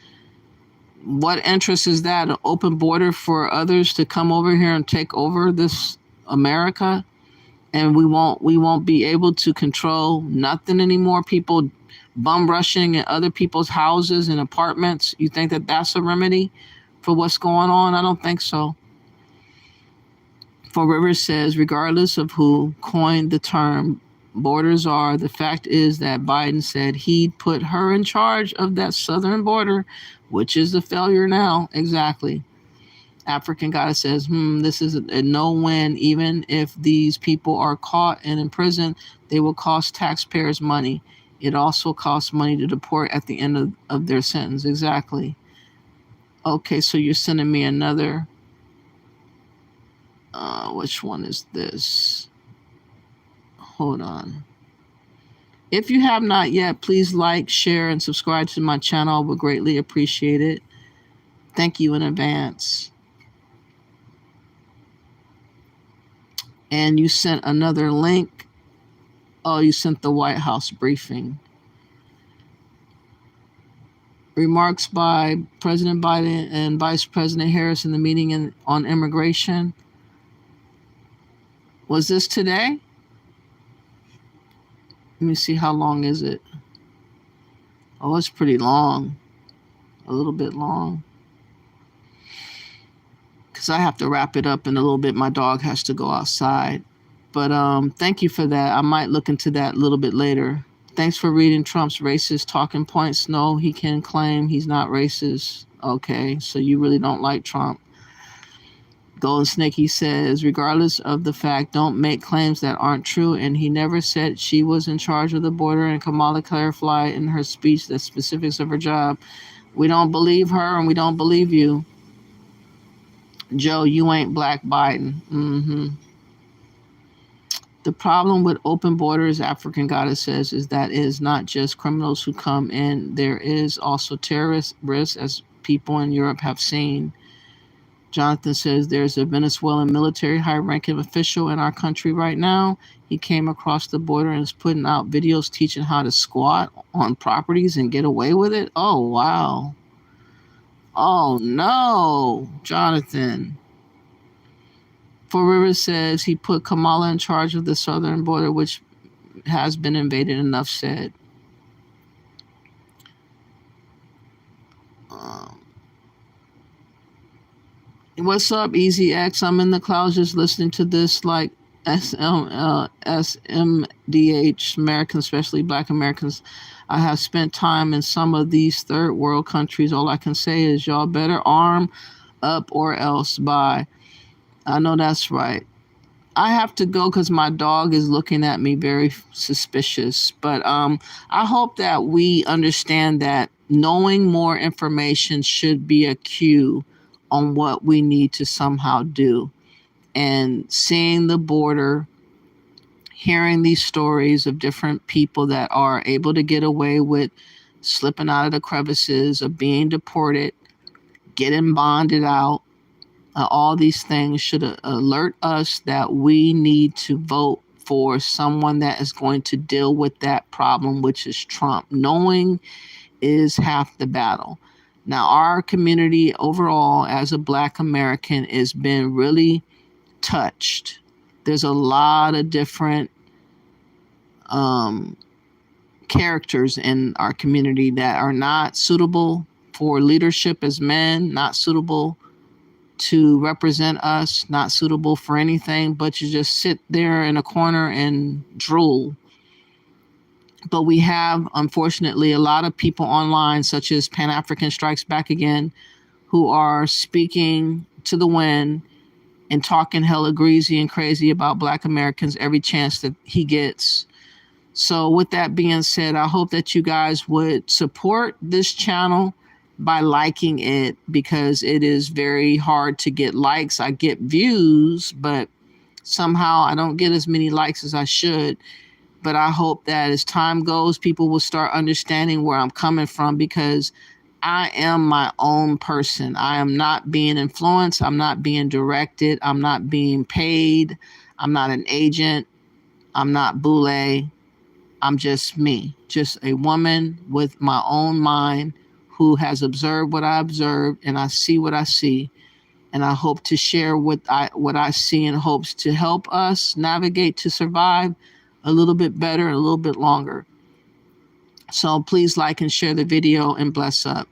What interest is that? An open border for others to come over here and take over this America? And we won't be able to control nothing anymore. People bum rushing in other people's houses and apartments. You think that that's a remedy for what's going on? I don't think so. For Rivers says, regardless of who coined the term borders are, the fact is that Biden said he'd put her in charge of that southern border, which is a failure now. Exactly. African Goddess says, this is a no-win. Even if these people are caught and in prison, they will cost taxpayers money. It also costs money to deport at the end of their sentence. Exactly. Okay, so you're sending me another. Which one is this? Hold on. If you have not yet, please like, share, and subscribe to my channel. I would greatly appreciate it. Thank you in advance. And you sent another link. Oh, you sent the White House briefing. Remarks by President Biden and Vice President Harris in the meeting on immigration. Was this today? Let me see, how long is it? Oh, it's pretty long. A little bit long. Because I have to wrap it up in a little bit. My dog has to go outside. But thank you for that. I might look into that a little bit later. Thanks for reading Trump's racist talking points. No, he can claim he's not racist. Okay, so you really don't like Trump. Golden Snake, he says, regardless of the fact, don't make claims that aren't true. And he never said she was in charge of the border. And Kamala clarified in her speech the specifics of her job. We don't believe her and we don't believe you. Joe, you ain't Black Biden. The problem with open borders, African Goddess says, is that it is not just criminals who come in. There is also terrorist risk, as people in Europe have seen. Jonathan says there's a Venezuelan military high-ranking official in our country right now. He came across the border and is putting out videos teaching how to squat on properties and get away with it. Oh, wow. Oh, no, Jonathan. For Rivers says he put Kamala in charge of the southern border, which has been invaded, enough said. What's up, Easy X? I'm in the clouds just listening to this like SMDH, Americans, especially Black Americans. I have spent time in some of these third world countries. All I can say is y'all better arm up or else. Bye. I know that's right. I have to go because my dog is looking at me very suspicious. But I hope that we understand that knowing more information should be a cue on what we need to somehow do. And seeing the border, hearing these stories of different people that are able to get away with slipping out of the crevices, of being deported, getting bonded out, all these things should alert us that we need to vote for someone that is going to deal with that problem, which is Trump. Knowing is half the battle. Now, our community overall as a Black American has been really touched. There's a lot of different characters in our community that are not suitable for leadership as men, not suitable to represent us, not suitable for anything, but you just sit there in a corner and drool. But we have, unfortunately, a lot of people online, such as Pan-African Strikes Back Again, who are speaking to the wind and talking hella greasy and crazy about Black Americans every chance that he gets. So with that being said, I hope that you guys would support this channel by liking it, because it is very hard to get likes. I get views, but somehow I don't get as many likes as I should. But I hope that as time goes, people will start understanding where I'm coming from, because I am my own person. I am not being influenced. I'm not being directed. I'm not being paid. I'm not an agent. I'm not Boule. I'm just me, just a woman with my own mind who has observed what I observed, and I see what I see. And I hope to share what I see in hopes to help us navigate to survive a little bit better and a little bit longer. So please like and share the video and bless up.